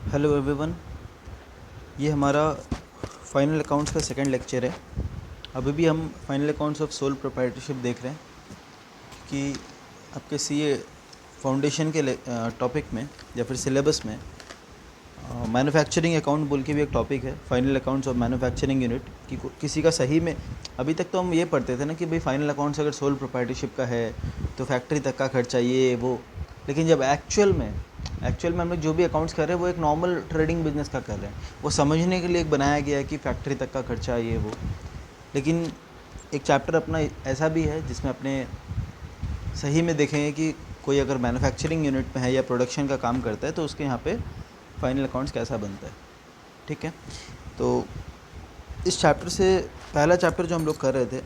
Hello everyone, ये हमारा final accounts का सेकंड लेक्चर है। अभी भी हम final accounts of sole proprietorship देख रहे हैं कि आपके सीए फाउंडेशन के टॉपिक में या फिर सिलेबस में मैन्युफैक्चरिंग अकाउंट बोल के भी एक टॉपिक है, final accounts of manufacturing unit. कि किसी का सही में, अभी तक तो हम ये पढ़ते थे ना कि भाई फाइनल अकाउंट्स अगर सोल प्रोप्राइटरशिप का है तो फैक्ट्री तक का खर्चा ये वो, लेकिन जब एक्चुअल में हम लोग जो भी अकाउंट्स कर रहे हैं वो एक नॉर्मल ट्रेडिंग बिजनेस का कर रहे हैं। वो समझने के लिए एक बनाया गया है कि फैक्ट्री तक का खर्चा ये वो, लेकिन एक चैप्टर अपना ऐसा भी है जिसमें अपने सही में देखेंगे कि कोई अगर मैन्युफैक्चरिंग यूनिट में है या प्रोडक्शन का काम करता है तो उसके यहाँ पे फाइनल अकाउंट्स कैसा बनता है। ठीक है, तो इस चैप्टर से पहला चैप्टर जो हम लोग कर रहे थे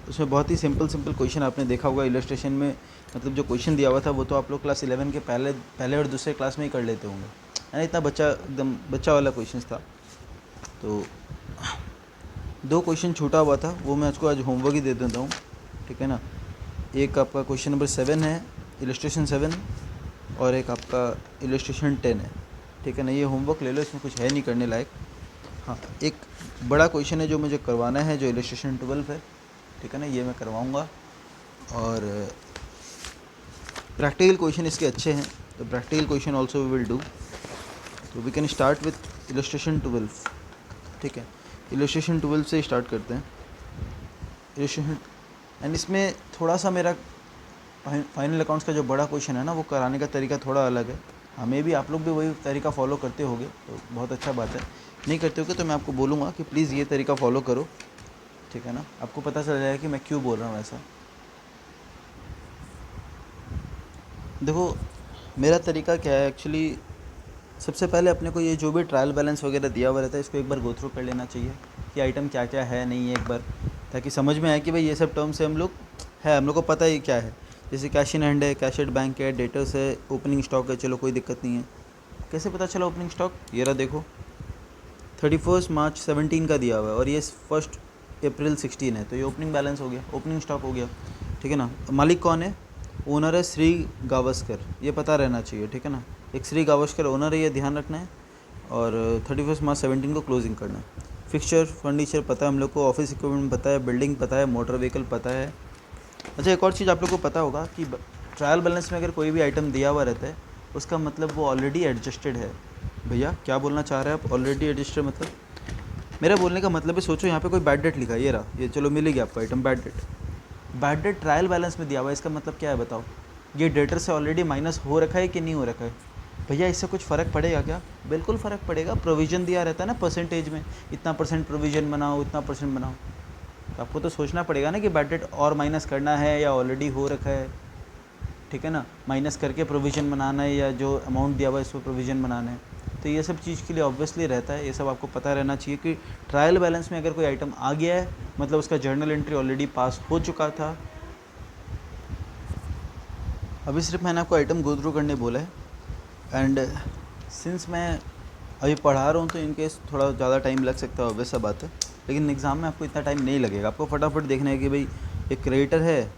उसमें बहुत ही सिंपल क्वेश्चन आपने देखा होगा इलस्ट्रेशन में। मतलब जो क्वेश्चन दिया हुआ था वो तो आप लोग क्लास 11 के पहले और दूसरे क्लास में ही कर लेते होंगे, है ना। इतना एकदम बच्चा वाला क्वेश्चन था। तो दो क्वेश्चन छूटा हुआ था, वो मैं उसको आज होमवर्क ही दे देता हूँ, ठीक है ना। एक आपका क्वेश्चन नंबर 7 है, इलस्ट्रेशन 7, और एक आपका इलस्ट्रेशन 10 है, ठीक है ना। ये होमवर्क ले लो, इसमें कुछ है नहीं करने लायक। हाँ, एक बड़ा क्वेश्चन है जो मुझे करवाना है, जो इलस्ट्रेशन 12 है, ठीक है ना, ये मैं करवाऊँगा। और प्रैक्टिकल क्वेश्चन इसके अच्छे हैं, तो practical question also we will do. तो we can start with illustration 12, ठीक है। इलस्ट्रेशन 12 से स्टार्ट करते हैं इलस्ट्रेशन। एंड इसमें थोड़ा सा मेरा फाइनल अकाउंट्स का जो बड़ा क्वेश्चन है ना, वो कराने का तरीका थोड़ा अलग है। हमें भी, आप लोग भी वही तरीका फॉलो करते होगे तो बहुत अच्छा बात है। नहीं करते होगे तो मैं आपको बोलूँगा कि प्लीज़ ये तरीका फॉलो करो, ठीक है ना। आपको पता चल जाएगा कि मैं क्यों बोल रहा हूँ ऐसा। देखो, मेरा तरीका क्या है एक्चुअली, सबसे पहले अपने को ये जो भी ट्रायल बैलेंस वगैरह दिया हुआ रहता है इसको एक बार गो थ्रू कर लेना चाहिए कि आइटम क्या क्या है नहीं है एक बार, ताकि समझ में आए कि भाई ये सब टर्म से हम लोग को पता ही क्या है। जैसे कैश इन हैंड है, कैश एट बैंक है, डेटर्स है, ओपनिंग स्टॉक है, चलो कोई दिक्कत नहीं है। कैसे पता चला ओपनिंग स्टॉक? ये रहा देखो, 31 मार्च 17 का दिया हुआ है और ये 1 अप्रैल 16 है, तो ये ओपनिंग बैलेंस हो गया, ओपनिंग स्टॉक हो गया, ठीक है ना। मालिक कौन है? ओनर है श्री गावस्कर, ये पता रहना चाहिए, ठीक है ना। एक श्री गावस्कर ओनर है, ये ध्यान रखना है। और 31 मार्च 17 को क्लोजिंग करना है। फिक्सचर फर्नीचर पता है हम लोग को, ऑफिस इक्विपमेंट पता है, बिल्डिंग पता है, मोटर व्हीकल पता है। अच्छा, एक और चीज़ आप लोग को पता होगा कि ट्रायल बैलेंस में अगर कोई भी आइटम दिया हुआ रहता है उसका मतलब वो ऑलरेडी एडजस्टेड है। भैया क्या बोलना चाह रहे हैं आप? ऑलरेडी एडजस्टेड मतलब, मेरा बोलने का मतलब है, सोचो यहाँ पे कोई बैड डेट लिखा है, ये रहा, ये चलो मिल गया आपको item bad debt. Bad debt trial balance में दिया हुआ है, इसका मतलब क्या है बताओ? ये डेटर से ऑलरेडी माइनस हो रखा है कि नहीं हो रखा है? भैया इससे कुछ फ़र्क पड़ेगा क्या? बिल्कुल फ़र्क पड़ेगा। प्रोविज़न दिया रहता है ना परसेंटेज में, इतना परसेंट प्रोविज़न बनाओ, इतना परसेंट बनाओ। तो आपको तो सोचना पड़ेगा ना कि बैड डेट और माइनस करना है या ऑलरेडी हो रखा है, ठीक है ना। माइनस करके प्रोविज़न बनाना है या जो अमाउंट दिया हुआ है इस पर प्रोविज़न बनाना है। तो ये सब चीज़ के लिए ऑब्वियसली रहता है, ये सब आपको पता रहना चाहिए कि ट्रायल बैलेंस में अगर कोई आइटम आ गया है मतलब उसका जर्नल एंट्री ऑलरेडी पास हो चुका था। अभी सिर्फ मैंने आपको आइटम गो थ्रू करने बोला है। एंड सिंस मैं अभी पढ़ा रहा हूँ तो इनकेस थोड़ा ज़्यादा टाइम लग सकता है, वैसा बात है, लेकिन एग्ज़ाम में आपको इतना टाइम नहीं लगेगा। आपको फटाफट देखना है कि भाई एक क्रेडिटर है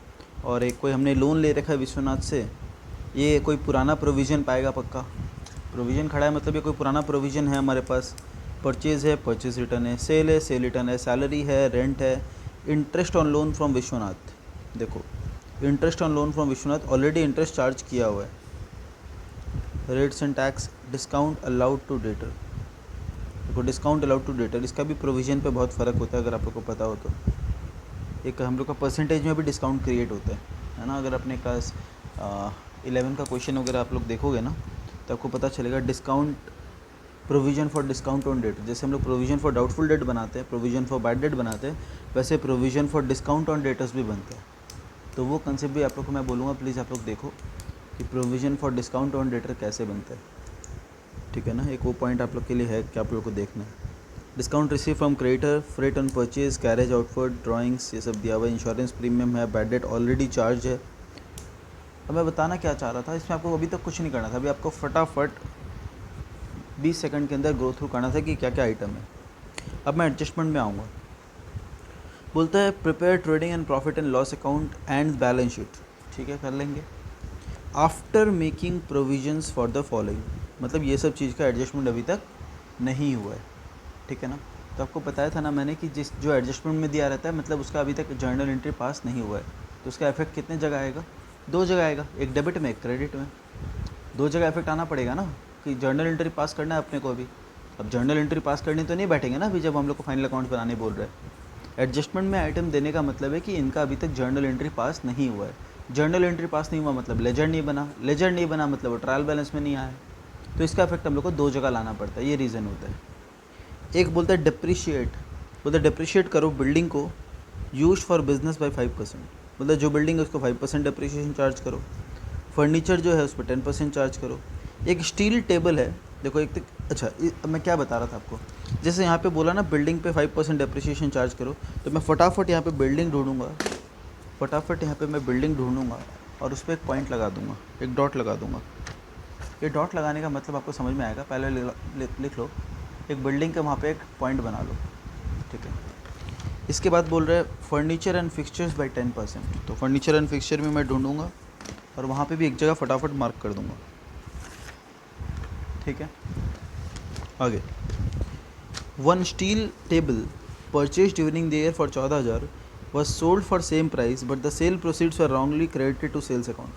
और एक कोई हमने लोन ले रखा है विश्वनाथ से, ये कोई पुराना प्रोविज़न पाएगा पक्का। प्रोविज़न खड़ा है मतलब ये कोई पुराना प्रोविज़न है हमारे पास। परचेज़ है, परचेज़ रिटर्न है, सेल रिटर्न है, सैलरी है, रेंट है, interest on loan from Vishwanath. देखो, interest on loan from Vishwanath, already interest charge किया हुआ है। Rates and tax, discount allowed to debtor. देखो, डिस्काउंट अलाउड टू डेटर, इसका भी प्रोविज़न पे बहुत फ़र्क होता है अगर आप लोग को पता हो तो। एक हम लोग का परसेंटेज में भी डिस्काउंट क्रिएट होता है ना। अगर अपने क्लास 11 का क्वेश्चन वगैरह आप लोग देखोगे ना तो आपको पता चलेगा discount, provision for discount on debt. जैसे हम लोग प्रोविज़न फॉर डाउटफुल डेट बनाते हैं, प्रोविज़न फॉर बैड डेट बनाते हैं, वैसे provision for discount on debtors भी बनते हैं। तो वो कंसेप्ट भी आप लोग को मैं बोलूँगा, प्लीज़ आप लोग देखो कि provision for discount on debtor कैसे बनता है, ठीक है ना। एक वो पॉइंट आप लोग के लिए है कि आप लोग को देखना है। Discount receive from creditor, freight on purchase, carriage outward, drawings, ये सब दिया हुआ है। इंश्योरेंस प्रीमियम है, बैड डेट ऑलरेडी चार्ज है। अब मैं बताना क्या चाह रहा था, इसमें आपको अभी तक कुछ नहीं करना था, अभी आपको फटाफट 20 सेकंड के अंदर गो थ्रू करना था कि क्या क्या आइटम है। अब मैं एडजस्टमेंट में आऊँगा। बोलता है prepare trading and profit and loss account and balance sheet, ठीक है, कर लेंगे। After making provisions for the following, मतलब ये सब चीज़ का एडजस्टमेंट अभी तक नहीं हुआ है, ठीक है ना। तो आपको बताया था ना मैंने कि जिस जो एडजस्टमेंट में दिया रहता है मतलब उसका अभी तक जर्नल एंट्री पास नहीं हुआ है, तो उसका इफेक्ट कितने जगह आएगा, 2 जगह आएगा, एक डेबिट में एक क्रेडिट में। 2 जगह इफेक्ट आना पड़ेगा ना कि जर्नल एंट्री पास करना है अपने को अभी। अब जर्नल एंट्री पास करनी तो नहीं बैठेंगे ना अभी जब हम लोग को फाइनल अकाउंट बनाने बोल रहे हैं। एडजस्टमेंट में आइटम देने का मतलब है कि इनका अभी तक जर्नल एंट्री पास नहीं हुआ है। जर्नल एंट्री पास नहीं हुआ मतलब लेजर नहीं बना, लेजर नहीं बना मतलब वो ट्रायल बैलेंस में नहीं आया, तो इसका इफेक्ट हम लोग को 2 जगह लाना पड़ता है, ये रीज़न होता है। एक बोलता है डिप्रिशिएट, बोलता है डिप्रिशिएट करो बिल्डिंग को यूज फॉर बिजनेस बाई 5%, मतलब जो बिल्डिंग है उसको 5% डिप्रिशिएशन चार्ज करो। फर्नीचर जो है उस पर 10% चार्ज करो। एक स्टील टेबल है, देखो एक अच्छा अब मैं क्या बता रहा था आपको, जैसे यहाँ पे बोला ना बिल्डिंग पे 5% डिप्रिशिएशन चार्ज करो, तो मैं फटाफट यहाँ पे बिल्डिंग ढूंढूंगा, फटाफट यहाँ पे मैं बिल्डिंग ढूंढूंगा और उस पर एक पॉइंट लगा दूंगा, एक डॉट लगा दूंगा। ये डॉट लगाने का मतलब आपको समझ में आएगा, पहले लिख लो, एक बिल्डिंग के वहाँ पे एक पॉइंट बना लो, ठीक है। इसके बाद बोल रहे हैं फर्नीचर एंड फिक्सचर्स बाई 10%, तो फर्नीचर एंड फिक्सचर में मैं ढूंढूंगा और वहाँ पे भी एक जगह फटाफट मार्क कर दूंगा, ठीक है। आगे, one steel table purchase during the year for 14,000 was sold for same price but the sale proceeds are wrongly credited to sales account.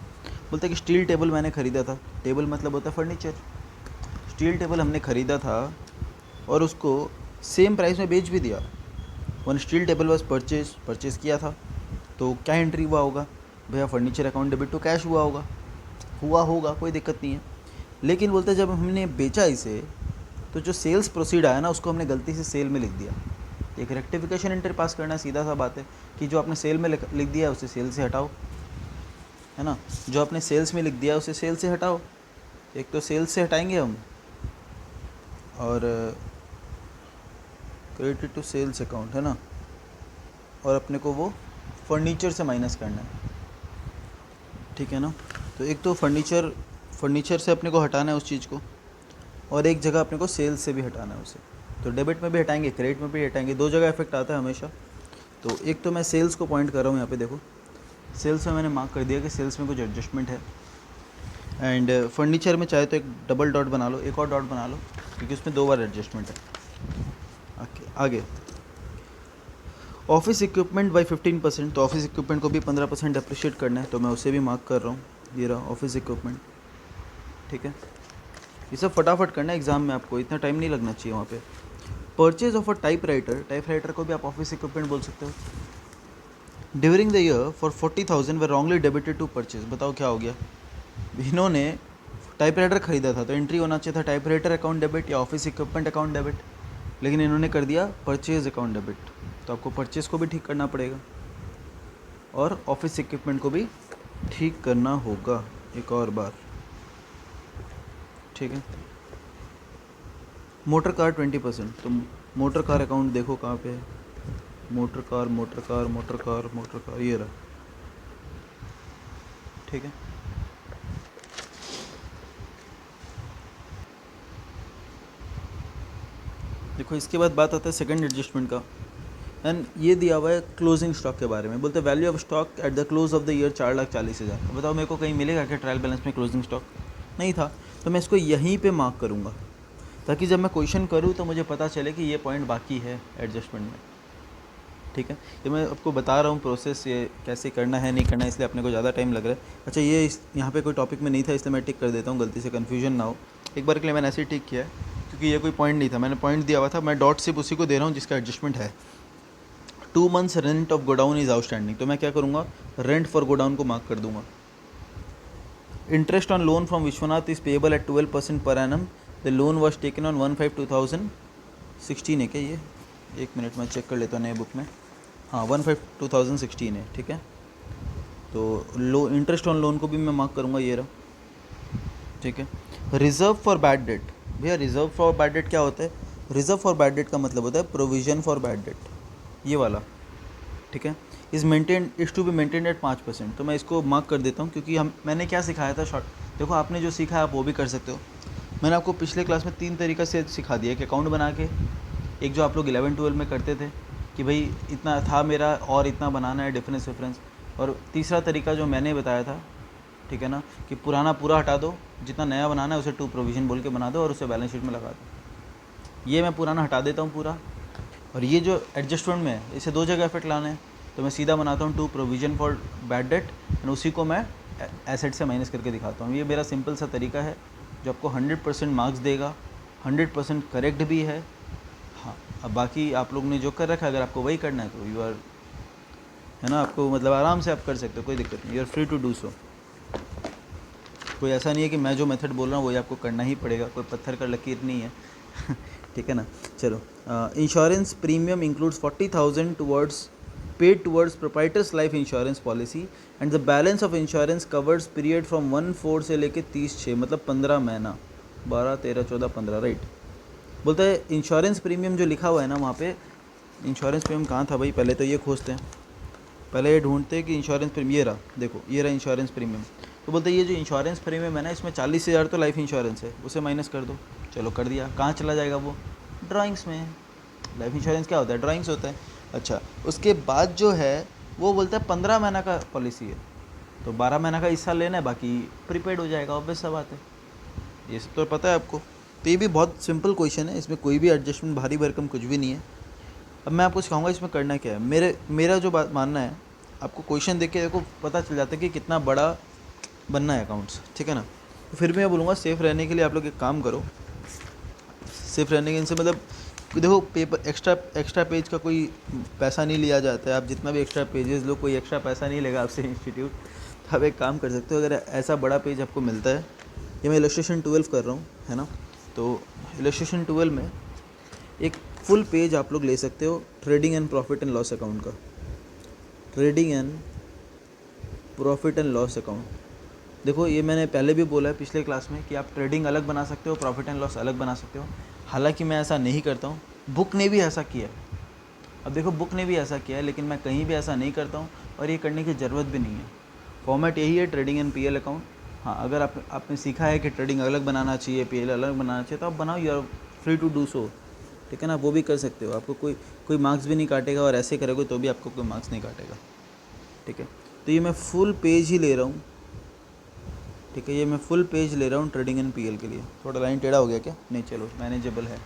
बोलते हैं कि स्टील टेबल मैंने ख़रीदा था, टेबल मतलब होता है फर्नीचर, स्टील टेबल हमने ख़रीदा था और उसको सेम प्राइस में बेच भी दिया। One steel table was purchase किया था, तो क्या एंट्री हुआ होगा भैया, furniture account debit to cash हुआ होगा, कोई दिक्कत नहीं है। लेकिन बोलते जब हमने बेचा इसे तो जो सेल्स प्रोसीड आया ना उसको हमने गलती से सेल में लिख दिया। एक रेक्टिफिकेशन एंट्री पास करना सीधा सा बात है कि जो आपने सेल में लिख दिया उसे सेल से हटाओ, है ना। जो आपने सेल्स में लिख दिया उसे सेल से हटाओ, एक तो सेल्स से हटाएंगे हम और क्रेडिट टू सेल्स अकाउंट, है ना, और अपने को वो फर्नीचर से माइनस करना है, ठीक है ना। तो एक तो फर्नीचर से अपने को हटाना है उस चीज़ को, और एक जगह अपने को सेल्स से भी हटाना है उसे। तो डेबिट में भी हटाएंगे, क्रेडिट में भी हटाएंगे, 2 जगह इफेक्ट आता है हमेशा। तो एक तो मैं सेल्स को पॉइंट कर रहा हूँ यहाँ पे, देखो सेल्स में मैंने मार्क कर दिया कि सेल्स में कुछ एडजस्टमेंट है। एंड फर्नीचर में चाहे तो एक डबल डॉट बना लो, एक और डॉट बना लो, क्योंकि उसमें 2 बार एडजस्टमेंट है। आगे ऑफिस इक्विपमेंट बाई 15%, तो ऑफिस इक्विपमेंट को भी 15% अप्रिशिएट करना है, तो मैं उसे भी मार्क कर रहा हूँ, ये रहा ऑफिस इक्विपमेंट, ठीक है। ये सब फटाफट करना है एग्जाम में, आपको इतना टाइम नहीं लगना चाहिए वहाँ पे। परचेज ऑफ अ टाइपराइटर को भी आप ऑफिस इक्विपमेंट बोल सकते हो। During the year for 40,000 were wrongly debited to purchase, बताओ क्या हो गया, इन्होंने टाइपराइटर ख़रीदा था तो एंट्री होना चाहिए था टाइपराइटर अकाउंट डेबिट या ऑफिस इक्विपमेंट अकाउंट डेबिट, लेकिन इन्होंने कर दिया परचेज अकाउंट डेबिट। तो आपको परचेज को भी ठीक करना पड़ेगा और ऑफिस इक्विपमेंट को भी ठीक करना होगा एक और बार, ठीक है। मोटर कार 20%, तो मोटर कार अकाउंट देखो कहाँ पे है, मोटर कार, ये रहा, ठीक है। देखो इसके बाद बात आता है सेकंड एडजस्टमेंट का, एंड ये दिया हुआ है क्लोजिंग स्टॉक के बारे में। बोलते हैं value of stock at the close of the year 4,40,000। बताओ मेरे को कहीं मिलेगा क्या ट्रायल बैलेंस में क्लोजिंग स्टॉक, नहीं था, तो मैं इसको यहीं पे मार्क करूँगा ताकि जब मैं क्वेश्चन करूँ तो मुझे पता चले कि ये पॉइंट बाकी है एडजस्टमेंट में, ठीक है। ये मैं आपको बता रहा हूँ प्रोसेस, ये कैसे करना है नहीं करना है, इसलिए अपने को ज़्यादा टाइम लग रहा है। अच्छा ये यहाँ पे कोई टॉपिक में नहीं था इसलिए मैं टिक कर देता हूँ, गलती से कन्फ्यूजन ना हो। एक बार के लिए मैंने ऐसे ही टिक किया है क्योंकि ये कोई पॉइंट नहीं था, मैंने पॉइंट दिया हुआ था, मैं डॉट सिर्फ उसी को दे रहा हूँ जिसका एडजस्टमेंट है। 2 months rent of godown is outstanding, तो मैं क्या करूँगा, रेंट फॉर गोडाउन को मार्क कर दूँगा। Interest on loan from Vishwanath is payable eight 12% per annum, the loan was taken on 1/5/2016 है क्या ये, एक मिनट में चेक कर लेता हूँ नए बुक में, हाँ 1/5/2016 है, ठीक है। तो इंटरेस्ट ऑन लोन को भी मैं मार्क करूँगा, ये रहा, ठीक है। रिजर्व फॉर बैड डेट, भैया रिजर्व फॉर बैड डेट क्या होता है, रिजर्व फॉर बैड डेट का मतलब होता है प्रोविजन फॉर बैड डेट, ये वाला, ठीक है। Is to be maintain at 5%, तो मैं इसको मार्क कर देता हूँ क्योंकि मैंने क्या सिखाया था शॉर्ट, देखो आपने जो सीखा है आप वो भी कर सकते हो। मैंने आपको पिछले क्लास में 3 तरीक़ा से सिखा दिया कि अकाउंट बना के, एक जो आप लोग 11-12 में करते थे कि भाई इतना था मेरा और इतना बनाना है, डिफरेंस, और तीसरा तरीका जो मैंने बताया था ठीक है ना, कि पुराना पूरा हटा दो, जितना नया बनाना है उसे टू प्रोविज़न बोल के बना दो और उसे बैलेंस शीट में लगा दो। ये मैं पुराना हटा देता हूँ पूरा, और ये जो एडजस्टमेंट में है इसे दो जगह इफेक्ट लाना है, तो मैं सीधा बनाता हूँ to provision for bad debt and उसी को मैं एसेट से माइनस करके दिखाता हूँ। ये मेरा सिंपल सा तरीका है जो आपको 100% मार्क्स देगा, 100% करेक्ट भी है। हाँ, अब बाकी आप लोग ने जो कर रखा है अगर आपको वही करना है तो यू आर, है ना, आपको मतलब आराम से आप कर सकते हो, कोई दिक्कत नहीं, you are free to do so. कोई ऐसा नहीं है कि मैं जो मेथड बोल रहा हूँ वही आपको करना ही पड़ेगा, कोई पत्थर का लकीर नहीं है ठीक है ना। चलो, insurance premium includes 40,000 towards paid towards proprietors life insurance policy and the balance of insurance covers period from 1/4 से लेके 30/6, मतलब 15 महीना, 12, 13, 14, 15, राइट। बोलता है इंश्योरेंस प्रीमियम जो लिखा हुआ है ना वहाँ पे, इंश्योरेंस प्रीमियम कहाँ था भाई, पहले तो ये खोजते हैं, पहले ये ढूंढते हैं कि इंश्योरेंस प्रीमियम, ये रहा, देखो ये रहा इंश्योरेंस प्रीमियम। तो बोलते हैं ये जो इंश्योरेंस प्रीमियम है ना इसमें 40,000 तो लाइफ इंश्योरेंस है, उसे माइनस कर दो। चलो कर दिया, कहाँ चला जाएगा वो, ड्राइंग्स में। लाइफ इंश्योरेंस क्या होता है, ड्राइंग्स होता है। अच्छा, उसके बाद जो है वो बोलता है 15 महीना का पॉलिसी है, तो 12 महीना का हिस्सा लेना है, बाकी प्रीपेड हो जाएगा, ऑब्वियस सा बात है, ये सब तो पता है आपको। तो ये भी बहुत सिंपल क्वेश्चन है, इसमें कोई भी एडजस्टमेंट भारी भरकम कुछ भी नहीं है। अब मैं आपको सिखाऊंगा इसमें करना क्या है। मेरा जो बात मानना है, आपको क्वेश्चन देख के देखो पता चल जाता है कि कितना बड़ा बनना है अकाउंट्स, ठीक है ना। तो फिर भी मैं बोलूँगा सेफ़ रहने के लिए आप लोग एक काम करो, सेफ़ रहने के इनसे मतलब देखो, पेपर एक्स्ट्रा पेज का कोई पैसा नहीं लिया जाता है, आप जितना भी एक्स्ट्रा पेजेस लो कोई एक्स्ट्रा पैसा नहीं लेगा आपसे इंस्टीट्यूट। तो आप एक काम कर सकते हो, अगर ऐसा बड़ा पेज आपको मिलता है, ये मैं इलस्ट्रेशन 12 कर रहा हूँ, है ना, तो इलस्ट्रेशन 12 में एक फुल पेज आप लोग ले सकते हो trading and profit and loss account का, trading and profit and loss account. देखो ये मैंने पहले भी बोला है पिछले क्लास में कि आप ट्रेडिंग अलग बना सकते हो, प्रॉफिट एंड लॉस अलग बना सकते हो, हालांकि मैं ऐसा नहीं करता हूँ, बुक ने भी ऐसा किया है। अब देखो बुक ने भी ऐसा किया है, लेकिन मैं कहीं भी ऐसा नहीं करता हूँ और ये करने की ज़रूरत भी नहीं है। फॉर्मेट यही है, ट्रेडिंग एंड पीएल अकाउंट। हाँ, अगर आपने सीखा है कि ट्रेडिंग अलग बनाना चाहिए, पीएल अलग बनाना चाहिए, तो आप बनाओ, you are free to do so, ठीक है ना, वो भी कर सकते हो, आपको कोई मार्क्स भी नहीं काटेगा, और ऐसे करोगे तो भी आपको कोई मार्क्स नहीं काटेगा, ठीक है। तो ये मैं फुल पेज ही ले रहा हूँ, ठीक है, ये मैं फुल पेज ले रहा हूँ ट्रेडिंग एंड पीएल के लिए। थोड़ा लाइन टेढ़ा हो गया क्या, नहीं चलो मैनेजेबल है,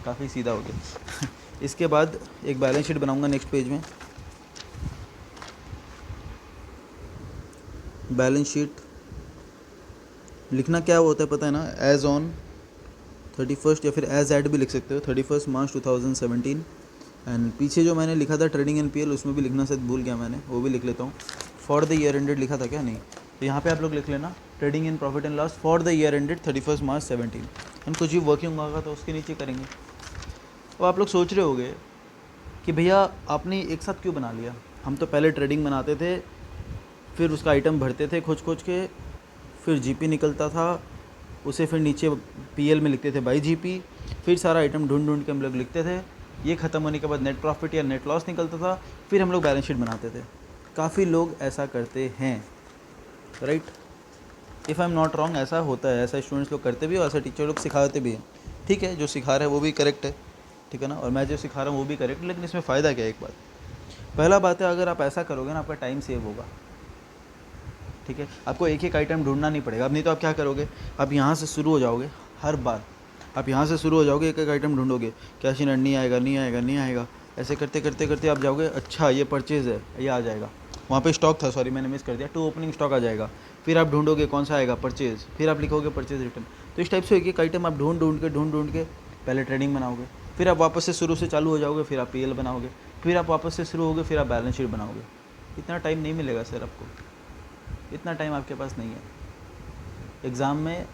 काफ़ी सीधा हो गया इसके बाद एक बैलेंस शीट बनाऊंगा नेक्स्ट पेज में। बैलेंस शीट लिखना क्या होता है पता है ना, एज ऑन 31 या फिर एज एट भी लिख सकते हो, 31 मार्च 2017। एंड पीछे जो मैंने लिखा था ट्रेडिंग एंड पीएल, उसमें भी लिखना शायद भूल गया मैंने, वो भी लिख लेता हूँ। फॉर द ईयर एंडेड लिखा था क्या, नहीं, तो यहाँ पे आप लोग लिख लेना trading in profit and loss for the year ended 31 March 17। And कुछ भी वर्किंग होगा तो उसके नीचे करेंगे। अब आप लोग सोच रहे होगे कि भैया आपने एक साथ क्यों बना लिया, हम तो पहले ट्रेडिंग बनाते थे, फिर उसका आइटम भरते थे खोज खोज के, फिर जीपी निकलता था, उसे फिर नीचे पीएल में लिखते थे बाई जीपी, फिर सारा आइटम ढूंढ ढूंढ के हम लोग लिखते थे, ये ख़त्म होने के बाद नेट प्रॉफिट या नेट लॉस निकलता था, फिर हम लोग बैलेंस शीट बनाते थे। काफ़ी लोग ऐसा करते हैं, right, if I am not wrong, ऐसा होता है, ऐसा स्टूडेंट्स लोग करते भी और ऐसा टीचर लोग सिखाते भी हैं, ठीक है, जो सिखा रहे हैं वो भी करेक्ट है, ठीक है ना, और मैं जो सिखा रहा हूँ वो भी करेक्ट है। लेकिन इसमें फ़ायदा क्या है, एक बात, पहला बात है, अगर आप ऐसा करोगे ना आपका टाइम सेव होगा, ठीक है, आपको एक एक आइटम ढूंढना नहीं पड़ेगा। अब नहीं तो आप क्या करोगे, आप यहाँ से शुरू हो जाओगे, हर बार आप यहाँ से शुरू हो जाओगे, एक एक आइटम ढूंढोगे, कैश इन हैंड नहीं आएगा, नहीं आएगा, नहीं आएगा, ऐसे करते करते करते आप जाओगे, अच्छा ये परचेज़ है, ये आ जाएगा, वहाँ पे स्टॉक था, सॉरी मैंने मिस कर दिया, टू ओपनिंग स्टॉक आ जाएगा, फिर आप ढूंढोगे कौन सा आएगा, परचेज़, फिर आप लिखोगे परचेज़ रिटर्न। तो इस टाइप से एक एक आइटम आप ढूंढ ढूंढ के पहले ट्रेडिंग बनाओगे, फिर आप वापस से शुरू से चालू हो जाओगे, फिर आप पीएल बनाओगे, फिर आप वापस से शुरू होगे, फिर आप बैलेंस शीट बनाओगे। इतना टाइम नहीं मिलेगा सर आपको, इतना टाइम आपके पास नहीं है, एग्ज़ाम में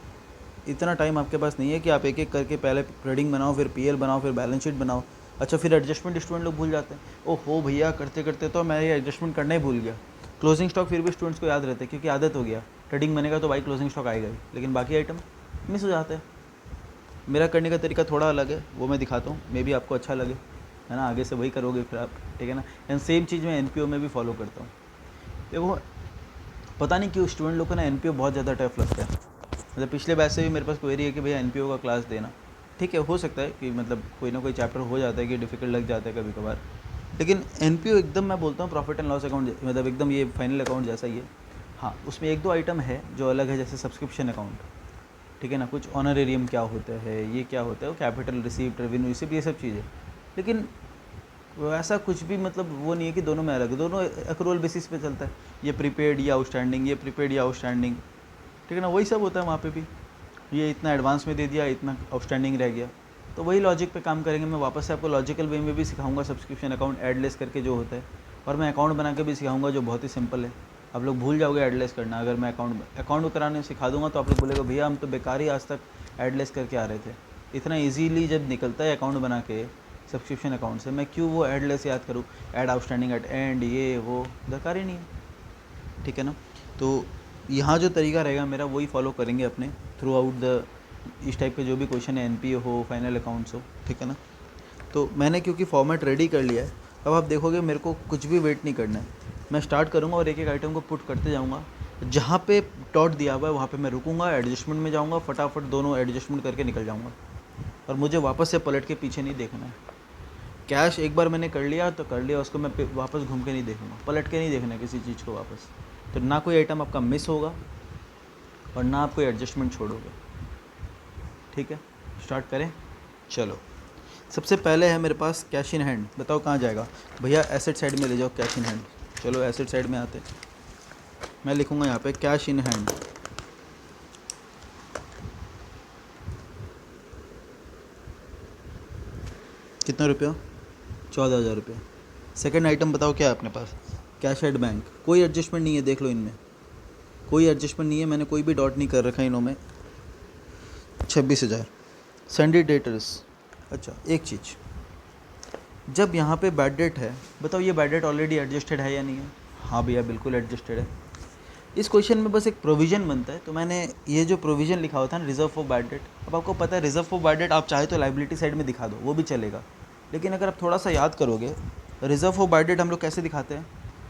इतना टाइम आपके पास नहीं है कि आप एक एक करके पहले ट्रेडिंग बनाओ, फिर पीएल बनाओ, फिर बैलेंस शीट बनाओ। अच्छा, फिर एडजस्टमेंट स्टूडेंट लोग भूल जाते हैं, ओहो भैया करते करते तो मैं ये एडजस्टमेंट करना ही भूल गया। क्लोजिंग स्टॉक फिर भी स्टूडेंट्स को याद रहते हैं क्योंकि आदत हो गया, ट्रेडिंग बनेगा तो भाई क्लोजिंग स्टॉक आएगा ही, लेकिन बाकी आइटम मिस हो जाते हैं। मेरा करने का तरीका थोड़ा अलग है, वो मैं दिखाता हूँ, मे भी आपको अच्छा लगे, है ना, आगे से वही करोगे फिर आप, ठीक है ना। एंड सेम चीज़ मैं एनपीओ में भी फॉलो करता हूँ। देखो पता नहीं क्यों स्टूडेंट लोग को ना एनपीओ बहुत ज़्यादा टफ लगता है, मतलब पिछले बैच से भी मेरे पास क्वेरी है कि भैया एनपीओ का क्लास देना, ठीक है, हो सकता है कि मतलब कोई ना कोई चैप्टर हो जाता है कि डिफ़िकल्ट लग जाता है कभी कभार, लेकिन एनपीओ एकदम मैं बोलता हूँ प्रॉफिट एंड लॉस अकाउंट, मतलब एकदम ये फाइनल अकाउंट जैसा ही है। हाँ, उसमें एक दो आइटम है जो अलग है, जैसे सब्सक्रिप्शन अकाउंट, ठीक है ना, कुछ ऑनरेरियम क्या होता है, ये क्या होता है, वो कैपिटल रिसीप्ट, रेवेन्यू रिसीप्ट, ये सब चीज़ें। लेकिन वो ऐसा कुछ भी मतलब वो नहीं है कि दोनों में अलग है, दोनों एक्रूअल बेसिस पे चलता है। ये प्रीपेड या आउटस्टैंडिंग, ये प्रीपेड या आउटस्टैंडिंग, ठीक है ना, वही सब होता है वहाँ पे भी। ये इतना एडवांस में दे दिया, इतना आउटस्टैंडिंग रह गया, तो वही लॉजिक पे काम करेंगे। मैं वापस से आपको लॉजिकल वे में भी सिखाऊंगा सब्सक्रिप्शन अकाउंट एडलेस करके जो होता है, और मैं अकाउंट बना के भी सिखाऊंगा जो बहुत ही सिंपल है। आप लोग भूल जाओगे एडलेस करना। अगर मैं अकाउंट कराने सिखा दूंगा तो आप लोग बोलेगा भैया हम तो बेकार ही आज तक एडलेस करके आ रहे थे। इतना ईजीली जब निकलता है अकाउंट बना के सब्सक्रिप्शन अकाउंट से, मैं क्यों वो एडलेस याद करूँ, ऐड आउटस्टैंडिंग एट एंड, ये वो दरकार ही नहीं है, ठीक है ना। तो यहाँ जो तरीका रहेगा मेरा वही फॉलो करेंगे अपने थ्रू आउट द इस टाइप के जो भी क्वेश्चन है, एनपीए हो, फाइनल अकाउंट्स हो, ठीक है ना। तो मैंने क्योंकि फॉर्मेट रेडी कर लिया है, अब आप देखोगे मेरे को कुछ भी वेट नहीं करना है। मैं स्टार्ट करूँगा और एक एक आइटम को पुट करते जाऊँगा। जहाँ पे डॉट दिया हुआ है वहाँ पे मैं रुकूंगा, एडजस्टमेंट में जाऊँगा, फटाफट दोनों एडजस्टमेंट करके निकल जाऊँगा, और मुझे वापस से पलट के पीछे नहीं देखना है। कैश एक बार मैंने कर लिया तो कर लिया, उसको मैं वापस घूम के नहीं देखूँगा, पलट के नहीं देखना है किसी चीज़ को वापस। तो ना कोई आइटम आपका मिस होगा और ना आप कोई एडजस्टमेंट छोड़ोगे, ठीक है। स्टार्ट करें, चलो। सबसे पहले है मेरे पास कैश इन हैंड। बताओ कहाँ जाएगा भैया, एसेट साइड में ले जाओ कैश इन हैंड। चलो एसेट साइड में आते, मैं लिखूँगा यहाँ पे कैश इन हैंड। कितना रुपया, 14,000 रुपये। सेकेंड आइटम बताओ क्या है अपने पास, कैश एट बैंक। कोई एडजस्टमेंट नहीं है, देख लो इनमें कोई एडजस्टमेंट नहीं है, मैंने कोई भी डॉट नहीं कर रखा है इनों में। 26,000 सैंडी डेटर्स। अच्छा एक चीज़, जब यहाँ पे बैड डेट है, बताओ ये बैड डेट ऑलरेडी एडजस्टेड है या नहीं है। हाँ भैया बिल्कुल एडजस्टेड है। इस क्वेश्चन में बस एक प्रोविज़न बनता है, तो मैंने ये जो प्रोविज़न लिखा होता है ना, रिजर्व फॉर बैड डेट। अब आपको पता है रिजर्व फॉर बैड डेट आप चाहे तो लाइबिलिटी साइड में दिखा दो, वो भी चलेगा। लेकिन अगर आप थोड़ा सा याद करोगे, रिजर्व फॉर बैड डेट हम लोग कैसे दिखाते हैं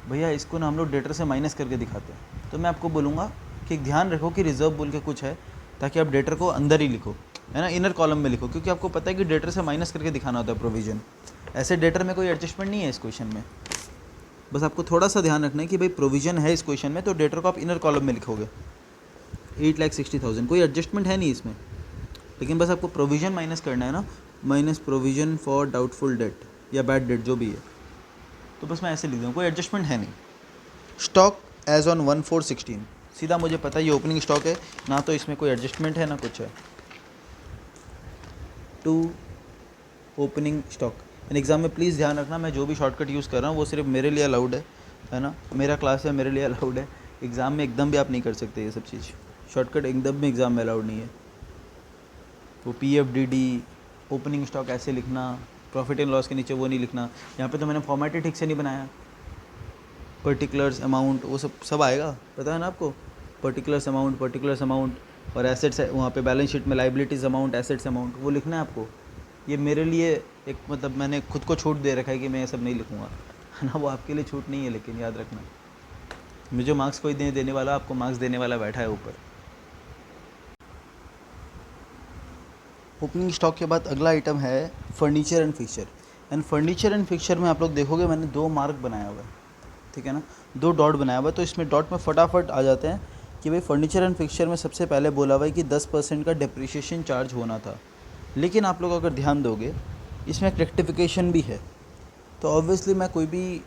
भैया, इसको ना हम लोग डेटर से माइनस करके दिखाते हैं। तो मैं आपको बोलूँगा कि ध्यान रखो कि रिजर्व बोल के कुछ है, ताकि आप डेटर को अंदर ही लिखो, है ना, इनर कॉलम में लिखो, क्योंकि आपको पता है कि डेटर से माइनस करके दिखाना होता है प्रोविज़न। ऐसे डेटर में कोई एडजस्टमेंट नहीं है इस क्वेश्चन में। बस आपको थोड़ा सा ध्यान रखना है कि भाई प्रोविज़न है इस क्वेश्चन में, तो डेटर को आप इनर कॉलम में लिखोगे। 8,60,000 कोई एडजस्टमेंट है नहीं इसमें, लेकिन बस आपको प्रोविज़न माइनस करना है ना, minus provision for doubtful date या बैड डेट जो भी है। तो बस मैं ऐसे लिख दूँ, कोई एडजस्टमेंट है नहीं। स्टॉक एज ऑन 1/4/16, सीधा मुझे पता है ये ओपनिंग स्टॉक है, ना तो इसमें कोई एडजस्टमेंट है ना कुछ है। To opening stock. इन एग्ज़ाम में प्लीज़ ध्यान रखना, मैं जो भी शॉर्टकट यूज़ कर रहा हूँ वो सिर्फ मेरे लिए अलाउड है ना, मेरा क्लास है, मेरे लिए अलाउड है। एग्ज़ाम में एकदम भी आप नहीं कर सकते ये सब चीज़, शॉर्टकट एकदम भी एग्ज़ाम में अलाउड नहीं है। वो PFDD ओपनिंग स्टॉक ऐसे लिखना, प्रॉफिट एंड लॉस के नीचे वो नहीं लिखना। यहाँ पे तो मैंने फॉर्मेट ही ठीक से नहीं बनाया। पर्टिकुलर्स अमाउंट वो सब आएगा, पता है ना आपको, पर्टिकुलर्स अमाउंट और एसेट्स वहाँ पे बैलेंस शीट में लाइबिलिटीज़ अमाउंट, एसेट्स अमाउंट, वो लिखना है आपको। ये मेरे लिए एक मतलब मैंने खुद को छूट दे रखा है कि मैं ये सब नहीं लिखूँगा, है ना। वो आपके लिए छूट नहीं है, लेकिन याद रखना मुझे मार्क्स कोई देने वाला, आपको मार्क्स देने वाला बैठा है ऊपर। ओपनिंग स्टॉक के बाद अगला आइटम है furniture and fixture. And furniture and fixture में आप लोग देखोगे मैंने 2 मार्क बनाया हुआ है, ठीक है ना, 2 डॉट बनाया हुआ है। तो इसमें डॉट में फटाफट आ जाते हैं कि भाई फर्नीचर एंड फिक्सचर में सबसे पहले बोला हुआ है कि 10% का डिप्रिशिएशन चार्ज होना था। लेकिन आप लोग अगर ध्यान दोगे इसमें एक रेक्टिफिकेशन भी है, तो ऑब्वियसली मैं कोई भी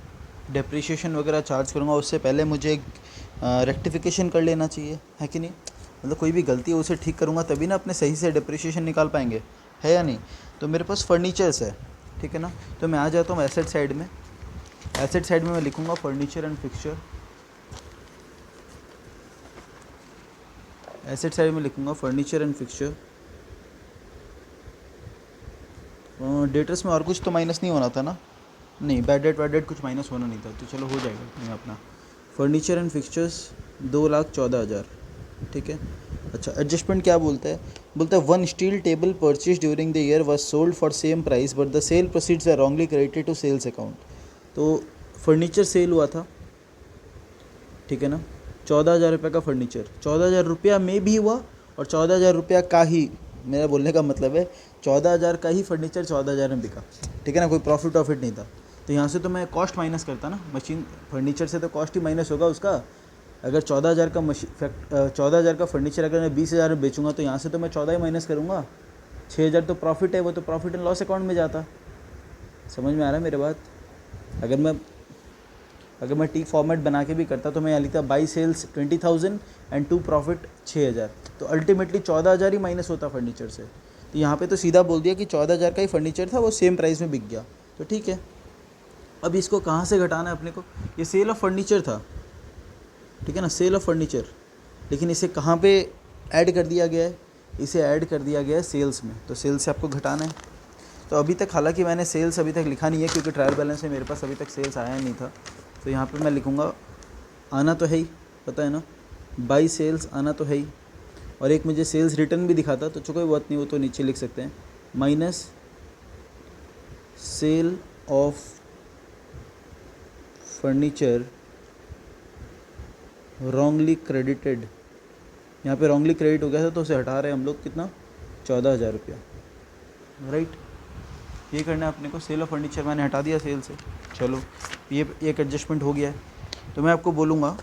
डिप्रिशिएशन वगैरह चार्ज करूँगा उससे पहले मुझे एक रेक्टिफिकेशन कर लेना चाहिए, है कि नहीं। मतलब कोई भी गलती है उसे ठीक करूँगा तभी ना अपने सही से डिप्रिशिएशन निकाल पाएंगे, है या नहीं। तो मेरे पास फर्नीचर्स है, ठीक है ना। तो मैं आ जाता हूँ एसेट साइड में। एसेट साइड में मैं लिखूँगा furniture and fixture. Asset side में लिखूँगा फर्नीचर एंड फिक्सचर। डेटर्स में और कुछ तो माइनस नहीं होना था ना, नहीं बैड डेट कुछ माइनस होना नहीं था, तो चलो हो जाएगा मैं अपना। फर्नीचर एंड फिक्सचर्स 2,14,000, ठीक है। अच्छा एडजस्टमेंट क्या बोलता है, बोलता है 1 steel table purchase during the year was sold for same price but the sale proceeds are wrongly credited to sales account. तो फर्नीचर सेल हुआ था, ठीक है ना, 14,000 रुपये का फर्नीचर, 14,000 रुपया में भी हुआ और 14,000 रुपया का ही, मेरा बोलने का मतलब है 14,000 का ही फर्नीचर 14,000 में बिका, ठीक है ना, कोई प्रॉफिट नहीं था। तो यहाँ से तो मैं कॉस्ट माइनस करता ना, मशीन फर्नीचर से तो कॉस्ट ही माइनस होगा उसका, अगर 14,000 का 14,000 का फर्नीचर अगर मैं 20,000 में बेचूंगा तो यहाँ से तो मैं 14 ही माइनस करूँगा, 6,000 तो प्रॉफिट है, वो तो प्रॉफिट एंड लॉस अकाउंट में जाता। समझ में आ रहा है मेरे बात? अगर मैं टी फॉर्मेट बना के भी करता तो मैं यहाँ लिखता by sales 20,000 and to profit 6,000, तो अल्टीमेटली 14,000 ही माइनस होता फर्नीचर से। तो यहाँ पे तो सीधा बोल दिया कि 14,000 का ही फर्नीचर था, वो सेम प्राइस में बिक गया, तो ठीक है। अब इसको कहाँ से घटाना है अपने को? ये सेल ऑफ फर्नीचर था, ठीक है ना, सेल ऑफ फर्नीचर, लेकिन इसे कहाँ पे ऐड कर दिया गया है? इसे ऐड कर दिया गया है सेल्स में, तो सेल्स से आपको घटाना है। तो अभी तक हालांकि मैंने सेल्स अभी तक लिखा नहीं है क्योंकि ट्रायल बैलेंस में मेरे पास अभी तक सेल्स आया नहीं था, तो यहाँ पे मैं लिखूँगा, आना तो है ही, पता है ना, बाई सेल्स आना तो है ही, और एक मुझे सेल्स रिटर्न भी दिखा था, तो चलो कोई बात नहीं, वो तो नीचे लिख सकते हैं, minus cell of furniture wrongly credited. यहाँ पे रॉन्गली क्रेडिट हो गया था तो उसे हटा रहे हैं हम लोग, कितना, 14,000 रुपया, राइट। ये करना है अपने को, सेल ऑफ फर्नीचर मैंने हटा दिया सेल से, चलो ये एक एडजस्टमेंट हो गया है। तो मैं आपको बोलूँगा,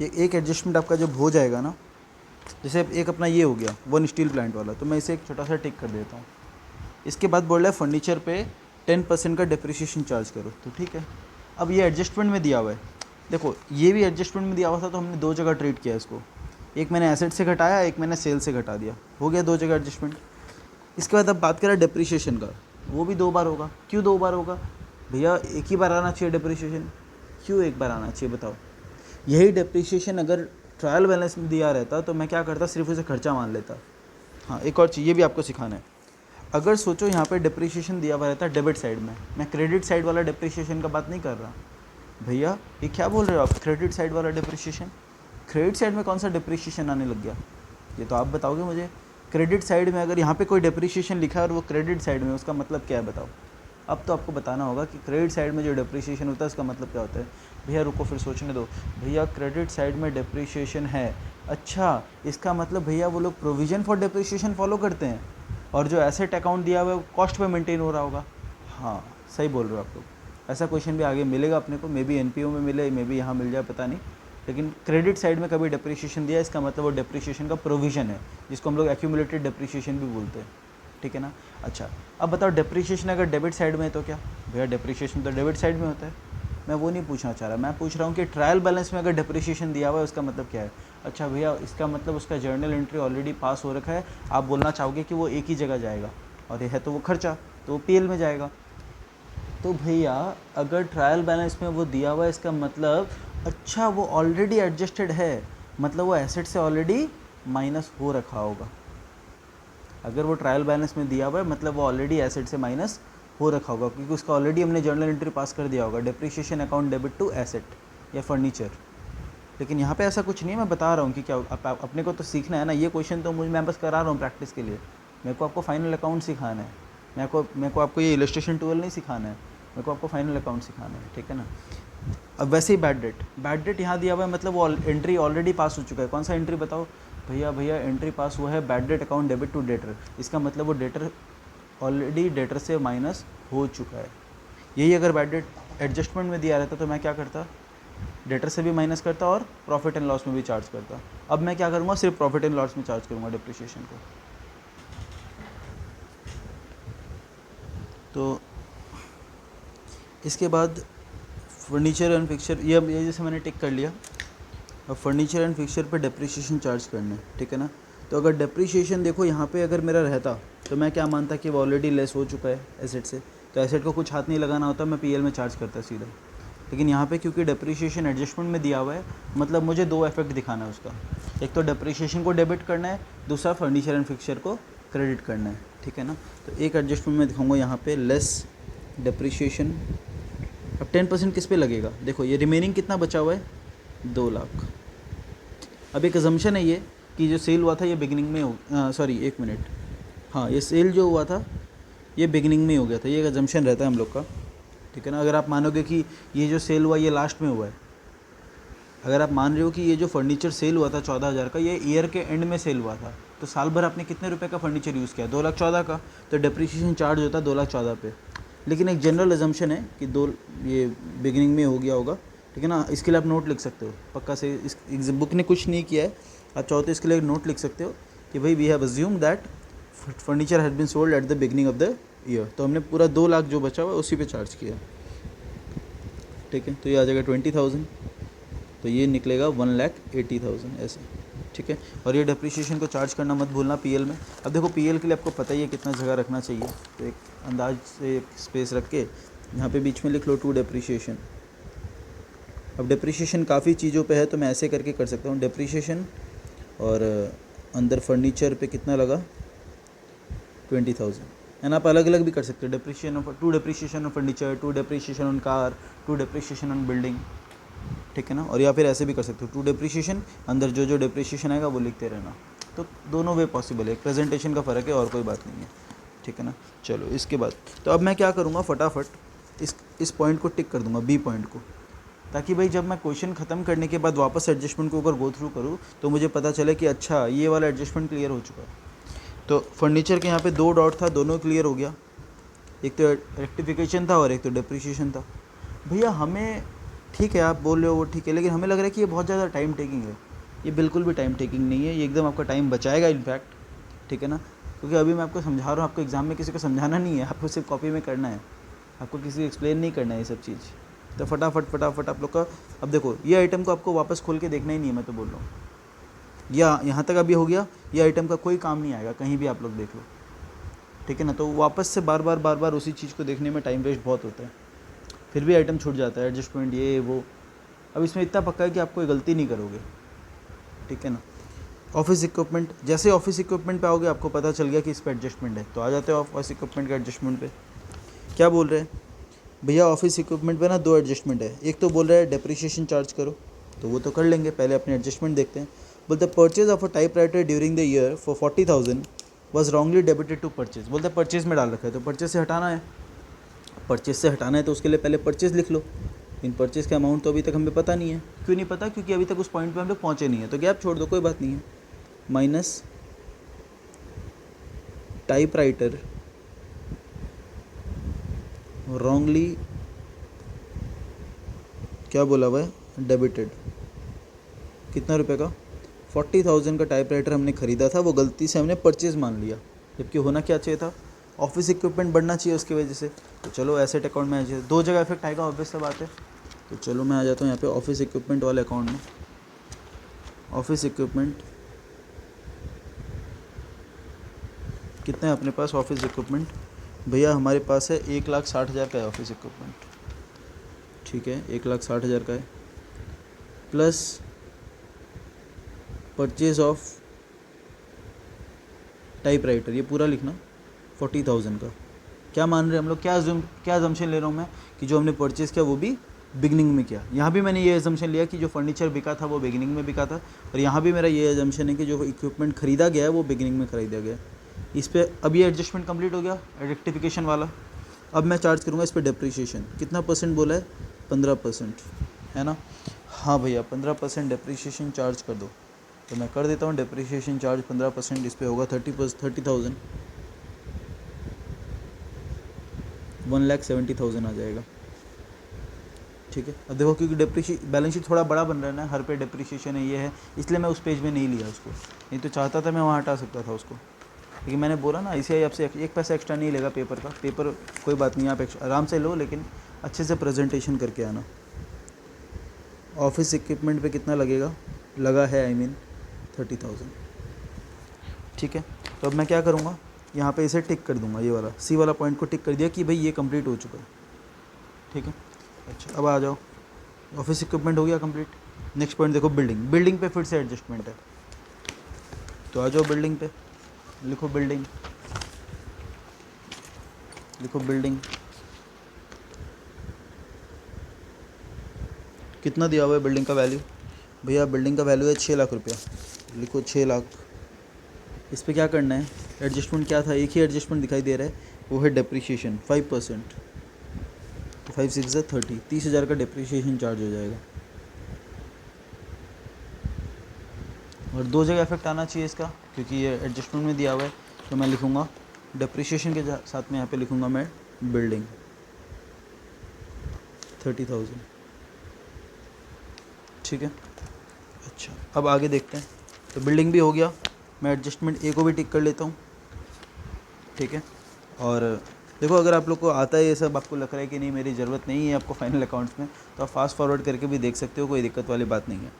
ये एक एडजस्टमेंट आपका जब हो जाएगा ना, जैसे एक अपना ये हो गया वन स्टील प्लांट वाला, तो मैं इसे एक छोटा सा टिक कर देता हूँ। इसके बाद बोल रहा है फर्नीचर पे 10% का डिप्रिसिएशन चार्ज करो, तो ठीक है। अब ये एडजस्टमेंट में दिया हुआ है, देखो ये भी एडजस्टमेंट में दिया हुआ था, तो हमने दो जगह ट्रीट किया इसको, एक मैंने एसेट से घटाया, एक मैंने सेल से घटा दिया, हो गया दो जगह एडजस्टमेंट। इसके बाद अब बात करें डिप्रिसिएशन का, वो भी 2 बार होगा। क्यों 2 बार होगा भैया? एक ही बार आना चाहिए डिप्रिसिएशन, क्यों एक बार आना चाहिए बताओ? यही डिप्रिसिएशन अगर ट्रायल बैलेंस में दिया रहता तो मैं क्या करता, सिर्फ उसे खर्चा मान लेता। हाँ, एक और चीज़ ये भी आपको सिखाना है। अगर सोचो यहाँ पे डिप्रिसिएशन दिया हुआ रहता डेबिट साइड में, मैं क्रेडिट साइड वाला डिप्रिसिएशन का बात नहीं कर रहा भैया, ये क्या बोल रहे हो आप, क्रेडिट साइड वाला डिप्रिसिएशन? क्रेडिट साइड में कौन सा डिप्रिसिएशन आने लग गया, ये तो आप बताओगे मुझे। क्रेडिट साइड में अगर यहाँ पे कोई डिप्रिसिएशन लिखा है और वो क्रेडिट साइड में, उसका मतलब क्या है बताओ? अब तो आपको बताना होगा कि क्रेडिट साइड में जो डिप्रिसिएशन होता है उसका मतलब क्या होता है। भैया रुको, फिर सोचने दो। भैया क्रेडिट साइड में डिप्रिसिएशन है, अच्छा इसका मतलब भैया वो लोग प्रोविज़न फॉर डिप्रिसिएशन फॉलो करते हैं, और जो एसेट अकाउंट दिया हुआ है वो कॉस्ट पे मेंटेन हो रहा होगा। हाँ सही बोल रहे हो आप लोग, ऐसा क्वेश्चन भी आगे मिलेगा अपने को, मे बी एनपीओ में मिले, मे बी यहाँ मिल जाए, पता नहीं। लेकिन क्रेडिट साइड में कभी डिप्रिसिएशन दिया, इसका मतलब वो डिप्रिसिएशन का प्रोविज़न है, जिसको हम लोग एक्यूमुलेटेड डिप्रिसिएशन भी बोलते हैं, ठीक है ना। अच्छा अब बताओ, डिप्रिसिएशन अगर डेबिट साइड में है तो क्या? भैया डिप्रिसिएशन तो डेबिट साइड में होता है, मैं वो नहीं पूछना चाह रहा, मैं पूछ रहा हूँ कि ट्रायल बैलेंस में अगर डिप्रिसिएशन दिया हुआ है उसका मतलब क्या है? अच्छा भैया इसका मतलब उसका जर्नल एंट्री ऑलरेडी पास हो रखा है, आप बोलना चाहोगे कि वो एक ही जगह जाएगा, और ये है तो वो खर्चा, तो वो पीएल में जाएगा। तो भैया अगर ट्रायल बैलेंस में वो दिया हुआ है, इसका मतलब अच्छा वो ऑलरेडी एडजस्टेड है, मतलब वो एसेट से ऑलरेडी माइनस हो रखा होगा। अगर वो ट्रायल बैलेंस में दिया हुआ है मतलब वो ऑलरेडी एसेट से माइनस हो रखा होगा, क्योंकि उसका ऑलरेडी हमने जर्नल एंट्री पास कर दिया होगा, depreciation account debit to asset या फर्नीचर। लेकिन यहाँ पे ऐसा कुछ नहीं है, मैं बता रहा हूँ कि क्या अपने को तो सीखना है ना, ये क्वेश्चन तो मैं बस करा रहा हूँ प्रैक्टिस के लिए, मेरे को आपको फाइनल अकाउंट सिखाना है, मेरे को आपको ये इलस्ट्रेशन टूल नहीं सिखाना है, मेरे को आपको फाइनल अकाउंट सिखाना है, ठीक है ना। अब वैसे ही बैड डेट यहाँ दिया हुआ है, मतलब वो एंट्री ऑलरेडी पास हो चुका है। कौन सा एंट्री बताओ? भैया एंट्री पास हुआ है bad debt account debit to debtor, इसका मतलब वो डेटर ऑलरेडी डेटर से माइनस हो चुका है। यही अगर बैड डेट एडजस्टमेंट में दिया रहता तो मैं क्या करता, डेटर से भी माइनस करता और प्रॉफिट एंड लॉस में भी चार्ज करता। अब मैं क्या करूँगा, सिर्फ प्रॉफिट एंड लॉस में चार्ज करूँगा डिप्रिसिएशन को। तो इसके बाद फर्नीचर एंड फिक्सचर, ये जैसे मैंने टिक कर लिया। अब फर्नीचर एंड फिक्सचर पे डिप्रिसिएशन चार्ज करना है, ठीक है ना। तो अगर डिप्रिसिएशन देखो यहाँ पे अगर मेरा रहता तो मैं क्या मानता कि वो ऑलरेडी लेस हो चुका है एसेट से, तो एसेट को कुछ हाथ नहीं लगाना होता, मैं पीएल में चार्ज करता सीधा। लेकिन यहाँ पे क्योंकि डिप्रिसिएशन एडजस्टमेंट में दिया हुआ है, मतलब मुझे दो इफेक्ट दिखाना है उसका, एक तो डिप्रिसिएशन को डेबिट करना है, दूसरा फर्नीचर एंड फिक्सचर को क्रेडिट करना है, ठीक है ना। तो एक एडजस्टमेंट में दिखाऊंगा यहाँ पे लेस डिप्रिसिएशन। अब 10% किस पे लगेगा? देखो ये रिमेनिंग कितना बचा हुआ है, 2 लाख। अब एक अजम्पशन है ये कि जो सेल हुआ था ये बिगिनिंग में हो, सॉरी एक मिनट, हाँ ये सेल जो हुआ था ये बिगिनिंग में हो गया था, ये एक अजम्पशन रहता है हम लोग का, ठीक है ना। अगर आप मानोगे कि ये जो सेल हुआ ये लास्ट में हुआ है, अगर आप मान रहे हो कि ये जो फर्नीचर सेल हुआ था 14,000 का, ये ईयर के एंड में सेल हुआ था, तो साल भर आपने कितने रुपए का फर्नीचर यूज़ किया? 2,14,000 का, तो डिप्रिसिएशन चार्ज होता 2,14,000 पे। लेकिन एक जनरल अजम्पशन है कि ये बिगिनिंग में हो गया होगा, ठीक है ना। इसके लिए आप नोट लिख सकते हो पक्का से, इस बुक ने कुछ नहीं किया है, आप चाहो तो इसके लिए नोट लिख सकते हो कि भाई we have assume that furniture has been sold at the beginning of the year. तो हमने पूरा 2 लाख जो बचा हुआ है उसी पे चार्ज किया, ठीक है। तो ये आ जाएगा 20,000, तो ये निकलेगा 1,80,000 ऐसे, ठीक है। और ये डेप्रिसिएशन को चार्ज करना मत भूलना पीएल में। अब देखो पीएल के लिए आपको पता ही है कितना जगह रखना चाहिए, तो एक अंदाज से एक स्पेस रख के यहाँ पे बीच में लिख लो 2 डेप्रिसिएशन। अब डेप्रिसिएशन काफ़ी चीज़ों पे है तो मैं ऐसे करके कर सकता हूँ, डेप्रिसिएशन और अंदर फर्नीचर पे कितना लगा 20,000, एंड आप अलग अलग भी कर सकते हो, depreciation of 2 depreciation of furniture, 2 depreciation on car, 2 depreciation on building, ठीक है ना। और या फिर ऐसे भी कर सकते हो 2 डेप्रिसिएशन, अंदर जो जो डेप्रिसिएशन आएगा वो लिखते रहना। तो दोनों वे पॉसिबल है, प्रेजेंटेशन का फ़र्क है और कोई बात नहीं है, ठीक है ना। चलो इसके बाद तो अब मैं क्या करूँगा, फटाफट इस पॉइंट को टिक कर दूँगा, बी पॉइंट को, ताकि भाई जब मैं क्वेश्चन ख़त्म करने के बाद वापस एडजस्टमेंट के ऊपर गो थ्रू करूँ तो मुझे पता चले कि अच्छा ये वाला एडजस्टमेंट क्लियर हो चुका है। तो फर्नीचर के यहाँ पे 2 डॉट था, दोनों क्लियर हो गया, एक तो रेक्टिफिकेशन था और एक तो डेप्रिसिएशन था। भैया हमें ठीक है आप बोल रहे हो वो ठीक है, लेकिन हमें लग रहा है कि ये बहुत ज़्यादा टाइम टेकिंग है। ये बिल्कुल भी टाइम टेकिंग नहीं है, ये एकदम आपका टाइम बचाएगा इनफैक्ट, ठीक है ना। क्योंकि अभी मैं आपको समझा रहा हूँ, आपको एग्ज़ाम में किसी को समझाना नहीं है, आपको सिर्फ कॉपी में करना है, आपको किसी को एक्सप्लेन नहीं करना है ये सब चीज़। तो फटाफट आप लोग का, अब देखो ये आइटम को आपको वापस खोल के देखना ही नहीं है, मैं तो बोल रहा हूँ, या यहाँ तक अभी हो गया, ये आइटम का कोई काम नहीं आएगा कहीं भी आप लोग देख लो, ठीक है ना। तो वापस से बार बार उसी चीज़ को देखने में टाइम वेस्ट बहुत होता है, फिर भी आइटम छूट जाता है, एडजस्टमेंट ये वो। अब इसमें इतना पक्का है कि आप कोई गलती नहीं करोगे, ठीक है ना। ऑफिस इक्विपमेंट, जैसे ऑफिस इक्विपमेंट पे आओगे आपको पता चल गया कि इस पर एडजस्टमेंट है, तो आ जाते हो ऑफिस इक्विपमेंट के एडजस्टमेंट पे। क्या बोल रहे हैं भैया, ऑफिस इक्विपमेंट पे ना 2 एडजस्टमेंट है। एक तो बोल रहा है डेप्रिसिएशन चार्ज करो, तो वो तो कर लेंगे, पहले अपने एडजस्टमेंट देखते हैं। बोलते purchase of a typewriter during the year for 40,000 was wrongly debited to purchase. बोलते परचेज में डाल रखा है, तो परचेज से हटाना है, परचेज से हटाना है तो उसके लिए पहले परचेज लिख लो। इन परचेज का अमाउंट तो अभी तक हमें पता नहीं है। क्यों नहीं पता? क्योंकि अभी तक उस पॉइंट पे हम लोग पहुँचे नहीं है, तो गैप छोड़ दो, कोई बात नहीं है। माइनस टाइपराइटर रॉन्गली क्या बोला हुआ है, डेबिटेड। कितना रुपए का? 40,000 का टाइपराइटर हमने ख़रीदा था, वो गलती से हमने परचेज़ मान लिया, जबकि होना क्या चाहिए था, ऑफिस इक्विपमेंट बढ़ना चाहिए उसकी वजह से। तो चलो एसेट अकाउंट में आ जाए, 2 जगह इफेक्ट आएगा, ऑब्वियस सा बात है। तो चलो मैं आ जाता हूँ यहाँ पे ऑफिस इक्विपमेंट वाले अकाउंट में। ऑफिस इक्विपमेंट कितना है अपने पास? ऑफिस इक्विपमेंट भैया हमारे पास है 1,60,000 का है ऑफिस इक्विपमेंट, ठीक है, 1,60,000 का है, प्लस परचेज ऑफ टाइपराइटर, ये पूरा लिखना 40,000 का। क्या मान रहे हैं हम लोग, क्या अजम्पशन ले रहा हूँ मैं कि जो हमने परचेज़ किया वो भी बिगनिंग में किया। यहाँ भी मैंने ये अजम्पशन लिया कि जो फर्नीचर बिका था वो बिगनिंग में बिका था, और यहाँ भी मेरा ये अजम्पशन है कि जो इक्विपमेंट ख़रीदा गया है वो बिगनिंग में ख़रीदा गया है। इस पर अब ये एडजस्टमेंट कंप्लीट हो गया, रेक्टिफिकेशन वाला। अब मैं चार्ज करूँगा इस पर डेप्रिसिएशन। कितना परसेंट बोला है? 15%, है ना। हाँ भैया 15% डेप्रिसिएशन चार्ज कर दो, तो मैं कर देता हूँ। डेप्रिसिएशन चार्ज 15% इस पर होगा 30,000, 1,70,000 आ जाएगा, ठीक है। अब देखो क्योंकि बैलेंस शीट थोड़ा बड़ा बन रहा है ना, हर पे डेप्रिसिएशन है, ये है, इसलिए मैं उस पेज में नहीं लिया उसको, नहीं तो चाहता था मैं वहाँ हटा सकता था उसको, लेकिन मैंने बोला ना ICAI आपसे 1 पैसा एक्स्ट्रा नहीं लेगा पेपर का। पेपर कोई बात नहीं, आप आराम से लो, लेकिन अच्छे से प्रेजेंटेशन करके आना। ऑफिस इक्विपमेंट पे कितना लगेगा, लगा है 30,000, ठीक है। तो अब मैं क्या करूँगा, यहाँ पे इसे टिक कर दूँगा, ये वाला सी वाला पॉइंट को टिक कर दिया कि भाई ये कंप्लीट हो चुका है, ठीक है। अच्छा अब आ जाओ, ऑफिस इक्विपमेंट हो गया कंप्लीट। नेक्स्ट पॉइंट देखो, बिल्डिंग पे फिर से एडजस्टमेंट है, तो आ जाओ बिल्डिंग पे, लिखो बिल्डिंग, कितना दिया हुआ है बिल्डिंग का वैल्यू? भैया बिल्डिंग का वैल्यू है 6 लाख रुपया, लिखो 6 लाख। इस पर क्या करना है, एडजस्टमेंट क्या था, एक ही एडजस्टमेंट दिखाई दे रहा है, वो है डेप्रिसिएशन 5%, तो 5 6 30, 30,000 का डेप्रिसिएशन चार्ज हो जाएगा। और 2 जगह इफेक्ट आना चाहिए इसका, क्योंकि ये एडजस्टमेंट में दिया हुआ है, तो मैं लिखूँगा डेप्रिसिएशन के साथ में यहाँ पे लिखूँगा मैं बिल्डिंग 30,000, ठीक है। अच्छा, अब आगे देखते हैं। तो बिल्डिंग भी हो गया, मैं एडजस्टमेंट ए को भी टिक कर लेता हूँ, ठीक है। और देखो, अगर आप लोग को आता है ये सब, आपको लग रहा है कि नहीं मेरी ज़रूरत नहीं है आपको फाइनल अकाउंट्स में, तो आप फास्ट फॉरवर्ड करके भी देख सकते हो, कोई दिक्कत वाली बात नहीं है।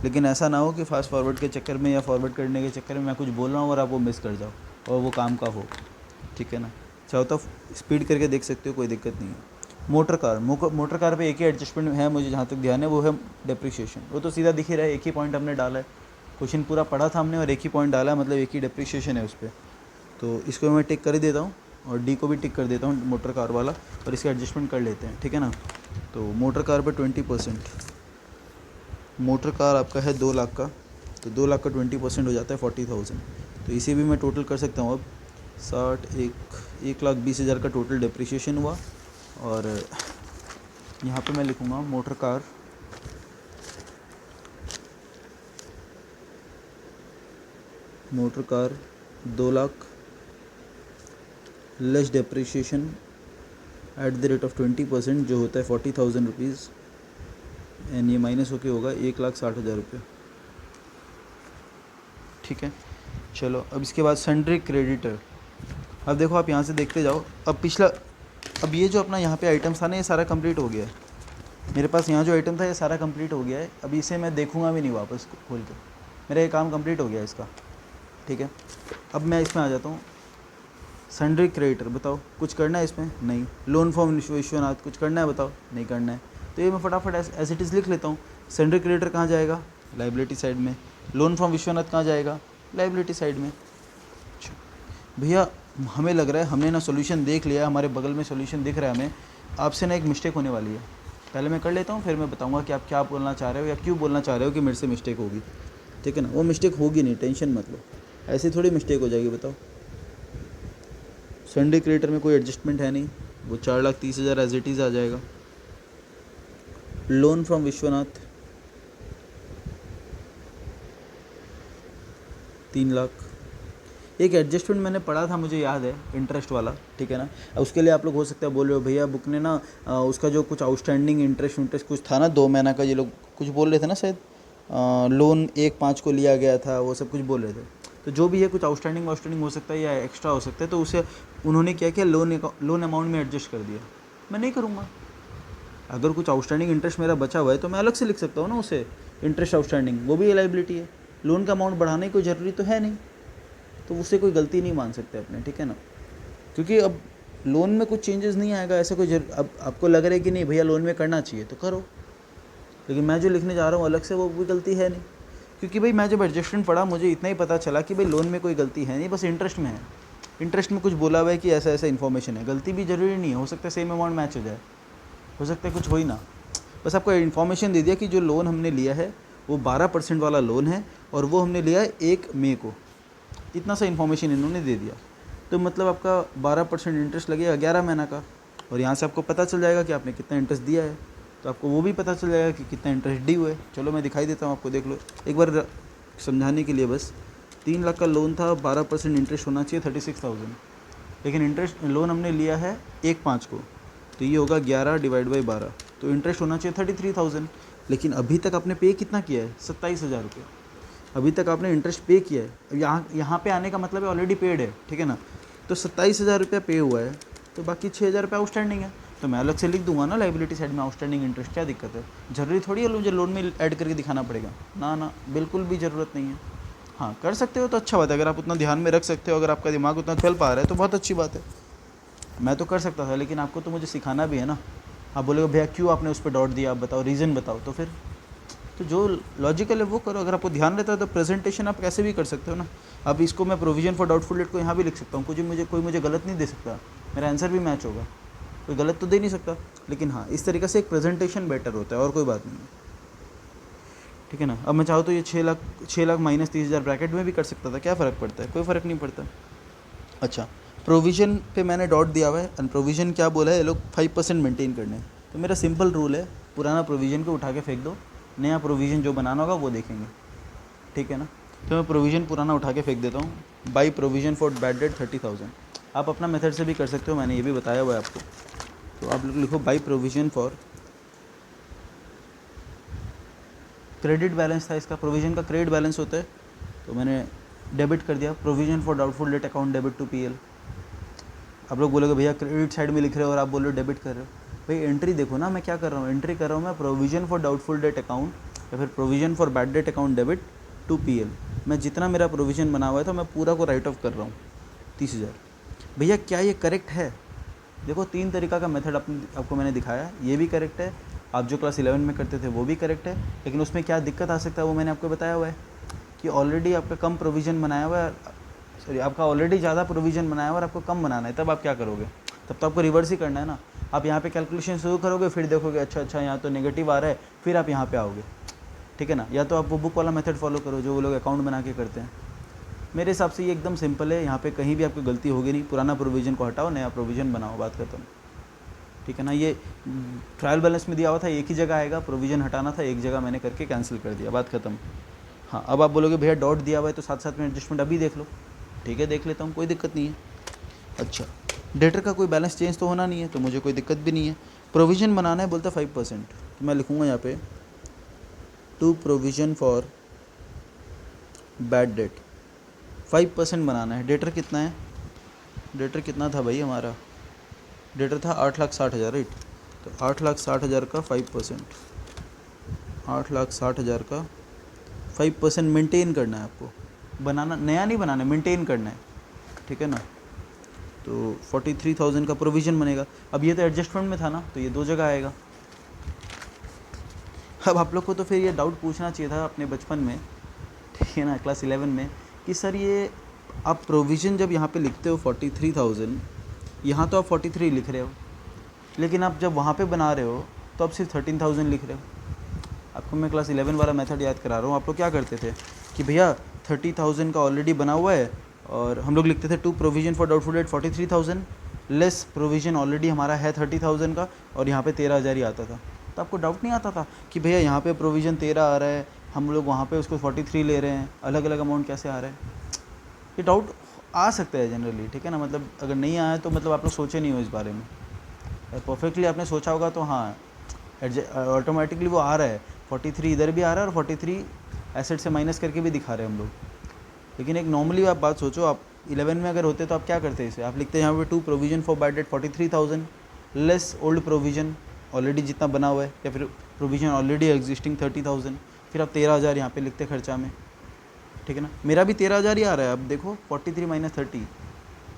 लेकिन ऐसा ना हो कि फास्ट फॉरवर्ड के चक्कर में या फॉरवर्ड करने के चक्कर में मैं कुछ बोल रहा हूँ और आप वो मिस कर जाओ और वो काम का हो, ठीक है ना। चाहो तो स्पीड करके देख सकते हो, कोई दिक्कत नहीं है। मोटर कार पे एक ही एडजस्टमेंट है मुझे जहाँ तक ध्यान है, वो है डेप्रिसिएशन। वो तो सीधा दिख ही रहा है, एक ही पॉइंट हमने डाला है, क्वेश्चन पूरा पढ़ा था हमने और एक ही पॉइंट डाला है, मतलब एक ही डेप्रिसिएशन है उस पर। तो इसको मैं टिक कर ही देता हूँ और डी को भी टिक कर देता हूँ, मोटर कार वाला, और इसका एडजस्टमेंट कर लेते हैं, ठीक है ना। तो मोटर कार पे 20%, मोटर कार आपका है 2 लाख का, तो 2 लाख का 20% हो जाता है 40,000। तो इसे भी मैं टोटल कर सकता हूँ अब 1,20,000 का टोटल डेप्रिसिएशन हुआ। और यहाँ पे मैं लिखूँगा motor car 2 lakh less depreciation at the rate of 20%, जो होता है 40,000 रुपीज़, एंड ये माइनस होके होगा 1,60,000 रुपये, ठीक है। चलो, अब इसके बाद सन्ड्री क्रेडिटर। अब देखो, आप यहाँ से देखते जाओ, अब ये जो अपना यहाँ पे आइटम्स था ना, ये सारा कंप्लीट हो गया है। मेरे पास यहाँ जो आइटम था ये सारा कंप्लीट हो गया है। अभी इसे मैं देखूँगा भी नहीं वापस खोल के, मेरा ये काम कंप्लीट हो गया इसका, ठीक है। अब मैं इसमें आ जाता हूँ, सन्ड्री क्रेडिटर, बताओ कुछ करना है इसमें? नहीं। लोन फॉर्म विश्वनाथ, कुछ करना है? बताओ, नहीं करना है। तो ये मैं फटाफट एज इट इज़ लिख लेता हूँ। सन्ड्री क्रेडिटर कहाँ जाएगा? लाइबिलिटी साइड में। लोन फॉर्म विश्वनाथ कहाँ जाएगा? लाइबिलिटी साइड में। अच्छा भैया, हमें लग रहा है हमने ना सोल्यूशन देख लिया, हमारे बगल में सोल्यूशन दिख रहा है हमें, आपसे ना एक मिस्टेक होने वाली है। पहले मैं कर लेता हूँ, फिर मैं बताऊँगा कि आप क्या बोलना चाह रहे हो या क्यों बोलना चाह रहे हो कि मेरे से मिस्टेक होगी, ठीक है ना। वो मिस्टेक होगी नहीं, टेंशन मत लो, ऐसी थोड़ी मिस्टेक हो जाएगी। बताओ, सन्ड्री क्रेडिटर में कोई एडजस्टमेंट है नहीं, वो 4,30,000 एज इट इज़ आ जाएगा। Loan from Vishwanath 3 lakh. एक एडजस्टमेंट मैंने पढ़ा था, मुझे याद है, इंटरेस्ट वाला, ठीक है ना। उसके लिए आप लोग हो सकता है बोल रहे हो भैया बुक ने ना उसका जो कुछ आउटस्टैंडिंग इंटरेस्ट कुछ था ना 2 महीना का, ये लोग कुछ बोल रहे थे ना शायद, लोन 1/5 को लिया गया था, वो सब कुछ बोल रहे थे। तो जो भी है, कुछ आउटस्टैंडिंग हो सकता है या एक्स्ट्रा हो सकता है, तो उसे उन्होंने क्या किया, लोन अमाउंट में एडजस्ट कर दिया। मैं नहीं करूँगा। अगर कुछ आउटस्टैंडिंग इंटरेस्ट मेरा बचा हुआ है तो मैं अलग से लिख सकता हूँ ना उसे, इंटरेस्ट आउटस्टैंडिंग, वो भी लाइबिलिटी है। लोन का अमाउंट बढ़ाने की कोई ज़रूरी तो है नहीं, तो उससे कोई गलती नहीं मान सकते अपने, ठीक है ना। क्योंकि अब लोन में कुछ चेंजेस नहीं आएगा, ऐसा कोई अब आपको लग रहा है कि नहीं भैया लोन में करना चाहिए तो करो, लेकिन मैं जो लिखने जा रहा हूँ अलग से, वो कोई गलती है नहीं। क्योंकि भाई मैं जब एडजस्टमेंट पढ़ा, मुझे इतना ही पता चला कि भाई लोन में कोई गलती है नहीं, बस इंटरेस्ट में है। इंटरेस्ट में कुछ बोला हुआ है कि ऐसा ऐसा इन्फॉर्मेशन है, गलती भी ज़रूरी नहीं है, हो सकता है सेम अमाउंट मैच हो जाए, हो सकता है कुछ हो ही ना। बस आपको इन्फॉर्मेशन दे दिया कि जो लोन हमने लिया है वो 12% वाला लोन है और वो हमने लिया है 1 मई को, इतना सा इन्फॉर्मेशन इन्होंने दे दिया। तो मतलब आपका 12% इंटरेस्ट लगेगा 11 महीना का, और यहाँ से आपको पता चल जाएगा कि आपने कितना इंटरेस्ट दिया है, तो आपको वो भी पता चल जाएगा कि कितना इंटरेस्ट ड्यू है। चलो मैं दिखाई देता हूँ आपको, देख लो एक बार समझाने के लिए बस। 3 लाख का लोन था, 12% इंटरेस्ट होना चाहिए 36,000, लेकिन इंटरेस्ट लोन हमने लिया है 1/5 को, तो ये होगा 11 डिवाइड बाई 12, तो इंटरेस्ट होना चाहिए 33,000। लेकिन अभी तक आपने पे कितना किया है? 27,000 रुपये अभी तक आपने इंटरेस्ट पे किया है। अब यहाँ पे आने का मतलब है ऑलरेडी पेड है, ठीक है ना। तो 27,000 रुपया पे हुआ है, तो बाकी 6,000 रुपया आउटस्टैंडिंग है, तो मैं अलग से लिख दूंगा ना लाइबिलिटी साइड में आउटस्टैंडिंग इंटरेस्ट। क्या दिक्कत है? जरूरी थोड़ी है मुझे लोन में ऐड करके दिखाना पड़ेगा, ना ना, बिल्कुल भी ज़रूरत नहीं है। हाँ, कर सकते हो तो अच्छा बात है, अगर आप उतना ध्यान में रख सकते हो, अगर आपका दिमाग उतना चल पा रहा है तो बहुत अच्छी बात है। मैं तो कर सकता था, लेकिन आपको तो मुझे सिखाना भी है ना। आप बोलोगे भैया क्यों आपने उस पर डॉट दिया, आप बताओ, रीज़न बताओ, तो फिर तो जो लॉजिकल है वो करो। अगर आपको ध्यान रहता है तो प्रेजेंटेशन आप कैसे भी कर सकते हो ना। अब इसको मैं प्रोविजन फॉर डाउटफुल डेट को यहाँ भी लिख सकता हूँ, कोई मुझे गलत नहीं दे सकता, मेरा आंसर भी मैच होगा, कोई गलत तो दे नहीं सकता। लेकिन हाँ, इस तरीके से एक प्रेजेंटेशन बेटर होता है, और कोई बात नहीं है, ठीक है ना। अब मैं चाहूँ तो ये 6 लाख माइनस 30,000 ब्रैकेट में भी कर सकता था, क्या फ़र्क पड़ता है? कोई फ़र्क नहीं पड़ता। अच्छा, प्रोविज़न पे मैंने डॉट दिया हुआ है, एंड प्रोविज़न क्या बोला है, ये लोग 5% मेंटेन करने हैं। तो मेरा सिंपल रूल है, पुराना प्रोविज़न को उठा के फेंक दो, नया प्रोविज़न जो बनाना होगा वो देखेंगे, ठीक है ना। तो मैं प्रोविज़न पुराना उठा के फेंक देता हूँ। By provision for bad debt 30,000। आप अपना मेथड से भी कर सकते हो, मैंने ये भी बताया हुआ है आपको। तो आप लोग लिखो by provision for credit balance था इसका, प्रोविज़न का क्रेडिट बैलेंस होता है, तो मैंने डेबिट कर दिया, provision for doubtful debt account debit to PL. आप लोग बोलोगे भैया क्रेडिट साइड में लिख रहे हो और आप बोल रहे हो डेबिट कर रहे हो। भाई एंट्री देखो ना मैं क्या कर रहा हूँ, एंट्री कर रहा हूँ मैं provision for doubtful debt account या फिर provision for bad debt account debit to PL. मैं जितना मेरा प्रोविज़न बना हुआ है तो मैं पूरा को राइट ऑफ कर रहा हूँ 30,000। भैया क्या ये करेक्ट है? देखो 3 तरीका का मेथड आपको मैंने दिखाया, ये भी करेक्ट है, आप जो क्लास 11 में करते थे वो भी करेक्ट है, लेकिन उसमें क्या दिक्कत आ सकता है वो मैंने आपको बताया हुआ है कि ऑलरेडी आपका कम प्रोविज़न बनाया हुआ है, सॉरी आपका ऑलरेडी ज़्यादा प्रोविज़न बनाया हुआ है और आपको कम बनाना है, तब आप क्या करोगे? तब तो आपको रिवर्स ही करना है ना। आप यहाँ पे कैलकुलेशन शुरू करोगे, फिर देखोगे अच्छा यहाँ तो नेगेटिव आ रहा है, फिर आप यहाँ पे आओगे, ठीक है ना। या तो आप वो बुक वाला मेथड फॉलो करो जो वो लोग अकाउंट बना के करते हैं। मेरे हिसाब से ये एकदम सिंपल है, यहाँ पे कहीं भी आपकी गलती होगी नहीं। पुराना प्रोविज़न को हटाओ, नया प्रोविज़न बनाओ, बात खत्म, ठीक है ना। ये ट्रायल बैलेंस में दिया हुआ था, एक ही जगह आएगा, प्रोविज़न हटाना था, एक जगह मैंने करके कैंसिल कर दिया, बात खत्म। हाँ, अब आप बोलोगे भैया डॉट दिया हुआ है तो साथ साथ में एडजस्टमेंट अभी देख लो, ठीक है देख लेता हूँ, कोई दिक्कत नहीं है। अच्छा, डेटर का कोई बैलेंस चेंज तो होना नहीं है, तो मुझे कोई दिक्कत भी नहीं है। प्रोविज़न बनाना है, बोलता 5%, तो मैं लिखूँगा यहाँ पे to provision for bad debt 5% बनाना है। डेटर कितना है? डेटर कितना था भाई हमारा? डेटर था 8,60,000 राइट। तो 8,60,000 का 5%, 8,60,000 का 5% मेंटेन करना है आपको, बनाना नया नहीं बनाना है, मेंटेन करना है, ठीक है ना। तो 43,000 का प्रोविज़न बनेगा। अब ये तो एडजस्टमेंट में था ना, तो ये 2 जगह आएगा। अब आप लोग को तो फिर ये डाउट पूछना चाहिए था अपने बचपन में, ठीक है ना, क्लास 11 में, कि सर ये आप प्रोविज़न जब यहाँ पे लिखते हो 43,000, यहाँ तो आप 43 लिख रहे हो, लेकिन आप जब वहाँ पे बना रहे हो तो आप सिर्फ 13,000 लिख रहे हो। आपको मैं क्लास 11 वाला मेथड याद करा रहा हूँ। आप लोग क्या करते थे कि भैया 30,000 का ऑलरेडी बना हुआ है और हम लोग लिखते थे to provision for doubtful debt 43,000 less provision already हमारा है 30,000 का, और यहाँ पे 13,000 ही आता था। तो आपको डाउट नहीं आता था कि भैया यहाँ पे प्रोविज़न 13 आ रहा है, हम लोग वहाँ पे उसको 43 ले रहे हैं, अलग अलग अमाउंट कैसे आ रहा है? ये डाउट आ सकता है जनरली, ठीक है ना। मतलब अगर नहीं आया तो मतलब आप लोग सोचे नहीं हो इस बारे में। परफेक्टली आपने सोचा होगा तो हाँ, ऑटोमेटिकली वो आ रहा है, 43 इधर भी आ रहा है और 43 एसेट से माइनस करके भी दिखा रहे हैं हम लोग। लेकिन एक नॉर्मली आप बात सोचो, आप 11 में अगर होते तो आप क्या करते इसे? आप लिखते हैं यहाँ पे to provision for bad debt 43,000 less old provision already जितना बना हुआ है, या फिर प्रोविज़न ऑलरेडी एग्जिस्टिंग 30,000, फिर आप 13,000 यहाँ पे लिखते खर्चा में, ठीक है ना। मेरा भी 13,000 ही आ रहा है, अब देखो 43 माइनस 30,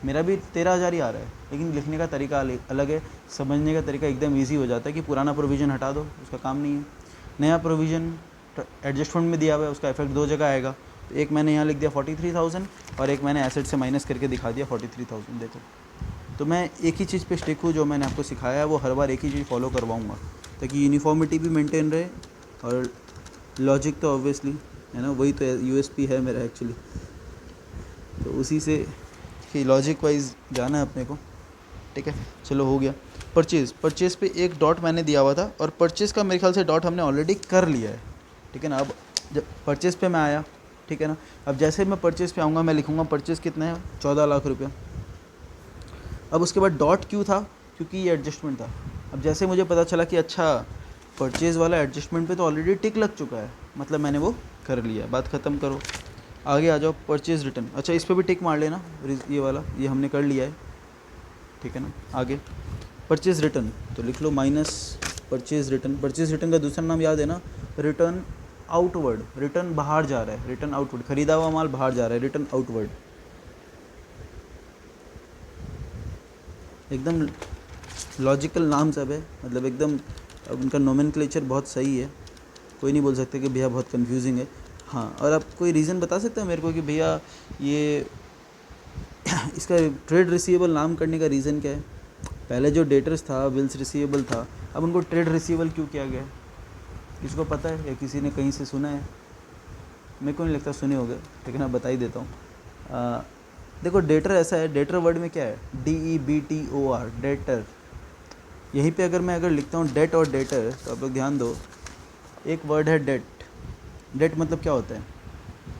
मेरा भी 13,000 ही आ रहा है, लेकिन लिखने का तरीका अलग है, समझने का तरीका एकदम ईजी हो जाता है कि पुराना प्रोविज़न हटा दो, उसका काम नहीं है। नया प्रोविज़न एडजस्टमेंट में दिया हुआ है, उसका इफेक्ट 2 जगह आएगा। तो एक मैंने यहाँ लिख दिया 43,000 और एक मैंने एसेट से माइनस करके दिखा दिया 43,000। देखो, तो मैं एक ही चीज़ पे स्टिक हूँ, जो मैंने आपको सिखाया है वो हर बार एक ही चीज़ फॉलो करवाऊँगा, ताकि यूनिफॉर्मिटी भी मेंटेन रहे और लॉजिक तो ऑब्वियसली है ना, वही तो यूएसपी है मेरा एक्चुअली, तो उसी से कि लॉजिक वाइज जाना है अपने को, ठीक है। चलो हो गया। परचेज़ पे एक डॉट मैंने दिया हुआ था, और परचेज़ का मेरे ख्याल से डॉट हमने ऑलरेडी कर लिया है, ठीक है ना। अब जब परचेज़ पे मैं आया, ठीक है ना, अब जैसे मैं परचेज़ पे आऊँगा मैं लिखूँगा परचेज़ कितना है, 14 लाख रुपये। अब उसके बाद डॉट क्यों था? क्योंकि ये एडजस्टमेंट था। अब जैसे मुझे पता चला कि अच्छा परचेज़ वाला एडजस्टमेंट पे तो ऑलरेडी टिक लग चुका है, मतलब मैंने वो कर लिया, बात ख़त्म करो, आगे आ जाओ। परचेज़ रिटर्न, अच्छा इस पर भी टिक मार लेना, ये वाला ये हमने कर लिया है, ठीक है ना। आगे परचेज़ रिटर्न, तो लिख लो minus purchase return. Purchase return का दूसरा नाम याद है ना, रिटर्न आउटवर्ड, रिटर्न बाहर जा रहा है, रिटर्न आउटवर्ड, खरीदा हुआ माल बाहर जा रहा है, रिटर्न आउटवर्ड। एकदम लॉजिकल नाम सब है, मतलब एकदम उनका नोमेनक्लेचर बहुत सही है, कोई नहीं बोल सकते कि भैया बहुत कंफ्यूजिंग है। हाँ, और आप कोई रीज़न बता सकते हैं मेरे को कि भैया ये इसका ट्रेड रिसीवेबल नाम करने का रीज़न क्या है? पहले जो डेटर्स था बिल्स रिसीवेबल था, अब उनको ट्रेड रिसीवेबल क्यों किया गया? किसको पता है या किसी ने कहीं से सुना है? मेरे को नहीं लगता सुने होगे, लेकिन मैं बता ही देता हूँ। देखो डेटर ऐसा है, डेटर वर्ड में क्या है, DEBTOR, डेटर। यहीं पे अगर लिखता हूँ डेट और डेटर, तो आप लोग ध्यान दो, एक वर्ड है डेट। डेट मतलब क्या होता है?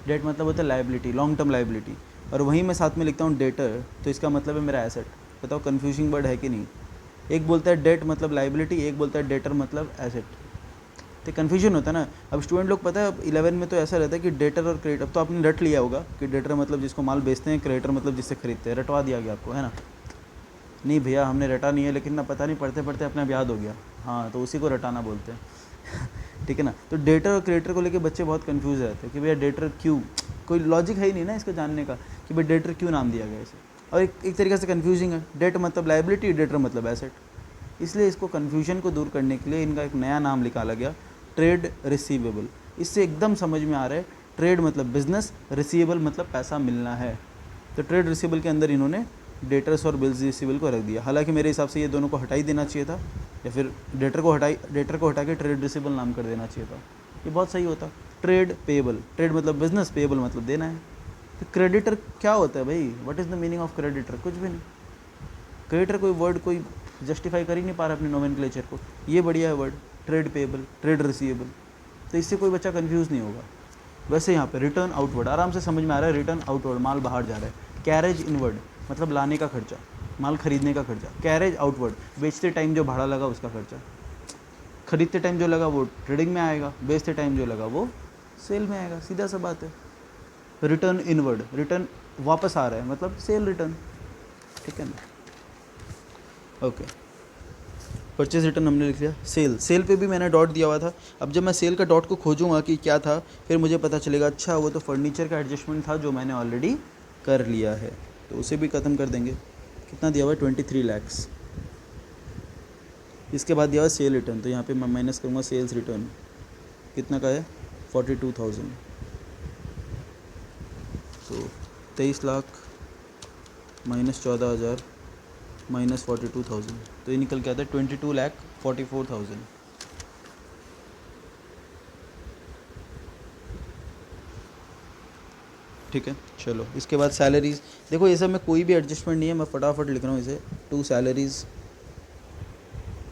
डेट मतलब होता है लायबिलिटी, लॉन्ग टर्म लायबिलिटी, और वहीं मैं साथ में लिखता हूँ डेटर, तो इसका मतलब है मेरा एसेट। बताओ कन्फ्यूजिंग वर्ड है कि नहीं? एक बोलता है डेट मतलब लायबिलिटी, एक बोलता है डेटर मतलब एसेट। तो कन्फ्यूजन होता है ना। अब स्टूडेंट लोग पता है अब 11 में तो ऐसा रहता है कि डेटर और क्रेडिटर, अब तो आपने रट लिया होगा कि डेटर मतलब जिसको माल बेचते हैं, क्रेडिटर मतलब जिससे खरीदते हैं, रटवा दिया गया आपको, है ना। नहीं भैया हमने रटा नहीं है, लेकिन ना पता नहीं पढ़ते पढ़ते अपने आप याद हो गया। हाँ तो उसी को रटाना बोलते हैं ठीक है ना। तो डेटर और क्रेडिटर को लेके बच्चे बहुत कंफ्यूज रहते हैं कि भैया डेटर क्यों, कोई लॉजिक है ही नहीं ना इसको जानने का कि भाई डेटर क्यों नाम दिया गया इसे। और एक तरीके से कंफ्यूजिंग है, डेट मतलब लाइबिलिटी, डेटर मतलब एसेट। इसलिए इसको कन्फ्यूजन को दूर करने के लिए इनका एक नया नाम निकाला गया, ट्रेड रिसीवेबल। इससे एकदम समझ में आ रहा है, ट्रेड मतलब बिजनेस, रिसीवेबल मतलब पैसा मिलना है। तो ट्रेड रिसीवेबल के अंदर इन्होंने डेटर्स और बिल्स रिसीवेबल को रख दिया। हालांकि मेरे हिसाब से ये दोनों को हटा ही देना चाहिए था, या फिर डेटर को हटा के ट्रेड रिसीवेबल नाम कर देना चाहिए था, ये बहुत सही होता। ट्रेड पेएबल, ट्रेड मतलब बिजनेस, पेएबल मतलब देना है। तो क्रेडिटर क्या होता है भाई, what is the meaning of creditor? कुछ भी नहीं। क्रेडिटर कोई वर्ड कोई जस्टिफाई कर ही नहीं पा रहा अपने नोमेनक्लेचर को। ये बढ़िया है word, trade payable, trade receivable, तो इससे कोई बच्चा कंफ्यूज नहीं होगा। वैसे यहाँ पे रिटर्न आउटवर्ड आराम से समझ में आ रहा है, रिटर्न आउटवर्ड माल बाहर जा रहा है। कैरेज इनवर्ड मतलब लाने का खर्चा, माल खरीदने का खर्चा। कैरेज आउटवर्ड बेचते टाइम जो भाड़ा लगा उसका खर्चा। खरीदते टाइम जो लगा वो ट्रेडिंग में आएगा, बेचते टाइम जो लगा वो सेल में आएगा, सीधा सा बात है। रिटर्न इनवर्ड, रिटर्न वापस आ रहा है मतलब सेल रिटर्न, ठीक है ना। ओके, परचेज रिटर्न हमने लिख लिया। सेल, सेल पे भी मैंने डॉट दिया हुआ था। अब जब मैं सेल का डॉट को खोजूंगा कि क्या था, फिर मुझे पता चलेगा अच्छा वो तो फर्नीचर का एडजस्टमेंट था जो मैंने ऑलरेडी कर लिया है, तो उसे भी ख़त्म कर देंगे। कितना दिया हुआ है? 23 लाख्स। इसके बाद दिया हुआ सेल रिटर्न, तो यहाँ पे मैं माइनस करूँगा सेल्स रिटर्न, कितना का है? 42,000। तो 23 लाख माइनस 14,000 माइनस 42,000, तो ये निकल के आता है 22,44,000। ठीक है, चलो इसके बाद सैलरीज। देखो ये सब में कोई भी एडजस्टमेंट नहीं है, मैं फटाफट लिख रहा हूँ इसे। टू सैलरीज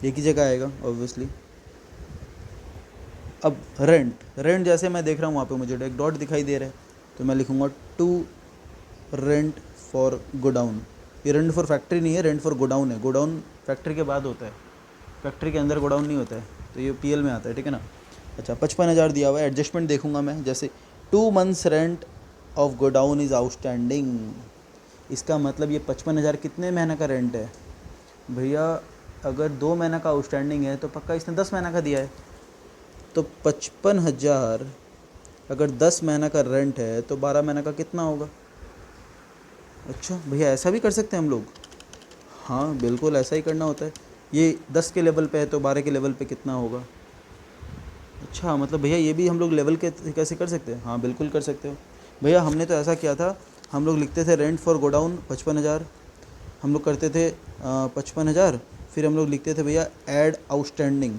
एक ही जगह आएगा ऑब्वियसली। अब रेंट, रेंट जैसे मैं देख रहा हूँ वहाँ पे मुझे एक डॉट दिखाई दे रहा है, तो मैं लिखूँगा टू रेंट फॉर गोडाउन। ये रेंट फॉर फैक्ट्री नहीं है, रेंट फॉर गोडाउन है। गोडाउन फैक्ट्री के बाद होता है, फैक्ट्री के अंदर गोडाउन नहीं होता है, तो ये पीएल में आता है, ठीक है ना। अच्छा 55,000 दिया हुआ है। एडजस्टमेंट देखूंगा मैं, जैसे 2 months rent of godown is outstanding. इसका मतलब ये 55,000 कितने महीने का रेंट है भैया? अगर 2 महीने का आउटस्टैंडिंग है तो पक्का इसने 10 महीने का दिया है, तो 55,000 अगर 10 महीने का रेंट है तो 12 महीने का कितना होगा? अच्छा भैया ऐसा भी कर सकते हैं हम लोग? हाँ बिल्कुल ऐसा ही करना होता है। ये 10 के लेवल पे है तो 12 के लेवल पे कितना होगा? अच्छा मतलब भैया ये भी हम लोग लेवल के कैसे कर सकते हैं? हाँ बिल्कुल कर सकते हो भैया। हमने तो ऐसा किया था, हम लोग लिखते थे रेंट फॉर गोडाउन 55,000, हम लोग करते थे 55,000, फिर हम लोग लिखते थे भैया ऐड आउटस्टैंडिंग।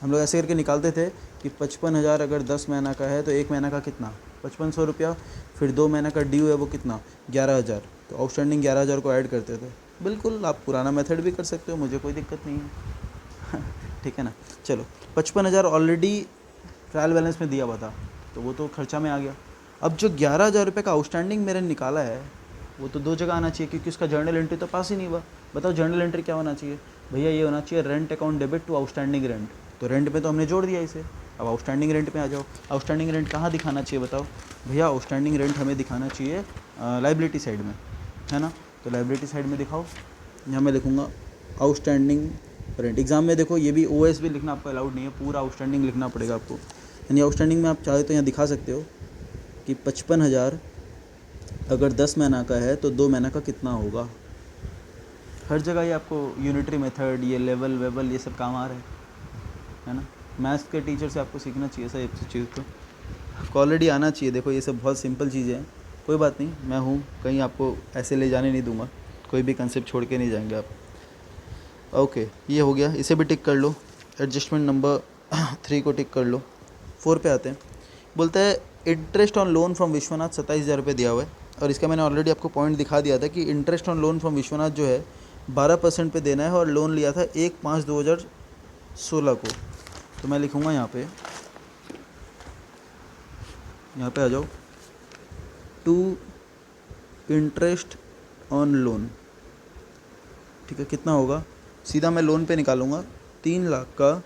हम लोग ऐसे करके निकालते थे कि 55,000 अगर 10 महीना का है तो एक महीना का कितना? 5500 रुपया, फिर 2 महीना का ड्यू है वो कितना? 11,000, तो आउटस्टैंडिंग 11,000 को ऐड करते थे। बिल्कुल आप पुराना मेथड भी कर सकते हो, मुझे कोई दिक्कत नहीं है ठीक है ना। चलो 55,000 ऑलरेडी ट्रायल बैलेंस में दिया हुआ था, तो वो तो खर्चा में आ गया। अब जो 11,000 रुपये का आउटस्टैंडिंग मैंने निकाला है वो तो 2 जगह आना चाहिए, क्योंकि उसका जर्नल एंट्री तो पास ही नहीं हुआ। बताओ जर्नल एंट्री क्या होना चाहिए भैया? ये होना चाहिए rent account debit to outstanding rent. तो रेंट में तो हमने जोड़ दिया इसे, अब आउटस्टैंडिंग रेंट पे आ जाओ। आउटस्टैंडिंग रेंट कहाँ दिखाना चाहिए बताओ भैया? आउटस्टैंडिंग रेंट हमें दिखाना चाहिए लाइबिलिटी साइड में, है ना। तो लाइबिलिटी साइड में दिखाओ, यहाँ मैं लिखूँगा आउटस्टैंडिंग रेंट। एग्जाम में देखो ये भी ओएस भी लिखना आपको अलाउड नहीं है, पूरा आउटस्टैंडिंग लिखना पड़ेगा आपको। यानी आउटस्टैंडिंग में आप चाहे तो यहाँ दिखा सकते हो कि 55,000 अगर 10 महीना का है तो 2 महीना का कितना होगा। हर जगह ये आपको यूनिटरी मेथड, ये लेवल वेवल ये सब काम आ रहा है ना। मैथ्स के टीचर से आपको सीखना चाहिए सब चीज़, तो आपको ऑलरेडी आना चाहिए। देखो ये सब बहुत सिंपल चीज़ें हैं, कोई बात नहीं, मैं हूँ, कहीं आपको ऐसे ले जाने नहीं दूंगा, कोई भी कंसेप्ट छोड़ के नहीं जाएंगे आप। ओके ये हो गया, इसे भी टिक कर लो। एडजस्टमेंट नंबर 3 को टिक कर लो। 4 पे आते हैं। बोलता है interest on loan from Vishwanath 27,000 रुपये दिया हुआ है, और इसका मैंने ऑलरेडी आपको पॉइंट दिखा दिया था कि interest on loan from Vishwanath जो है 12% पे देना है, और लोन लिया था 1/5/2016 को। तो मैं लिखूँगा यहाँ पे आ जाओ, टू इंटरेस्ट ऑन लोन, ठीक है। कितना होगा? सीधा मैं लोन पे निकालूंगा, 3 लाख का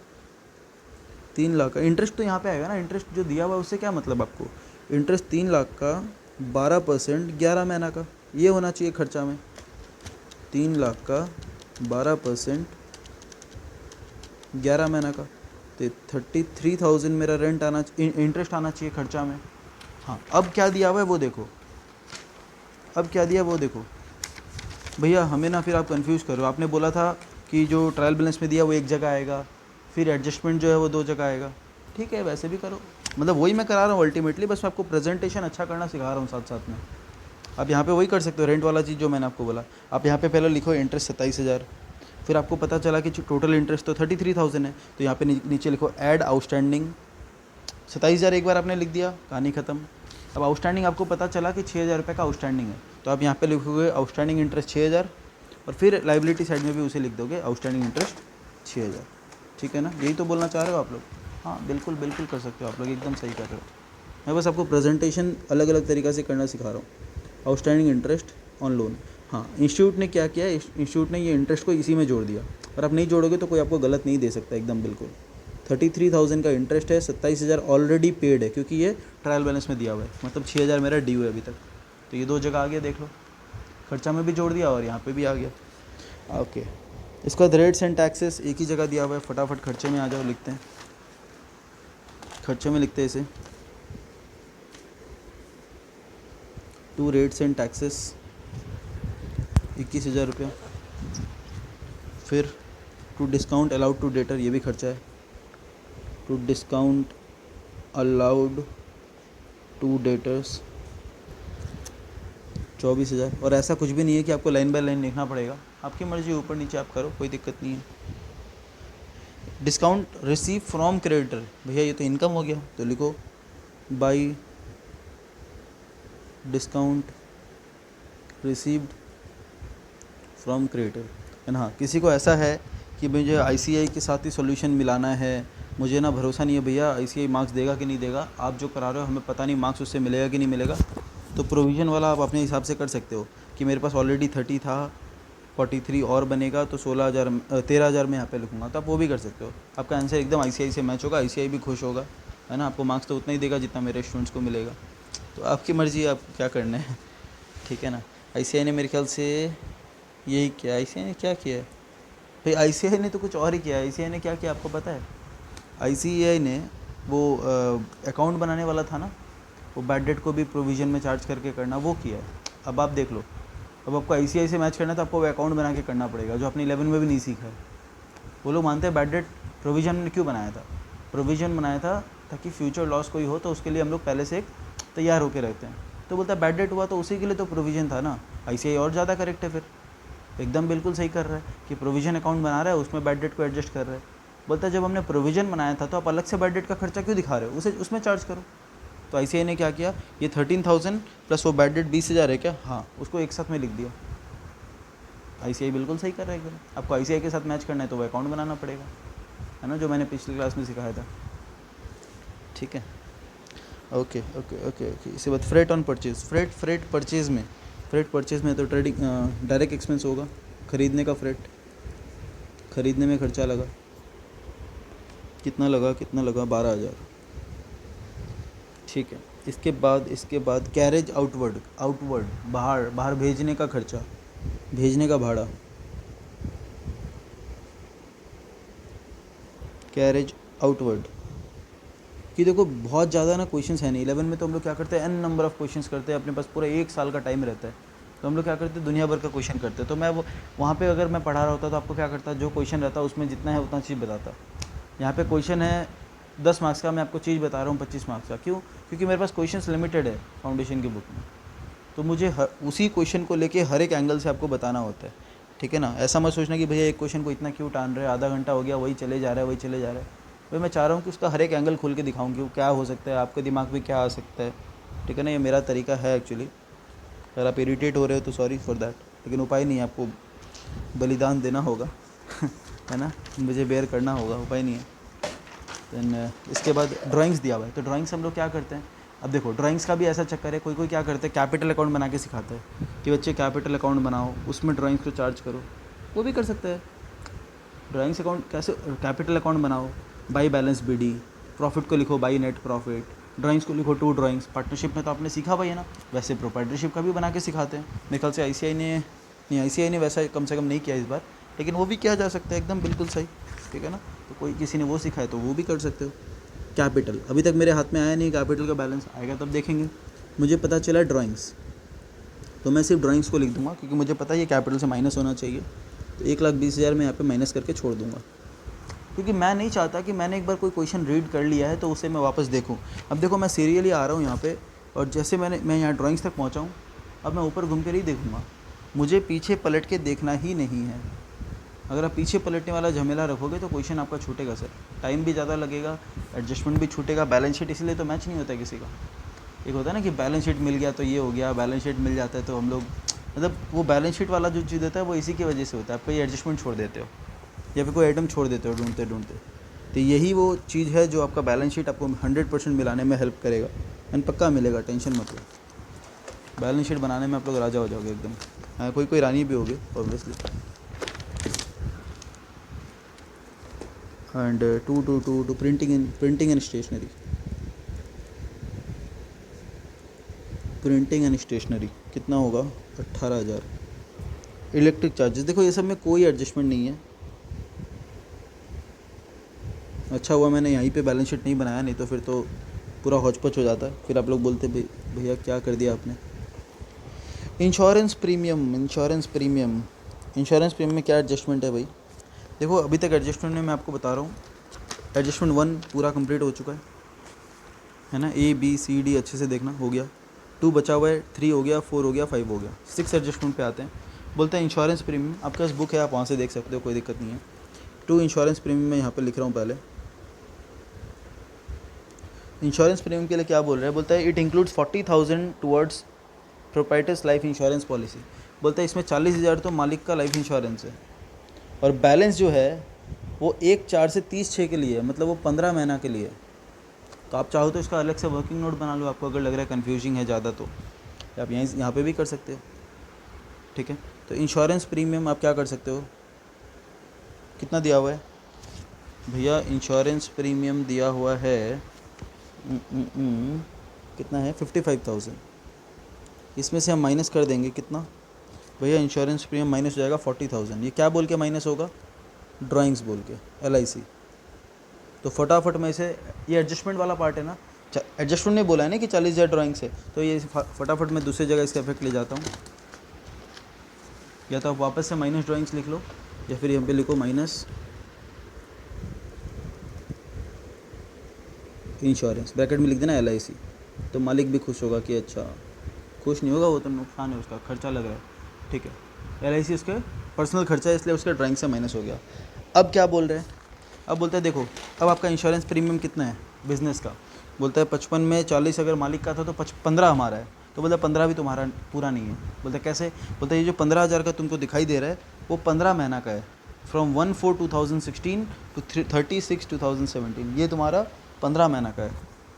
3 लाख का इंटरेस्ट तो यहाँ पे आएगा ना, इंटरेस्ट जो दिया हुआ है उससे क्या मतलब आपको, इंटरेस्ट 3 लाख का 12% 11 महीना का, ये होना चाहिए खर्चा में। 3 लाख का 12% 11 महीना का, तो 33,000 मेरा रेंट आना, इंटरेस्ट आना चाहिए खर्चा में। हाँ, अब क्या दिया हुआ है वो देखो, अब क्या दिया वो देखो भैया, हमें ना फिर आप कंफ्यूज करो। आपने बोला था कि जो ट्रायल बैलेंस में दिया वो एक जगह आएगा, फिर एडजस्टमेंट जो है वो 2 जगह आएगा। ठीक है, वैसे भी करो, मतलब वही मैं करा रहा हूँ अल्टीमेटली, बस मैं आपको प्रेजेंटेशन अच्छा करना सिखा रहा हूँ साथ साथ में। आप यहाँ पे वही कर सकते हो, रेंट वाला चीज़ जो मैंने आपको बोला। आप यहाँ पे पहले लिखो इंटरेस्ट 27,000, फिर आपको पता चला कि टोटल इंटरेस्ट तो 33,000 है, तो यहाँ पे नीचे लिखो ऐड आउटस्टैंडिंग 27,000, एक बार आपने लिख दिया, कहानी ख़त्म। अब आउटस्टैंडिंग आपको पता चला कि 6,000 रुपये का आउटस्टैंडिंग है, तो आप यहाँ पे लिखोगे आउटस्टैंडिंग इंटरेस्ट 6,000, और फिर लाइबिलिटी साइड में भी उसे लिख दोगे आउटस्टैंडिंग इंटरेस्ट 6,000। ठीक है ना, यही तो बोलना चाह रहे हो आप लोग? हाँ बिल्कुल बिल्कुल कर सकते हो आप लोग, एकदम सही कर रहे हो। मैं बस आपको प्रेजेंटेशन अलग अलग तरीक़ा से करना सिखा रहा हूँ। आउटस्टैंडिंग इंटरेस्ट ऑन लोन, हाँ इंस्टीट्यूट ने क्या किया, इंस्टीट्यूट ने ये इंटरेस्ट को इसी में जोड़ दिया, और आप नहीं जोड़ोगे तो कोई आपको गलत नहीं दे सकता, एकदम बिल्कुल। 33,000 का इंटरेस्ट है, 27,000 ऑलरेडी पेड है, क्योंकि ये ट्रायल बैलेंस में दिया हुआ है, मतलब 6,000 मेरा ड्यू है अभी तक। तो ये 2 जगह आ गया, देख लो, खर्चा में भी जोड़ दिया और यहाँ पे भी आ गया। ओके, इसके बाद रेट्स एंड टैक्सेस एक ही जगह दिया हुआ है, फटाफट खर्चे में आ जाओ, लिखते हैं, खर्चे में लिखते हैं इसे। 2 रेट्स एंड टैक्सेस 21,000 रुपया। फिर to discount allowed to debtor, ये भी खर्चा है। To discount allowed to debtors 24,000, और ऐसा कुछ भी नहीं है कि आपको लाइन बाय लाइन लिखना पड़ेगा, आपकी मर्ज़ी, ऊपर नीचे आप करो, कोई दिक्कत नहीं है। डिस्काउंट रिसीव फ्रॉम क्रेडिटर, भैया ये तो इनकम हो गया, तो लिखो by discount received from creditor. And हाँ, किसी को ऐसा है कि मुझे ICAI के साथ ही सॉल्यूशन मिलाना है, मुझे ना भरोसा नहीं है भैया ICAI मार्क्स देगा कि नहीं देगा, आप जो करा रहे हो हमें पता नहीं मार्क्स उससे मिलेगा कि नहीं मिलेगा, तो प्रोविज़न वाला आप अपने हिसाब से कर सकते हो कि मेरे पास ऑलरेडी 30 था, 43 और बनेगा तो 16,000 13,000 में यहाँ पे लिखूँगा, तो आप वो भी कर सकते हो। आपका आंसर एकदम ICAI से मैच होगा, ICAI भी खुश होगा, है ना, आपको मार्क्स तो उतना ही देगा जितना मेरे स्टूडेंट्स को मिलेगा। तो आपकी मर्ज़ी, आप क्या करना है, ठीक है ना। ICAI ने मेरे ख्याल से यही किया, ICAI ने क्या किया है भाई, ICAI ने तो कुछ और ही किया है। ICAI ने क्या किया आपको पता है? ICAI ने वो अकाउंट बनाने वाला था ना, वो बैड डेट को भी प्रोविज़न में चार्ज करके करना, वो किया है। अब आप देख लो, अब आपको ICAI से मैच करना है तो आपको वो अकाउंट बना के करना पड़ेगा, जो आपने 11 में भी नहीं सीखा है। वो लोग मानते हैं बैड डेट प्रोविज़न ने क्यों बनाया था, प्रोविज़न बनाया था ताकि फ्यूचर लॉस कोई हो तो उसके लिए हम लोग पहले से तैयार होकर रहते हैं। तो बोलता है बैड डेट हुआ तो उसी के लिए तो प्रोविज़न था ना। ICAI और ज़्यादा करेक्ट है, फिर एकदम बिल्कुल सही कर रहा है कि प्रोविज़न अकाउंट बना रहा है, उसमें बैड डेट को एडजस्ट कर रहा है। बोलता है जब हमने प्रोविज़न बनाया था तो आप अलग से बैड डेट का खर्चा क्यों दिखा रहे हो, उसे उसमें चार्ज करो। तो ICAI ने क्या किया, ये 13,000 प्लस वो बैड डेट 20,000 है क्या, हाँ, उसको एक साथ में लिख दिया। ICAI बिल्कुल सही कर रहा है एकदम। आपको ICAI के साथ मैच करना है तो वो अकाउंट बनाना पड़ेगा, है ना, जो मैंने पिछली क्लास में सिखाया था। ठीक है, ओके ओके ओके ओके। इसके बाद freight on purchase, freight purchase में तो ट्रेडिंग डायरेक्ट एक्सपेंस होगा, ख़रीदने का फ्रेट, ख़रीदने में खर्चा लगा, कितना लगा 12,000। ठीक है, इसके बाद कैरेज आउटवर्ड बाहर भेजने का खर्चा, भेजने का भाड़ा, कैरेज आउटवर्ड। कि देखो बहुत ज़्यादा ना क्वेश्चंस है नहीं, 11 में तो हम लोग क्या करते हैं, n नंबर ऑफ़ क्वेश्चंस करते हैं, अपने पास पूरा 1 साल का टाइम रहता है, तो हम लोग क्या करते हैं, दुनिया भर का क्वेश्चन करते हैं। तो मैं वो वहाँ पे अगर मैं पढ़ा रहा होता तो आपको क्या करता, जो क्वेश्चन रहता उसमें जितना है उतना चीज़ बताता। यहाँ पे क्वेश्चन है 10 मार्क्स का, मैं आपको चीज़ बता रहा हूँ 25 मार्क्स का, क्यों? क्योंकि मेरे पास क्वेश्चंस लिमिटेड है फाउंडेशन की बुक में, तो मुझे उसी क्वेश्चन को लेके हर एक एंगल से आपको बताना होता है। ठीक है ना, ऐसा मत सोचना कि भैया एक क्वेश्चन को इतना क्यों टान रहे हैं, आधा घंटा हो गया वही चले जा रहा है। भाई मैं चाह रहा हूँ कि उसका हर एक एंगल खोल के दिखाऊँ कि वो क्या हो सकता है, आपके दिमाग में क्या आ सकता है। ठीक है ना, ये मेरा तरीका है एक्चुअली। अगर आप इरिटेट हो रहे हो तो सॉरी फॉर दैट, लेकिन उपाय नहीं है, आपको बलिदान देना होगा है ना, मुझे बेयर करना होगा, उपाय नहीं है। देन इसके बाद ड्राइंग्स दिया हुआ है, तो ड्राइंग्स हम लोग क्या करते हैं, अब देखो ड्राइंग्स का भी ऐसा चक्कर है, कोई क्या करते हैं, कैपिटल अकाउंट बना के सिखाते हैं कि बच्चे कैपिटल अकाउंट बनाओ, उसमें ड्राइंग्स को चार्ज करो, वो भी कर सकते हैं। ड्राइंग्स अकाउंट कैसे, कैपिटल अकाउंट बनाओ, बाई बैलेंस BD, प्रॉफिट को लिखो बाई नेट प्रॉफिट, ड्राइंग्स को लिखो 2 ड्राइंग्स। पार्टनरशिप में तो आपने सीखा भाई है ना, वैसे प्रोप्राइटरशिप का भी बना के सिखाते हैं मेरे ख्याल से। ICI ने वैसा कम से कम नहीं किया इस बार, लेकिन वो भी किया जा सकता है एकदम बिल्कुल सही, ठीक है ना। तो कोई किसी ने वो सिखाया तो वो भी कर सकते हो। कैपिटल अभी तक मेरे हाथ में आया नहीं, कैपिटल का बैलेंस आएगा तब देखेंगे। मुझे पता चला ड्राइंग्स, तो मैं सिर्फ ड्राइंग्स को लिख दूंगा क्योंकि मुझे पता है ये कैपिटल से माइनस होना चाहिए। तो 1,20,000 में यहाँ पे माइनस करके छोड़ दूंगा, क्योंकि मैं नहीं चाहता कि मैंने एक बार कोई क्वेश्चन रीड कर लिया है तो उसे मैं वापस देखूँ। अब देखो मैं सीरियली आ रहा हूँ यहाँ पे, और जैसे मैं यहाँ ड्राइंग्स तक पहुँचा हूँ, अब मैं ऊपर घूम कर ही देखूँगा, मुझे पीछे पलट के देखना ही नहीं है। अगर आप पीछे पलटने वाला झमेला रखोगे तो क्वेश्चन आपका छूटेगा सर, टाइम भी ज़्यादा लगेगा, एडजस्टमेंट भी छूटेगा। बैलेंस शीट इसलिए तो मैच नहीं होता है किसी का। एक होता है ना कि बैलेंस शीट मिल गया तो ये हो गया, बैलेंस शीट मिल जाता है तो हम लोग, मतलब वो बैलेंस शीट वाला जो चीज़ होता है वो इसी की वजह से होता है, आप कोई एडजस्टमेंट छोड़ देते हो या फिर कोई आइटम छोड़ देते हो ढूंढते ढूंढते। तो यही वो चीज़ है जो आपका बैलेंस शीट आपको 100% मिलाने में हेल्प करेगा, एंड पक्का मिलेगा, टेंशन मत लो। बैलेंस शीट बनाने में आप लोग राजा हो जाओगे एकदम। हाँ, कोई रानी भी होगे obviously. And to printing and stationery. Printing and stationery कितना होगा? 18,000। इलेक्ट्रिक चार्जेस, देखो ये सब में कोई एडजस्टमेंट नहीं है। अच्छा हुआ मैंने यहीं पे बैलेंस शीट नहीं बनाया, नहीं तो फिर तो पूरा हौच-पौच हो जाता। फिर आप लोग बोलते भैया क्या कर दिया आपने। इंश्योरेंस प्रीमियम में क्या एडजस्टमेंट है भाई? देखो अभी तक एडजस्टमेंट में मैं आपको बता रहा हूँ, एडजस्टमेंट 1 पूरा कंप्लीट हो चुका है ना। ABCD अच्छे से देखना, हो गया। 2 बचा हुआ है, 3 हो गया, 4 हो गया, 5 हो गया, 6 एडजस्टमेंट पे आते हैं। बोलते हैं इंश्योरेंस प्रीमियम, आपके पास बुक है आप वहाँ से देख सकते हो, कोई दिक्कत नहीं है। 2 इंश्योरेंस प्रीमियम मैं यहाँ पे लिख रहा हूँ पहले। इंश्योरेंस प्रीमियम के लिए क्या बोल रहा है? बोलता है it includes 40,000 towards proprietors life insurance policy. बोलता है इसमें 40,000 तो मालिक का लाइफ इंश्योरेंस है, और बैलेंस जो है वो 1/4 से 30/6 के लिए है, मतलब वो 15 महीना के लिए है। तो आप चाहो तो इसका अलग से वर्किंग नोट बना लो, आपको अगर लग रहा है कन्फ्यूजिंग है ज़्यादा तो आप यहाँ पे भी कर सकते हो, ठीक है। तो इंश्योरेंस प्रीमियम आप क्या कर सकते हो, कितना दिया हुआ है भैया? इंश्योरेंस प्रीमियम दिया हुआ है कितना है? 55,000। इसमें से हम माइनस कर देंगे कितना भैया? इंश्योरेंस प्रीमियम माइनस हो जाएगा 40,000। ये क्या बोल के माइनस होगा? ड्राइंग्स बोल के, LIC। तो फटाफट में इसे, ये एडजस्टमेंट वाला पार्ट है ना, एडजस्टमेंट ने बोला है ना कि 40,000 ड्राइंग्स है, तो ये फटाफट मैं दूसरी जगह इसका इफेक्ट ले जाता हूँ। या तो आप वापस से माइनस ड्राइंग्स लिख लो, या फिर यहाँ पे लिखो माइनस इंश्योरेंस, ब्रैकेट में लिख देना LIC। तो मालिक भी खुश होगा कि अच्छा, खुश नहीं होगा वो, तो नुकसान है उसका, खर्चा लग रहा है, ठीक है। LIC उसके पर्सनल खर्चा है, इसलिए उसके ड्राइंग से माइनस हो गया। अब क्या बोल रहे हैं? अब बोलते हैं देखो, अब आपका इंश्योरेंस प्रीमियम कितना है बिज़नेस का? बोलता है 55 में 40 अगर मालिक का था तो 15 हमारा है। तो बोलता है 15 भी तुम्हारा पूरा नहीं है। बोलता है कैसे? बोलता है ये जो 15,000 का तुमको दिखाई दे रहा है वो 15 महीना का है, फ्रॉम 1/4/2016 टू 30/6/2017, ये तुम्हारा 15 महीना का है।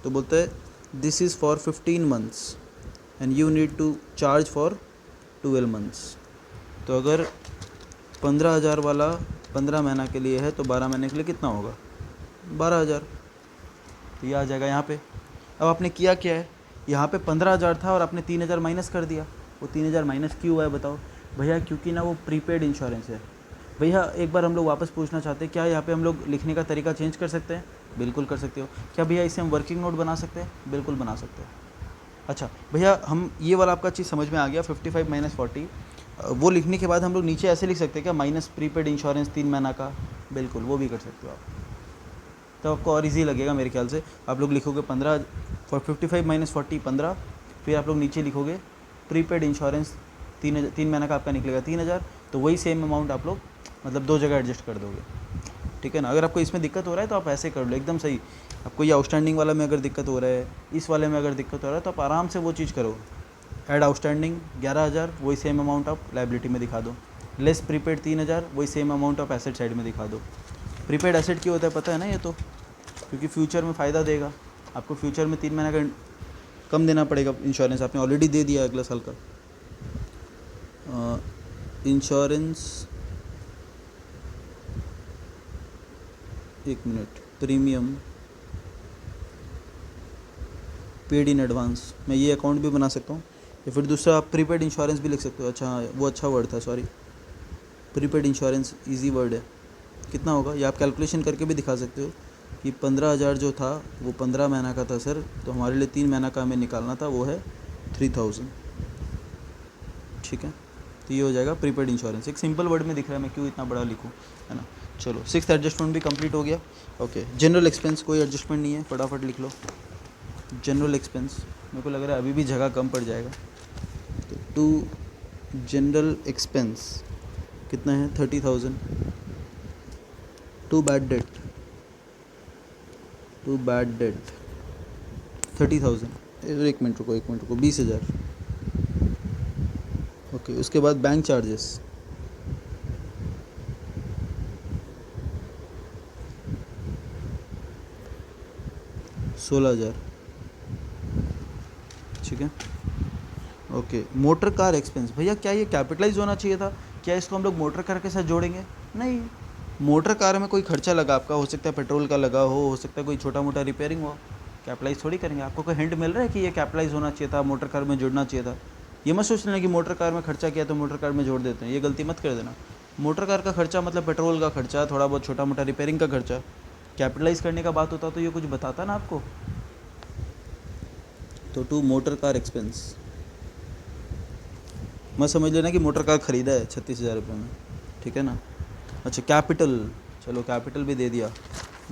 तो बोलता है this is for 15 months and you need to charge for 12 months. तो अगर 15,000 वाला 15 महीना के लिए है तो 12 महीने के लिए कितना होगा? 12,000। तो ये आ जाएगा यहाँ पे। अब आपने किया क्या है, यहाँ पे 15,000 था और आपने 3,000 माइनस कर दिया। वो 3,000 माइनस क्यों हुआ है बताओ भैया? क्योंकि ना वो प्रीपेड इंश्योरेंस है। भैया एक बार हम लोग वापस पूछना चाहते हैं, क्या यहाँ पे हम लोग लिखने का तरीका चेंज कर सकते हैं? बिल्कुल कर सकते हो। क्या भैया इसे हम वर्किंग नोट बना सकते हैं? बिल्कुल बना सकते हैं। अच्छा भैया, हम ये वाला आपका चीज़ समझ में आ गया, 55 माइनस 40, वो लिखने के बाद हम लोग नीचे ऐसे लिख सकते हैं क्या? माइनस प्रीपेड इंश्योरेंस 3 महीना का। बिल्कुल, वो भी कर सकते हो आप, तो आपको और इजी लगेगा मेरे ख्याल से। आप लोग लिखोगे 15 फॉर 55 माइनस 40 15, फिर आप लोग नीचे लिखोगे प्रीपेड इंश्योरेंस 3 महीना का आपका निकलेगा 3,000। तो वही सेम अमाउंट आप लोग मतलब 2 जगह एडजस्ट कर दोगे, ठीक है ना। अगर आपको इसमें दिक्कत हो रहा है तो आप ऐसे कर लो, एकदम सही। आपको ये आउटस्टैंडिंग वाला में अगर दिक्कत हो रहा है, इस वाले में अगर दिक्कत हो रहा है, तो आप आराम से वो चीज़ करो। ऐड आउटस्टैंडिंग 11,000, वही सेम अमाउंट आप लाइबिलिटी में दिखा दो। लेस प्रीपेड 3,000, वही सेम अमाउंट आप एसेट साइड में दिखा दो। प्रीपेड एसेट क्यों होता है पता है ना? ये तो क्योंकि फ्यूचर में फ़ायदा देगा आपको। फ्यूचर में 3 महीना का कम देना पड़ेगा इंश्योरेंस, आपने ऑलरेडी दे दिया अगला साल का insurance. 1 minute, premium paid in advance, मैं ये अकाउंट भी बना सकता हूँ, या फिर दूसरा आप प्रीपेड इंश्योरेंस भी लिख सकते हो। अच्छा वो अच्छा वर्ड था, sorry, prepaid insurance easy word है। कितना होगा ये आप कैलकुलेशन करके भी दिखा सकते हो कि 15,000 जो था वो 15 महीना का था सर, तो हमारे लिए 3 महीना का हमें निकालना था, वो है 3000। ठीक है, तो ये हो जाएगा प्रीपेड इंश्योरेंस। एक सिंपल वर्ड में दिख रहा है, मैं क्यों इतना बड़ा लिखूँ, है ना। चलो 6th एडजस्टमेंट भी कंप्लीट हो गया। ओके, जनरल एक्सपेंस कोई एडजस्टमेंट नहीं है, फटाफट लिख लो जनरल एक्सपेंस। मेरे को लग रहा है अभी भी जगह कम पड़ जाएगा, तो टू जनरल एक्सपेंस कितना है 30,000। To bad debt 30,000। एक मिनट रुको 20,000। ओके, उसके बाद बैंक चार्जेस 16,000। ठीक है। ओके, मोटर कार एक्सपेंस, भैया क्या ये कैपिटलाइज होना चाहिए था? क्या इसको हम लोग मोटर कार के साथ जोड़ेंगे? नहीं, मोटर कार में कोई खर्चा लगा आपका, हो सकता है पेट्रोल का लगा हो सकता है कोई छोटा मोटा रिपेयरिंग हो, कैपिटलाइज थोड़ी करेंगे। आपको कोई हिंट मिल रहा है कि ये कैपिटलाइज होना चाहिए था, मोटर कार में जुड़ना चाहिए था? ये मत सोच लेना कि मोटर कार में खर्चा किया तो मोटर कार में जोड़ देते हैं, ये गलती मत कर देना। मोटर कार का खर्चा मतलब पेट्रोल का खर्चा, थोड़ा बहुत छोटा मोटा रिपेयरिंग का खर्चा। कैपिटलाइज करने का बात होता तो ये कुछ बताता ना आपको। तो टू मोटर कार एक्सपेंस मत समझ लेना कि मोटर कार ख़रीदा है 36,000 रुपये में, ठीक है ना। अच्छा कैपिटल, चलो कैपिटल भी दे दिया,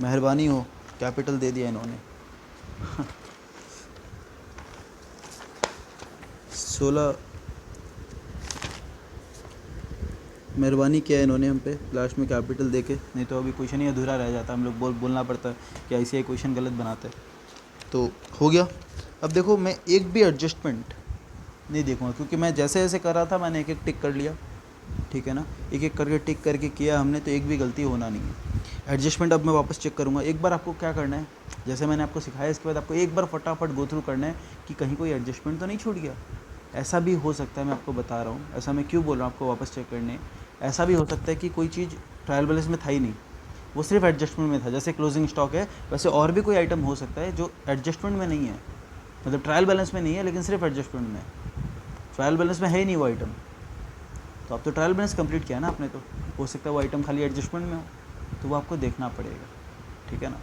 मेहरबानी हो, कैपिटल दे दिया इन्होंने 16, मेहरबानी किया इन्होंने हम पे लास्ट में कैपिटल देके, नहीं तो अभी क्वेश्चन ही अधूरा रह जाता, हम लोग बोलना पड़ता है कि ऐसे ही क्वेश्चन गलत बनाते हैं। तो हो गया। अब देखो मैं एक भी एडजस्टमेंट नहीं देखूँगा, क्योंकि मैं जैसे जैसे कर रहा था मैंने एक एक टिक कर लिया, ठीक है ना, एक एक करके टिक करके किया हमने, तो एक भी गलती होना नहीं है। एडजस्टमेंट अब मैं वापस चेक करूँगा। एक बार आपको क्या करना है, जैसे मैंने आपको सिखाया, इसके बाद आपको एक बार फटाफट गो थ्रू करना है कि कहीं कोई एडजस्टमेंट तो नहीं छूट गया। ऐसा भी हो सकता है, मैं आपको बता रहा हूँ, ऐसा मैं क्यों बोल रहा हूँ आपको वापस चेक करने। ऐसा भी हो सकता है कि कोई चीज़ ट्रायल बैलेंस में था ही नहीं, वो सिर्फ एडजस्टमेंट में था। जैसे क्लोजिंग स्टॉक है, वैसे और भी कोई आइटम हो सकता है जो एडजस्टमेंट में नहीं है, मतलब ट्रायल बैलेंस में नहीं है लेकिन सिर्फ एडजस्टमेंट में। ट्रायल बैलेंस में है ही नहीं वो आइटम, तो अब तो ट्रायल बैलेंस कंप्लीट किया ना आपने, तो हो सकता है वो आइटम खाली एडजस्टमेंट में हो, तो वो आपको देखना पड़ेगा, ठीक है ना।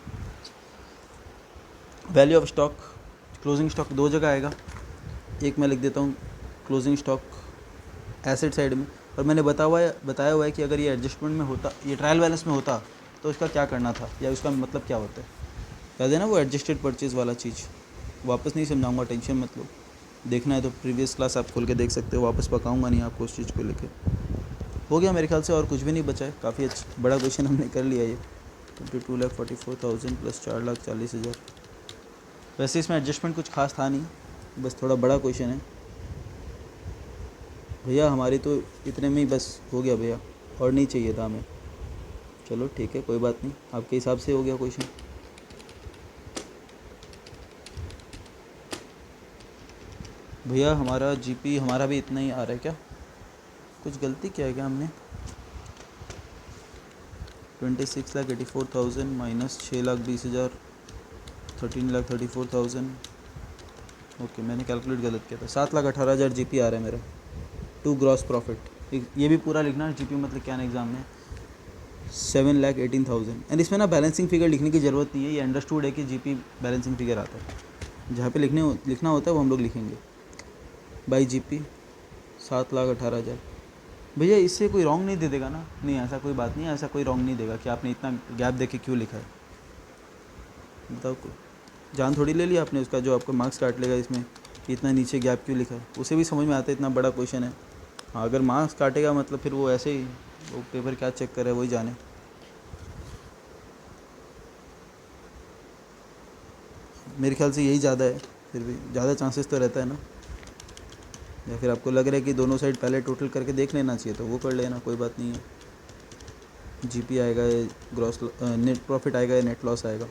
Value of stock, closing stock दो जगह आएगा, एक मैं लिख देता हूँ क्लोजिंग स्टॉक एसेट साइड में, और मैंने बताया हुआ है कि अगर ये एडजस्टमेंट में होता, ये ट्रायल बैलेंस में होता तो इसका क्या करना था, या उसका मतलब क्या होता है। याद है ना वो एडजस्टेड परचेज़ वाला चीज़, वापस नहीं समझाऊंगा, टेंशन मत लो। देखना है तो प्रीवियस क्लास आप खोल के देख सकते हो, वापस पकाऊंगा नहीं आपको उस चीज़ को लेके। हो गया मेरे ख्याल से, और कुछ भी नहीं बचा है, काफ़ी अच्छा बड़ा क्वेश्चन हमने कर लिया ये। 22,44,000 प्लस 4,40,000। वैसे इसमें एडजस्टमेंट कुछ खास था नहीं, बस थोड़ा बड़ा क्वेश्चन है भैया, हमारी तो इतने में ही बस हो गया भैया, और नहीं चाहिए था हमें। चलो ठीक है, कोई बात नहीं, आपके हिसाब से हो गया क्वेश्चन। भैया हमारा जीपी हमारा भी इतना ही आ रहा है क्या, कुछ गलती किया है क्या हमने। 26,84,000 माइनस 6,20,000, 13,34,000। ओके, मैंने कैलकुलेट गलत किया था, 7,18,000 जीपी आ रहा है मेरा, टू ग्रॉस प्रॉफिट। ये भी पूरा लिखना है, जीपी मतलब क्या ना एग्ज़ाम में, 7,18,000। एंड इसमें ना बैलेंसिंग फिगर लिखने की ज़रूरत नहीं है, ये अंडरस्टूड है कि जीपी बैलेंसिंग फिगर आता है, जहाँ पे लिखना होता है वो हम लोग लिखेंगे। By GP 7,18,000। भैया इससे कोई रॉन्ग नहीं दे देगा ना? नहीं, ऐसा कोई बात नहीं है, ऐसा कोई रॉन्ग नहीं देगा कि आपने इतना गैप देके क्यों लिखा है, बताओ। जान थोड़ी ले लिया आपने उसका, जो आपको मार्क्स काट लेगा इसमें कि इतना नीचे गैप क्यों लिखा है, उसे भी समझ में आता है इतना बड़ा क्वेश्चन है। हाँ, अगर मार्क्स काटेगा मतलब फिर वो ऐसे ही, वो पेपर क्या चेक करे वही जाने। मेरे ख्याल से यही ज़्यादा है, फिर भी ज़्यादा चांसेस तो रहता है ना। या फिर आपको लग रहा है कि दोनों साइड पहले टोटल करके देख लेना चाहिए, तो वो कर लेना, कोई बात नहीं है। जीपी आएगा या ग्रॉस नेट प्रॉफिट आएगा या नेट लॉस आएगा।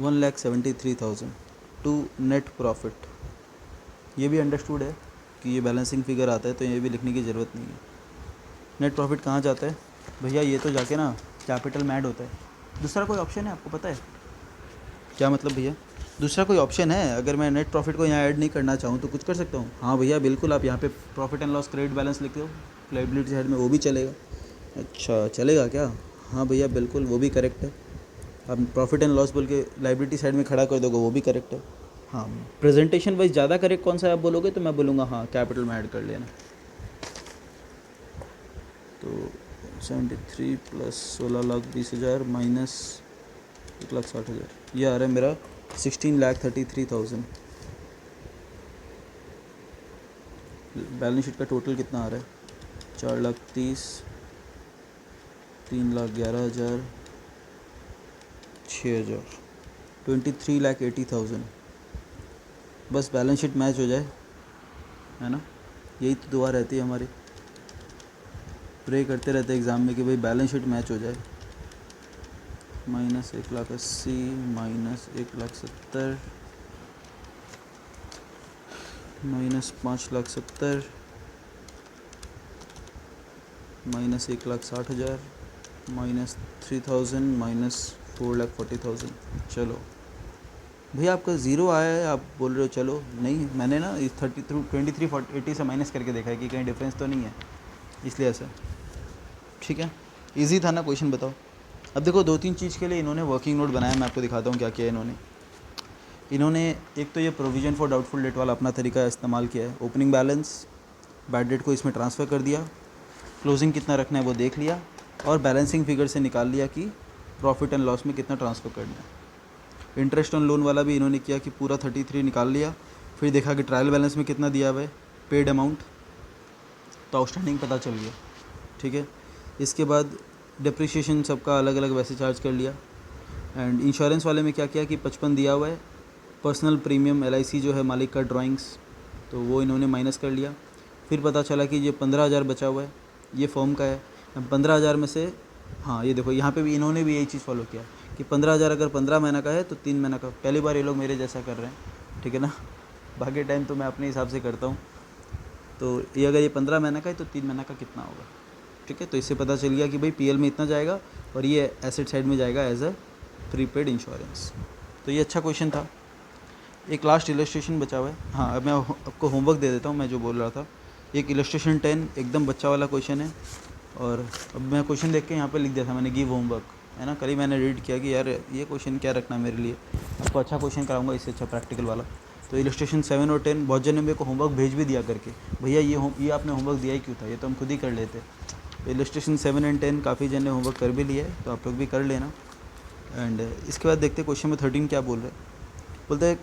1,73,000 टू नेट प्रॉफिट। ये भी अंडरस्टूड है कि ये बैलेंसिंग फिगर आता है, तो ये भी लिखने की ज़रूरत नहीं है। नेट प्रॉफिट कहाँ जाता है भैया? ये तो जाके ना कैपिटल में ऐड होता है। दूसरा कोई ऑप्शन है आपको पता है क्या? मतलब भैया दूसरा कोई ऑप्शन है? अगर मैं नेट प्रॉफिट को यहाँ ऐड नहीं करना चाहूँ तो कुछ कर सकता हूँ? हाँ भैया बिल्कुल, आप यहाँ पे profit and loss credit balance लिखते हो लाइबिलिटी साइड में, वो भी चलेगा। अच्छा चलेगा क्या? हाँ भैया बिल्कुल, वो भी करेक्ट है। आप प्रॉफिट एंड लॉस बोल के लाइबिलिटी साइड में खड़ा कर दोगे, वो भी करेक्ट है। हाँ, प्रेजेंटेशन वाइज ज़्यादा करेक्ट कौन सा है आप बोलोगे तो मैं बोलूँगा हाँ कैपिटल में ऐड कर लेना। तो 73 प्लस 16,20,000 माइनस 1,60,000, ये आ रहा है मेरा 16,33,000। बैलेंस शीट का टोटल कितना आ रहा है? 4,30,000, 3,11,000, 6,000, 23,80,000। बस बैलेंस शीट मैच हो जाए, है ना? यही तो दुआ रहती है हमारी, प्रे करते रहते हैं एग्ज़ाम में कि भाई बैलेंस शीट मैच हो जाए। Minus 1,80,000 minus 1,70,000 minus 5,70,000 minus 1,60,000 minus 3,000 minus 4,40,000। चलो भैया आपका ज़ीरो आया है, आप बोल रहे हो चलो। नहीं, मैंने ना 23,80 से माइनस करके देखा है कि कहीं डिफरेंस तो नहीं है, इसलिए ऐसा। ठीक है, इजी था ना क्वेश्चन? बताओ। अब देखो 2-3 चीज़ के लिए इन्होंने वर्किंग नोट बनाया, मैं आपको दिखाता हूँ क्या किया इन्होंने। एक तो ये प्रोविज़न फॉर डाउटफुल डेट वाला अपना तरीका इस्तेमाल किया है। ओपनिंग बैलेंस बैड डेट को इसमें ट्रांसफ़र कर दिया, क्लोजिंग कितना रखना है वो देख लिया, और बैलेंसिंग फिगर से निकाल लिया कि प्रॉफिट एंड लॉस में कितना ट्रांसफ़र करना है। इंटरेस्ट ऑन लोन वाला भी इन्होंने किया कि पूरा 33 निकाल लिया, फिर देखा कि ट्रायल बैलेंस में कितना दिया हुआ है, पेड अमाउंट, तो आउटस्टैंडिंग पता चल गया। ठीक है, इसके बाद डिप्रिशिएशन सबका अलग अलग वैसे चार्ज कर लिया। एंड इंश्योरेंस वाले में क्या किया कि 55 दिया हुआ है, पर्सनल प्रीमियम LIC जो है मालिक का ड्राइंग्स, तो वो इन्होंने माइनस कर लिया। फिर पता चला कि ये 15,000 बचा हुआ है, ये फॉर्म का है। 15,000 में से, हाँ ये देखो यहाँ पे भी इन्होंने भी यही चीज़ फॉलो किया कि 15,000 अगर 15 महीना का है तो 3 महीना का। पहली बार ये लोग मेरे जैसा कर रहे हैं, ठीक है ना? बाकी टाइम तो मैं अपने हिसाब से करता हूँ। तो ये अगर ये 15 महीना का है तो 3 महीना का कितना होगा? ठीक है, तो इससे पता चल गया कि भाई PL में इतना जाएगा और ये एसेट साइड में जाएगा एज अ प्रीपेड इंश्योरेंस। तो ये अच्छा क्वेश्चन था। एक लास्ट इलस्ट्रेशन बचा हुआ है। हाँ, अब मैं आपको होमवर्क दे देता हूँ, मैं जो बोल रहा था। एक इलस्ट्रेशन 10 एकदम बच्चा वाला क्वेश्चन है, और अब मैं क्वेश्चन देख के यहाँ पे लिख दिया था मैंने, गिव होमवर्क, है ना? कल ही मैंने रीड किया कि यार ये क्वेश्चन क्या रखना मेरे लिए, आपको अच्छा क्वेश्चन कराऊंगा इससे अच्छा प्रैक्टिकल वाला। तो इलस्ट्रेशन 7 और 10 बहुत जन ने मेरे को होमवर्क भेज भी दिया करके, भैया ये आपने होमवर्क दिया ही क्यों था, ये तो हम खुद ही कर लेते। तो इलस्ट्रेशन 7 एंड 10 काफ़ी जन ने होमवर्क कर भी लिया है, तो आप लोग भी कर लेना। एंड इसके बाद देखते क्वेश्चन में 13 क्या बोल रहे हैं। बोलते हैं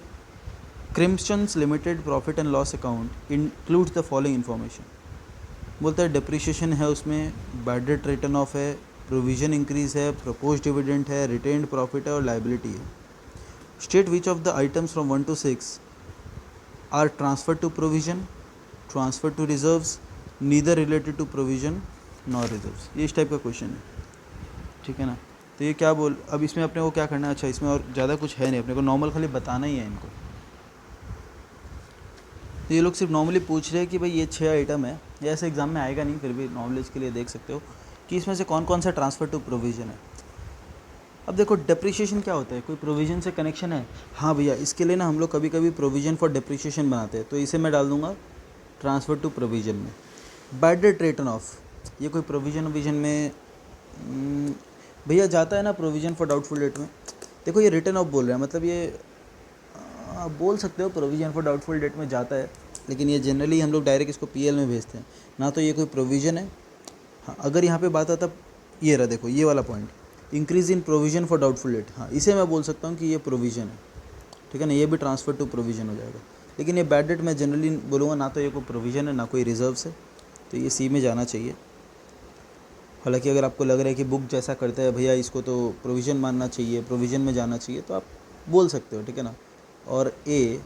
Crimstons limited profit and loss account includes the following information. बोलता है डिप्रिशिएशन है उसमें, बैड डेट रिटर्न ऑफ है, प्रोविजन इंक्रीज है, प्रपोज डिविडेंड है, रिटेन्ड प्रॉफिट है और लाइबिलिटी है। State which of the items from 1 to 6 are transfer to provision, transfer to reserves, neither related to provision nor reserves. ये इस type का question है, ठीक है ना? तो ये क्या बोल, अब इसमें अपने को क्या करना है? अच्छा, इसमें और ज़्यादा कुछ है नहीं, अपने को नॉर्मल खाली बताना ही है इनको। तो ये लोग सिर्फ नॉर्मली पूछ रहे हैं कि भाई ये 6 आइटम है, ये ऐसे एग्जाम में आएगा नहीं, फिर भी नॉलेज के लिए देख सकते हो कि इसमें से कौन कौन सा ट्रांसफ़र टू प्रोविज़न है। अब देखो डिप्रिशिएशन क्या होता है, कोई प्रोविज़न से कनेक्शन है? हाँ भैया, इसके लिए ना हम लोग कभी कभी प्रोविज़न फॉर डिप्रिशिएशन बनाते हैं, तो इसे मैं डाल दूँगा ट्रांसफ़र टू प्रोविज़न में। बैड डेट रिटर्न ऑफ, ये कोई प्रोविज़न में भैया जाता है ना, प्रोविज़न फॉर डाउटफुल डेट में। देखो ये रिटर्न ऑफ बोल रहे हैं, मतलब ये आप बोल सकते हो प्रोविज़न फॉर डाउटफुल डेट में जाता है, लेकिन ये जनरली हम लोग डायरेक्ट इसको PL में भेजते हैं ना, तो ये कोई प्रोविज़न है। हाँ, अगर यहाँ पे बात आता, ये रहा देखो ये वाला point, increase in provision for doubtful date, हाँ इसे मैं बोल सकता हूँ कि ये प्रोविज़न है, ठीक है ना? ये भी ट्रांसफ़र टू प्रोविज़न हो जाएगा। लेकिन ये बैड डेट मैं जनरली बोलूँगा ना, तो ये कोई प्रोविज़न है ना कोई रिजर्व्स है, तो ये C में जाना चाहिए। हालांकि अगर आपको लग रहा है कि बुक जैसा करता है भैया इसको तो प्रोविज़न मानना चाहिए, प्रोविज़न में जाना चाहिए, तो आप बोल सकते हो, ठीक है ना? और A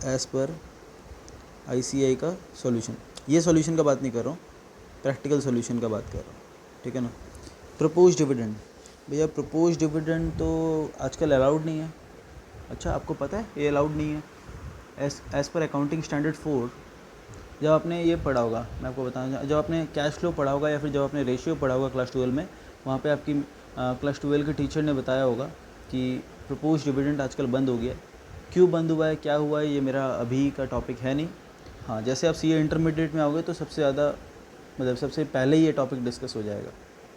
एज़ पर ICI का सॉल्यूशन, ये सॉल्यूशन का बात नहीं कर रहा हूँ, प्रैक्टिकल सॉल्यूशन का बात कर रहा हूँ, ठीक है ना? प्रपोज डिविडेंड, भैया प्रपोज डिविडेंड तो आजकल अलाउड नहीं है। अच्छा, आपको पता है ये अलाउड नहीं है। एज़ पर अकाउंटिंग स्टैंडर्ड 4, जब आपने ये पढ़ा होगा, मैं आपको बताना, जब आपने कैश फ्लो पढ़ा होगा या फिर जब आपने रेशियो पढ़ा होगा क्लास 12 में, वहाँ पे आपकी क्लास 12 के टीचर ने बताया होगा कि प्रपोज डिविडेंड आजकल बंद हो गया है। क्यों बंद हुआ है, क्या हुआ है, ये मेरा अभी का टॉपिक है नहीं। हाँ, जैसे आप सीए इंटरमीडिएट में आओगे तो सबसे ज़्यादा मतलब सबसे पहले ही ये टॉपिक डिस्कस हो जाएगा,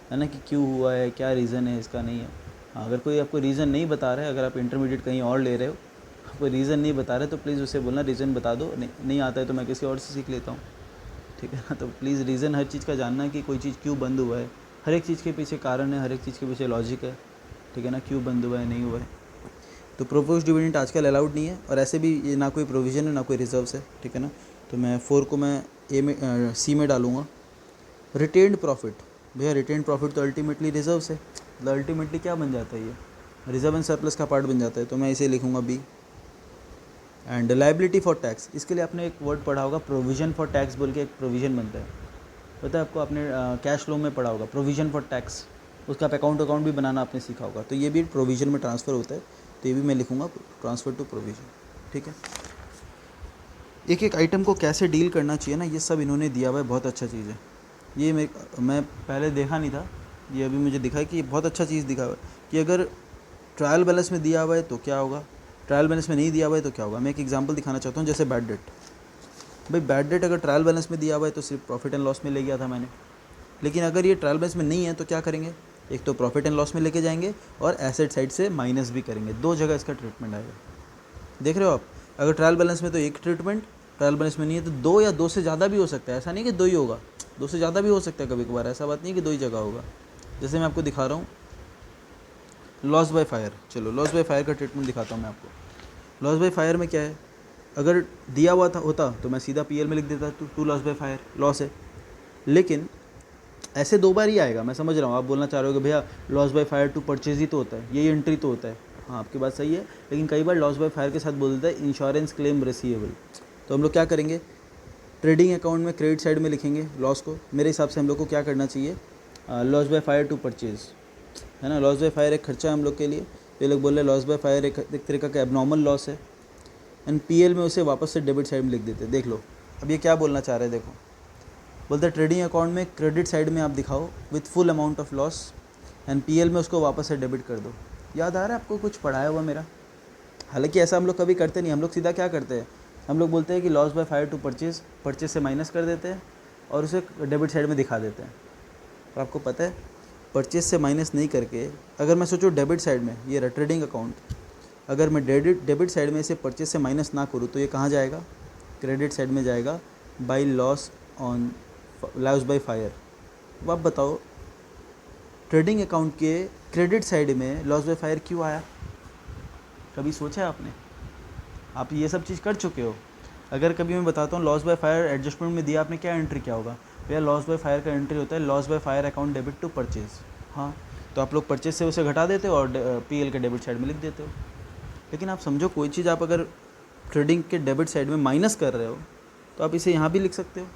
है ना, कि क्यों हुआ है, क्या रीज़न है इसका, नहीं है। हाँ, अगर कोई आपको रीज़न नहीं बता रहा है, अगर आप इंटरमीडिएट कहीं और ले रहे हो, कोई रीज़न नहीं बता रहे तो प्लीज़ उसे बोलना रीज़न बता दो, नहीं आता है तो मैं किसी और से सीख लेता हूँ, ठीक है ना। तो प्लीज़ रीज़न हर चीज़ का जानना कि कोई चीज़ क्यों बंद हुआ है, हर एक चीज़ के पीछे कारण है, हर एक चीज़ के पीछे लॉजिक है, ठीक है ना, क्यों बंद हुआ है, नहीं हुआ है। तो प्रोपोज डिविडेंड आजकल अलाउड नहीं है, और ऐसे भी ये ना कोई प्रोविज़न है ना कोई रिजर्व्स है, ठीक है ना। तो मैं 4 को मैं ए में सी में डालूँगा। रिटेन्ड प्रॉफिट, भैया रिटेन्ड प्रॉफिट तो अल्टीमेटली रिजर्व्स है, मतलब अल्टीमेटली क्या बन जाता है, ये रिजर्व एंड सरप्लस का पार्ट बन जाता है, तो मैं इसे लिखूँगा B. And liability for tax, इसके लिए आपने एक वर्ड पढ़ा होगा प्रोविज़न फॉर टैक्स बोल के, एक प्रोविज़न बनता है, पता है आपको, आपने कैश फ्लो में पढ़ा होगा प्रोविज़न फॉर टैक्स, उसका आप अकाउंट भी बनाना आपने सीखा होगा। तो ये भी प्रोविज़न में ट्रांसफ़र होता है, तो ये भी मैं लिखूँगा ट्रांसफ़र टू प्रोविज़न, ठीक है। एक एक आइटम को कैसे डील करना चाहिए ना, ये सब इन्होंने दिया हुआ है, बहुत अच्छा चीज़ है ये। मैं पहले देखा नहीं था, ये अभी मुझे दिखा है कि ये बहुत अच्छा चीज़ दिखा हुआ है कि अगर ट्रायल बैलेंस में दिया हुआ है तो क्या होगा, ट्रायल बैलेंस में नहीं दिया हुआ है तो क्या होगा। मैं एक एग्जांपल दिखाना चाहता हूँ, जैसे बैड डेट। भाई बैड डेट अगर ट्रायल बैलेंस में दिया हुआ है तो सिर्फ प्रॉफिट एंड लॉस में ले गया था मैंने, लेकिन अगर ये ट्रायल बैलेंस में नहीं है तो क्या करेंगे, एक तो प्रॉफिट एंड लॉस में लेके जाएंगे और एसेट साइड से माइनस भी करेंगे, दो जगह इसका ट्रीटमेंट आएगा। देख रहे हो आप, अगर ट्रायल बैलेंस में तो एक ट्रीटमेंट, ट्रायल बैलेंस में नहीं है तो दो या दो से ज़्यादा भी हो सकता है, ऐसा नहीं कि दो ही होगा, दो से ज़्यादा भी हो सकता है कभी कभार, ऐसा बात नहीं है कि दो ही जगह होगा। जैसे मैं आपको दिखा रहा हूँ लॉस बाय फायर, चलो लॉस बाय फायर का ट्रीटमेंट दिखाता हूँ मैं आपको। लॉस बाय फायर में क्या है, अगर दिया हुआ होता तो मैं सीधा पीएल में लिख देता to loss by fire, loss है, लेकिन ऐसे दो बार ही आएगा। मैं समझ रहा हूँ आप बोलना चाह रहे हो कि भैया loss by fire to purchase ही तो होता है, यही एंट्री तो होता है। हाँ, आपकी बात सही है, लेकिन कई बार लॉस बाय फायर के साथ बोल देता है इंश्योरेंस क्लेम रिसीवेबल। तो हम लोग क्या करेंगे, ट्रेडिंग अकाउंट में क्रेडिट साइड में लिखेंगे लॉस को। मेरे हिसाब से हम लोग को क्या करना चाहिए, loss by fire to purchase, है ना। लॉस बाय फायर एक खर्चा है हम लोग के लिए, तो ये लोग बोल रहे हैं लॉस बाय फायर एक तरीका का एबनॉर्मल लॉस है, एंड पीएल में उसे वापस से डेबिट साइड में लिख देते हैं। देख लो अब ये क्या बोलना चाह रहे हैं, देखो बोलते हैं ट्रेडिंग अकाउंट में क्रेडिट साइड में आप दिखाओ with full amount of loss, and PL में उसको वापस से डेबिट कर दो। याद आ रहा है आपको कुछ पढ़ाया हुआ मेरा? हालांकि ऐसा हम लोग कभी करते नहीं, हम लोग सीधा क्या करते हैं, हम लोग बोलते हैं कि loss by fire to purchase, purchase से माइनस कर देते हैं और उसे डेबिट साइड में दिखा देते हैं। और आपको पता है परचेज से माइनस नहीं करके, अगर मैं सोचूं डेबिट साइड में ये रहा ट्रेडिंग अकाउंट, अगर मैं डेबिट साइड में इसे परचेज से माइनस ना करूँ तो ये कहाँ जाएगा, क्रेडिट साइड में जाएगा, by loss on loss by fire. अब आप बताओ ट्रेडिंग अकाउंट के क्रेडिट साइड में लॉस बाय फायर क्यों आया, कभी सोचा है आपने? आप ये सब चीज़ कर चुके हो। अगर कभी मैं बताता हूँ लॉस बाय फायर एडजस्टमेंट में दिया आपने, क्या एंट्री क्या होगा भैया, लॉस बाय फायर का एंट्री होता है loss by fire account debit to purchase. हाँ, तो आप लोग परचेज से उसे घटा देते हो और पीएल के डेबिट साइड में लिख देते हो। लेकिन आप समझो कोई चीज़ आप अगर ट्रेडिंग के डेबिट साइड में माइनस कर रहे हो तो आप इसे यहाँ भी लिख सकते हो।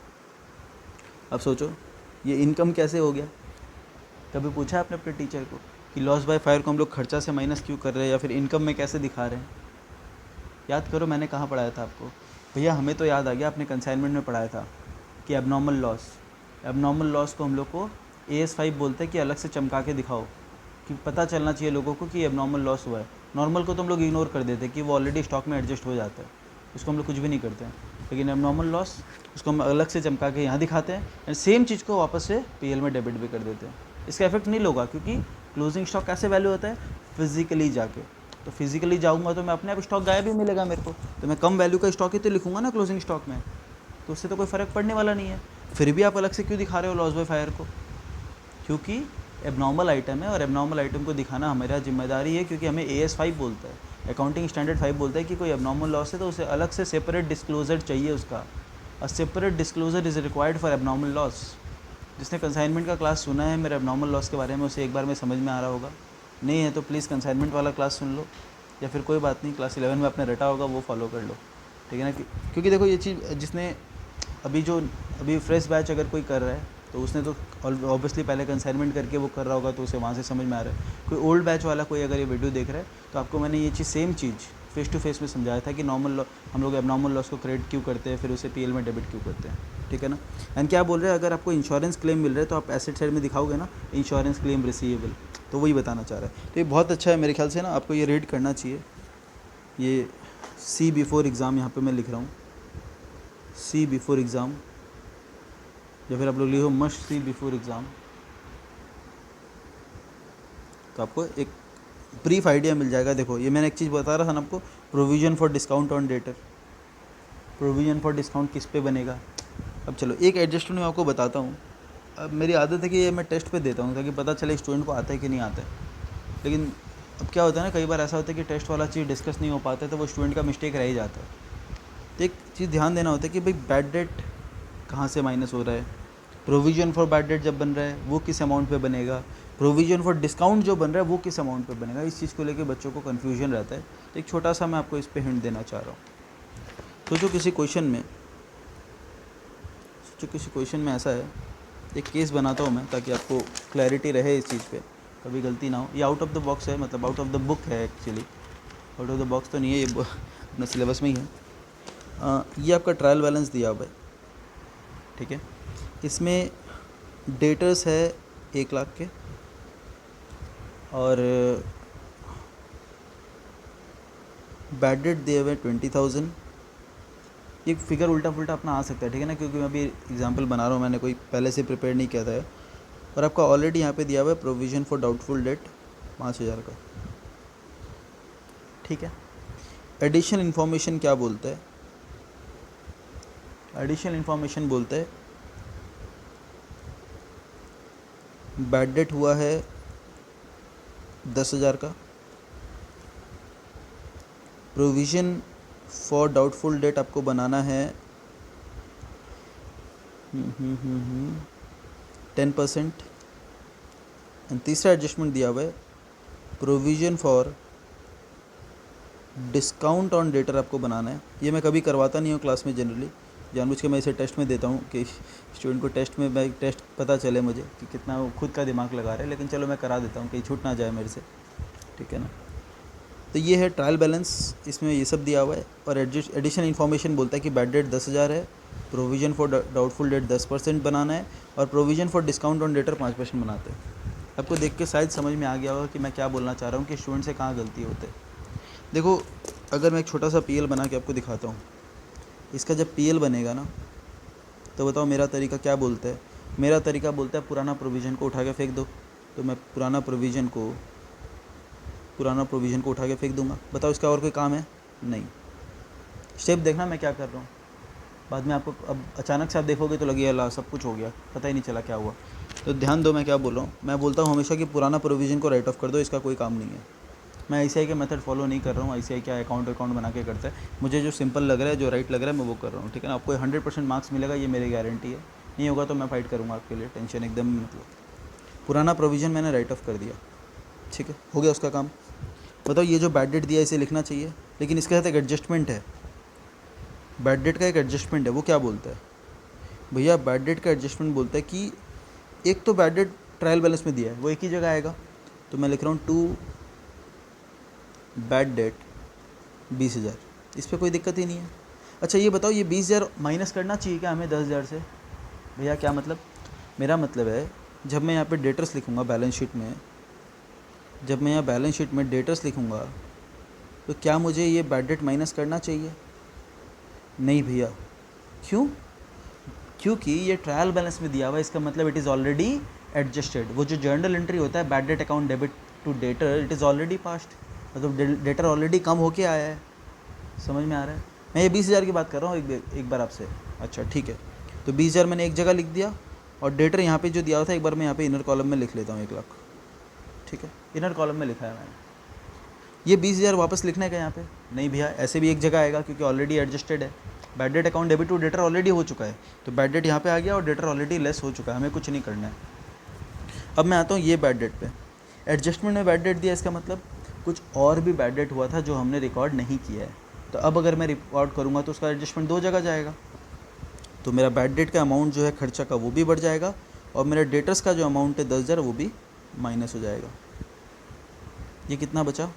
अब सोचो ये इनकम कैसे हो गया, कभी पूछा आपने अपने टीचर को कि लॉस बाय फायर को हम लोग खर्चा से माइनस क्यों कर रहे हैं या फिर इनकम में कैसे दिखा रहे हैं? याद करो मैंने कहाँ पढ़ाया था आपको, भैया हमें तो याद आ गया, आपने कंसाइनमेंट में पढ़ाया था कि एबनॉर्मल लॉस को हम लोग को AS5 बोलते हैं कि अलग से चमका के दिखाओ, कि पता चलना चाहिए लोगों को कि एबनॉर्मल लॉस हुआ है। नॉर्मल को तो हम लोग इग्नोर कर देते हैं कि वो ऑलरेडी स्टॉक में एडजस्ट हो जाता है, उसको हम लोग कुछ भी नहीं करते हैं, लेकिन एबनॉर्मल लॉस उसको हम अलग से चमका के यहाँ दिखाते हैं एंड सेम चीज़ को वापस से पीएल में डेबिट भी कर देते हैं। इसका इफेक्ट नहीं होगा क्योंकि क्लोजिंग स्टॉक कैसे वैल्यू होता है, फिजिकली जाके, तो फिजिकली जाऊँगा तो मैं अपने आप स्टॉक गायब ही मिलेगा मेरे को, तो मैं कम वैल्यू का स्टॉक ही तो लिखूँगा ना क्लोजिंग स्टॉक में, तो उससे तो कोई फ़र्क पड़ने वाला नहीं है। फिर भी आप अलग से क्यों दिखा रहे हो लॉस बाय फायर को, क्योंकि एबनॉर्मल आइटम है और एबनॉर्मल आइटम को दिखाना हमारा जिम्मेदारी है, क्योंकि हमें AS5 बोलता है, अकाउंटिंग स्टैंडर्ड 5 बोलता है कि कोई एबनॉर्मल लॉस है तो उसे अलग से सेपरेट डिस्क्लोजर चाहिए उसका, a separate disclosure is required for abnormal loss. जिसने कंसाइनमेंट का क्लास सुना है मेरे एबनॉर्मल लॉस के बारे में उसे एक बार में समझ में आ रहा होगा, नहीं है तो प्लीज़ कंसाइनमेंट वाला क्लास सुन लो, या फिर कोई बात नहीं क्लास 11 में आपने रटा होगा वो फॉलो कर लो, ठीक है ना। क्योंकि देखो ये चीज़ जिसने अभी फ्रेश बैच अगर कोई कर रहा है तो उसने तो ऑब्वियसली पहले कंसाइनमेंट करके वो कर रहा होगा, तो उसे वहाँ से समझ में आ रहा है। कोई ओल्ड बैच वाला कोई अगर ये वीडियो देख रहा है तो आपको मैंने ये चीज़ सेम चीज़ फेस टू फेस में समझाया था कि नॉर्मल लॉ हम लोग एबनॉर्मल लॉस को क्रेडिट क्यों करते हैं, फिर उसे पीएल में डेबिट क्यों करते हैं, ठीक है ना। एंड क्या बोल रहे हैं, अगर आपको इंश्योरेंस क्लेम मिल रहा है तो आप एसेट साइड में दिखाओगे ना इंश्योरेंस क्लेम रिसीवेबल, तो वही बताना चाह रहा है। तो ये बहुत अच्छा है मेरे ख्याल से ना, आपको ये रीड करना चाहिए। ये सी बिफोर एग्ज़ाम यहाँ पे मैं लिख रहा हूँ, सी बिफोर एग्ज़ाम, या फिर आप लोग लिखो मस्ट सी बिफोर एग्ज़ाम, तो आपको एक ब्रीफ आइडिया मिल जाएगा। देखो ये मैंने एक चीज़ बता रहा था ना आपको, provision for discount on debtor, provision for discount किस पे बनेगा। अब चलो एक एडजस्टमेंट मैं आपको बताता हूँ। अब मेरी आदत है कि ये मैं टेस्ट पे देता हूँ ताकि पता चले स्टूडेंट को आता है कि नहीं आता है, लेकिन अब क्या होता है ना, कई बार ऐसा होता है कि टेस्ट वाला चीज़ डिस्कस नहीं हो पाता है तो वो स्टूडेंट का मिस्टेक रह ही जाता है। तो एक चीज़ ध्यान देना होता है कि भाई बैड डेट कहाँ से माइनस हो रहा है, प्रोविज़न फॉर बैड डेट जब बन रहा है वो किस अमाउंट पे बनेगा, प्रोविज़न फॉर डिस्काउंट जो बन रहा है वो किस अमाउंट पे बनेगा। इस चीज़ को लेके बच्चों को कन्फ्यूजन रहता है। तो एक छोटा सा मैं आपको इस पर हिंट देना चाह रहा हूँ। सोचो किसी क्वेश्चन में ऐसा है, एक केस बनाता हूँ मैं ताकि आपको क्लैरिटी रहे इस चीज़ पे, कभी गलती ना हो। ये आउट ऑफ द बॉक्स है, मतलब आउट ऑफ द बुक है actually, out of the box तो नहीं है, ये अपना सिलेबस में ही है। ये आपका ट्रायल बैलेंस दिया हुआ है, ठीक है। इसमें डेटर्स है 1 लाख के, और बैड डेट दिए हुए 20,000। ये फिगर उल्टा पुल्टा अपना आ सकता है, ठीक है ना, क्योंकि मैं अभी एग्जांपल बना रहा हूँ, मैंने कोई पहले से प्रिपेयर नहीं किया था। और आपका ऑलरेडी यहाँ पे दिया हुआ है प्रोविज़न फॉर डाउटफुल डेट 5,000 का, ठीक है। एडिशनल इन्फॉर्मेशन क्या बोलता है, एडिशनल इन्फॉर्मेशन बोलता है बैड डेट हुआ है 10,000 का, प्रोविज़न फॉर डाउटफुल डेट आपको बनाना है 10%। एंड तीसरा एडजस्टमेंट दिया हुआ है provision for discount on debtor आपको बनाना है। ये मैं कभी करवाता नहीं हूँ क्लास में, जनरली जानबूझ के मैं इसे टेस्ट में देता हूँ कि स्टूडेंट को टेस्ट पता चले मुझे कि कितना वो खुद का दिमाग लगा रहे हैं, लेकिन चलो मैं करा देता हूँ कहीं छूट ना जाए मेरे से, ठीक है ना। तो ये है ट्रायल बैलेंस, इसमें ये सब दिया हुआ है। और एडिशनल इन्फॉर्मेशन बोलता है कि बैड डेट 10,000 है, प्रोविज़न फॉर डाउटफुल डेट 10% बनाना है, और provision for discount on debtor 5% बनाते हैं। आपको देख के शायद समझ में आ गया होगा कि मैं क्या बोलना चाह रहा हूँ कि स्टूडेंट से कहाँ गलती होते है। देखो अगर मैं एक छोटा सा पीएल बना के आपको दिखाता हूँ, इसका जब पीएल बनेगा ना, तो बताओ मेरा तरीका क्या बोलता है। मेरा तरीका बोलता है पुराना प्रोविज़न को उठा के फेंक दो, तो मैं पुराना प्रोविज़न को उठा के फेंक दूंगा। बताओ इसका और कोई काम है? नहीं। स्टेप देखना मैं क्या कर रहा हूँ, बाद में आपको अब अचानक से आप देखोगे तो लगेगा ला सब कुछ हो गया, पता ही नहीं चला क्या हुआ। तो ध्यान दो मैं क्या बोल रहा हूँ। मैं बोलता हूँ हमेशा कि पुराना प्रोविज़न को राइट ऑफ कर दो, इसका कोई काम नहीं है। मैं आईसीआई के मेथड फॉलो नहीं कर रहा हूँ, आईसीआई क्या अकाउंट बना के करता है। मुझे जो सिंपल लग रहा है, जो राइट लग रहा है, मैं वो कर रहा हूँ, ठीक है ना। आपको 100% मार्क्स मिलेगा, ये मेरी गारंटी है। नहीं होगा तो मैं फाइट करूँगा आपके लिए, टेंशन एकदम। मतलब पुराना प्रोविज़न मैंने राइट ऑफ कर दिया, ठीक है, हो गया उसका काम। बताओ ये जो बैड डेट दिया इसे लिखना चाहिए, लेकिन इसके साथ एक एडजस्टमेंट है। बैड डेट का एक एडजस्टमेंट है, वो क्या बोलता है भैया, बैड डेट का एडजस्टमेंट बोलता है कि एक तो बैड डेट ट्रायल बैलेंस में दिया है वो एक ही जगह आएगा, तो मैं लिख रहा हूँ टू बैड डेट 20,000, इस पर कोई दिक्कत ही नहीं है। अच्छा ये बताओ, ये 20,000 माइनस करना चाहिए क्या हमें 10,000 से? भैया क्या मतलब? मेरा मतलब है जब मैं यहाँ पे डेटर्स लिखूँगा बैलेंस शीट में, जब मैं यहाँ बैलेंस शीट में डेटर्स लिखूँगा, तो क्या मुझे ये बैड डेट माइनस करना चाहिए? नहीं भैया। क्यों? क्योंकि ये ट्रायल बैलेंस में दिया हुआ है, इसका मतलब इट इज़ ऑलरेडी एडजस्टेड। वो जो जर्नल एंट्री होता है bad debt account debit to debtor, it is already past, मतलब डेटर ऑलरेडी कम होके आया है। समझ में आ रहा है? मैं ये 20,000 की बात कर रहा हूँ एक बार आपसे। अच्छा ठीक है, तो 20,000 मैंने एक जगह लिख दिया, और डेटर यहाँ पे जो दिया हुआ था एक बार मैं यहाँ पे इनर कॉलम में लिख लेता हूँ 1 लाख, ठीक है, इनर कॉलम में लिखा है मैंने। ये 20,000 वापस लिखने का यहाँ पे नहीं भैया, ऐसे भी एक जगह आएगा क्योंकि ऑलरेडी एडजस्टेड है। Bad debt account debit to debtor already हो चुका है, तो बैड डेट यहाँ पे आ गया और डेटर ऑलरेडी लेस हो चुका है, हमें कुछ नहीं करना है। अब मैं आता हूँ ये बैड डेट पे। एडजस्टमेंट में बैड डेट दिया, इसका मतलब कुछ और भी बैड डेट हुआ था जो हमने रिकॉर्ड नहीं किया है। तो अब अगर मैं रिकॉर्ड करूँगा तो उसका एडजस्टमेंट 2 जगह जाएगा, तो मेरा बैड डेट का अमाउंट जो है खर्चा का वो भी बढ़ जाएगा, और मेरे डेटर्स का जो अमाउंट है 10,000 वो भी माइनस हो जाएगा। ये कितना बचा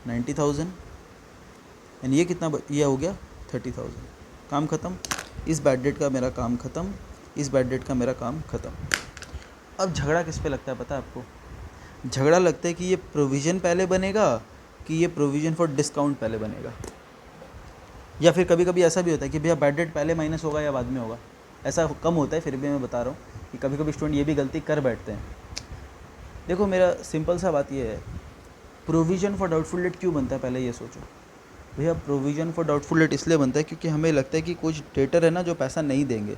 90,000 एंड ये कितना ये हो गया 30,000। काम ख़त्म। इस बैड डेट का मेरा काम ख़त्म, इस बैड डेट का मेरा काम ख़त्म। अब झगड़ा किस पे लगता है पता है आपको? झगड़ा लगता है कि ये प्रोविज़न पहले बनेगा कि ये प्रोविज़न फॉर डिस्काउंट पहले बनेगा। या फिर कभी कभी ऐसा भी होता है कि भैया बैड डेट पहले माइनस होगा या बाद में होगा। ऐसा कम होता है, फिर भी मैं बता रहा हूँ कि कभी कभी स्टूडेंट ये भी गलती कर बैठते हैं। देखो मेरा सिंपल सा बात ये है, प्रोविज़न फॉर डाउटफुल डेट क्यों बनता है पहले ये सोचो। भैया प्रोविज़न फॉर डाउटफुल डेट इसलिए बनता है क्योंकि हमें लगता है कि कुछ डेटर है ना जो पैसा नहीं देंगे,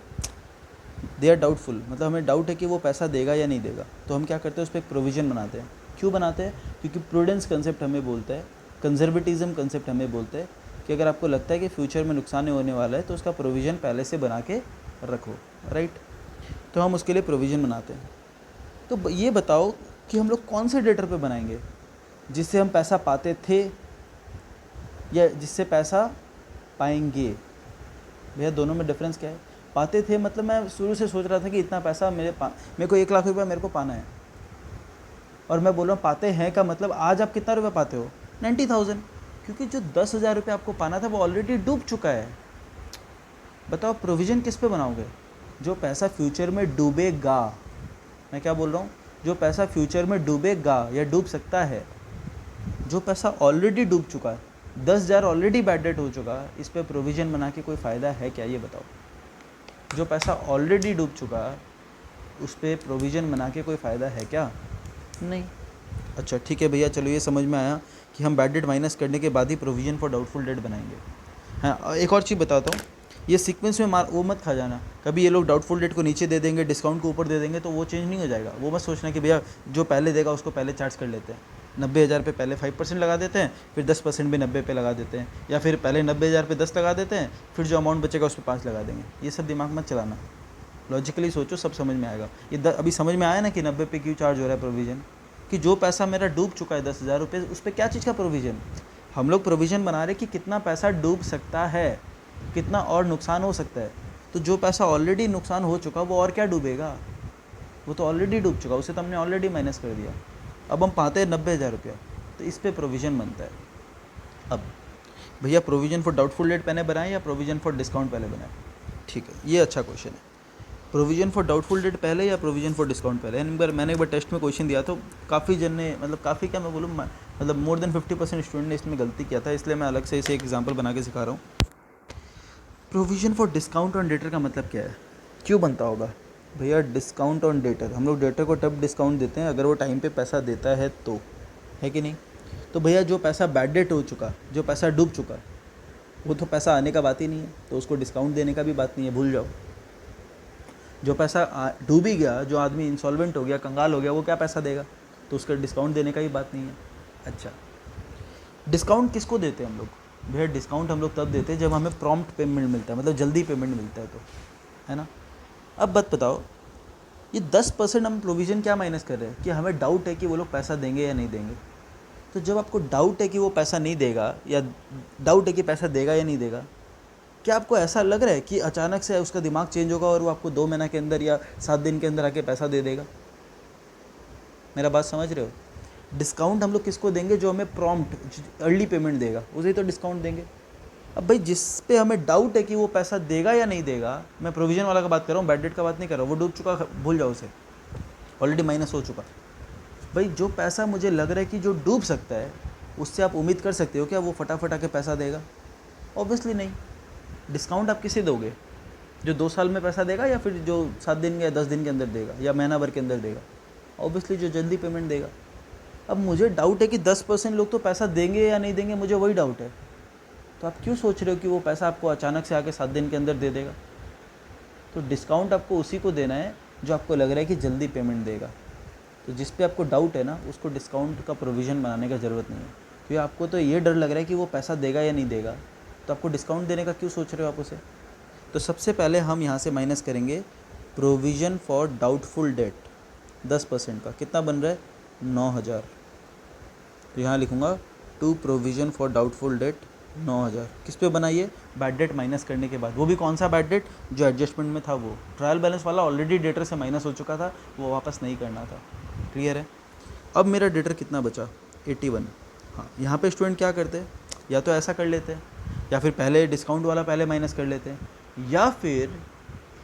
दे आर डाउटफुल, मतलब हमें डाउट है कि वो पैसा देगा या नहीं देगा, तो हम क्या करते हैं उस पर एक प्रोविज़न बनाते हैं। क्यों बनाते हैं? क्योंकि प्रूडेंस कंसेप्ट हमें बोलता है, कंजर्वेटिज्म कंसेप्ट हमें बोलता है कि अगर आपको लगता है कि फ्यूचर में नुकसान होने वाला है तो उसका प्रोविज़न पहले से बना के रखो, राइट। तो हम उसके लिए प्रोविज़न बनाते हैं। तो ये बताओ कि हम लोग कौन से डेटर पे बनाएंगे, जिससे हम पैसा पाते थे या जिससे पैसा पाएंगे? भैया दोनों में डिफरेंस क्या है? पाते थे मतलब मैं शुरू से सोच रहा था कि इतना पैसा मेरे को 1 लाख रुपया मेरे को पाना है, और मैं बोल रहा हूँ पाते हैं का मतलब आज आप कितना रुपया पाते हो 90,000, क्योंकि जो 10,000 रुपये आपको पाना था वो ऑलरेडी डूब चुका है। बताओ प्रोविज़न किस पे बनाओगे? जो पैसा फ्यूचर में डूबेगा। मैं क्या बोल रहा हूँ? जो पैसा फ्यूचर में डूबेगा या डूब सकता है। जो पैसा ऑलरेडी डूब चुका है, 10,000 ऑलरेडी बैड डेट हो चुका है, इस पे प्रोविज़न बना के कोई फ़ायदा है क्या? ये बताओ। जो पैसा ऑलरेडी डूब चुका है उस पर प्रोविज़न बना के कोई फ़ायदा है क्या? नहीं। अच्छा ठीक है भैया, चलो ये समझ में आया कि हम बैड डेट माइनस करने के बाद ही प्रोविज़न फॉर डाउटफुल डेट बनाएंगे। हाँ, एक और चीज़ बताता हूँ, ये सीक्वेंस में वो मत खा जाना। कभी ये लोग डाउटफुल डेट को नीचे दे देंगे, डिस्काउंट को ऊपर दे देंगे, तो वो चेंज नहीं हो जाएगा। वो मत सोचना कि भैया जो पहले देगा उसको पहले चार्ज कर लेते हैं। 90,000 पे पहले 5% लगा देते हैं, फिर 10% भी 90 पे लगा देते हैं, या फिर पहले 90,000 पे 10 लगा देते हैं, फिर जो अमाउंट बचेगा उस पर 5 लगा देंगे। ये सब दिमाग मत चलाना, लॉजिकली सोचो, सब समझ में आएगा। ये अभी समझ में आया ना कि 90 पे क्यों चार्ज हो रहा है प्रोविज़न? कि जो पैसा मेरा डूब चुका है 10,000 रुपये, उस पर क्या चीज़ का प्रोविज़न? हम लोग प्रोविज़न बना रहे कि कितना पैसा डूब सकता है, कितना और नुकसान हो सकता है। तो जो पैसा ऑलरेडी नुकसान हो चुका वो और क्या डूबेगा? वो तो ऑलरेडी डूब चुका, उसे तो हमने ऑलरेडी माइनस कर दिया। अब हम पाते हैं 90,000 रुपया, तो इस पर प्रोविज़न बनता है। अब भैया प्रोविज़न फॉर डाउटफुल डेट पहले बनाए या प्रोविज़न फॉर डिस्काउंट पहले बनाए? ठीक है, ये अच्छा क्वेश्चन है। प्रोविज़न फॉर डाउटफुल डेट पहले या प्रोविज़न फॉर डिस्काउंट पहले? मैंने एक बार टेस्ट में क्वेश्चन दिया तो काफ़ी जन ने, मतलब काफ़ी क्या मैं बोलूँ, मतलब मोर देन 50% स्टूडेंट ने इसमें गलती किया था, इसलिए मैं अलग से इसे एक एग्जांपल बना के सिखा रहा हूँ। Provision for discount on debtor का मतलब क्या है, क्यों बनता होगा? भैया डिस्काउंट ऑन डेटर, हम लोग डेटर को तब डिस्काउंट देते हैं अगर वो टाइम पे पैसा देता है तो, है कि नहीं? तो भैया जो पैसा बैड डेट हो चुका, जो पैसा डूब चुका, वो तो पैसा आने का बात ही नहीं है, तो उसको डिस्काउंट देने का भी बात नहीं है, भूल जाओ। जो पैसा डूब ही गया, जो आदमी इंसॉल्वेंट हो गया, कंगाल हो गया, वो क्या पैसा देगा? तो उसका डिस्काउंट देने का भी बात नहीं है। अच्छा, डिस्काउंट किसको देते हैं हम लोग? भैया डिस्काउंट हम लोग तब देते हैं जब हमें प्रॉम्प्ट पेमेंट मिलता है, मतलब जल्दी पेमेंट मिलता है, तो है ना। अब बात बताओ, ये 10% हम प्रोविज़न क्या माइनस कर रहे हैं कि हमें डाउट है कि वो लोग पैसा देंगे या नहीं देंगे। तो जब आपको डाउट है कि वो पैसा नहीं देगा, या डाउट है कि पैसा देगा या नहीं देगा, क्या आपको ऐसा लग रहा है कि अचानक से उसका दिमाग चेंज होगा और वो आपको 2 महीने के अंदर या 7 दिन के अंदर आके पैसा दे देगा? मेरा बात समझ रहे हो? डिस्काउंट हम लोग किसको देंगे? जो हमें प्रॉम्प्ट अर्ली पेमेंट देगा, उसे तो डिस्काउंट देंगे। अब भाई जिस पे हमें डाउट है कि वो पैसा देगा या नहीं देगा, मैं प्रोविज़न वाला का बात कर रहा हूँ, बैड डेट का बात नहीं कर रहा हूँ, वो डूब चुका, भूल जाओ उसे, ऑलरेडी माइनस हो चुका। भाई जो पैसा मुझे लग रहा है कि जो डूब सकता है, उससे आप उम्मीद कर सकते हो क्या वो फटाफट आके पैसा देगा? ऑब्वियसली नहीं। डिस्काउंट आप किसे दोगे? जो 2 साल में पैसा देगा, या फिर जो 7 दिन या 10 दिन के अंदर देगा, या महीना भर के अंदर देगा? ऑब्वियसली जो जल्दी पेमेंट देगा। अब मुझे डाउट है कि 10% लोग तो पैसा देंगे या नहीं देंगे, मुझे वही डाउट है। तो आप क्यों सोच रहे हो कि वो पैसा आपको अचानक से आके 7 दिन के अंदर दे देगा? तो डिस्काउंट आपको उसी को देना है जो आपको लग रहा है कि जल्दी पेमेंट देगा। तो जिस पे आपको डाउट है ना, उसको डिस्काउंट का प्रोविज़न बनाने का ज़रूरत नहीं है, क्योंकि आपको तो ये डर लग रहा है कि वो पैसा देगा या नहीं देगा, तो आपको डिस्काउंट देने का क्यों सोच रहे हो आप उसे? तो सबसे पहले हम यहाँ से माइनस करेंगे प्रोविज़न फॉर डाउटफुल डेट 10% का, कितना बन रहा है? 9,000। तो यहाँ लिखूँगा to provision for doubtful debt 9,000 किस पे बनाइए, बैड डेट माइनस करने के बाद, वो भी कौन सा बैड डेट, जो एडजस्टमेंट में था, वो ट्रायल बैलेंस वाला ऑलरेडी डेटर से माइनस हो चुका था, वो वापस नहीं करना था। क्लियर है। अब मेरा डेटर कितना बचा, 81। हाँ, यहाँ पे स्टूडेंट क्या करते हैं, या तो ऐसा कर लेते हैं, या फिर पहले डिस्काउंट वाला पहले माइनस कर लेते हैं, या फिर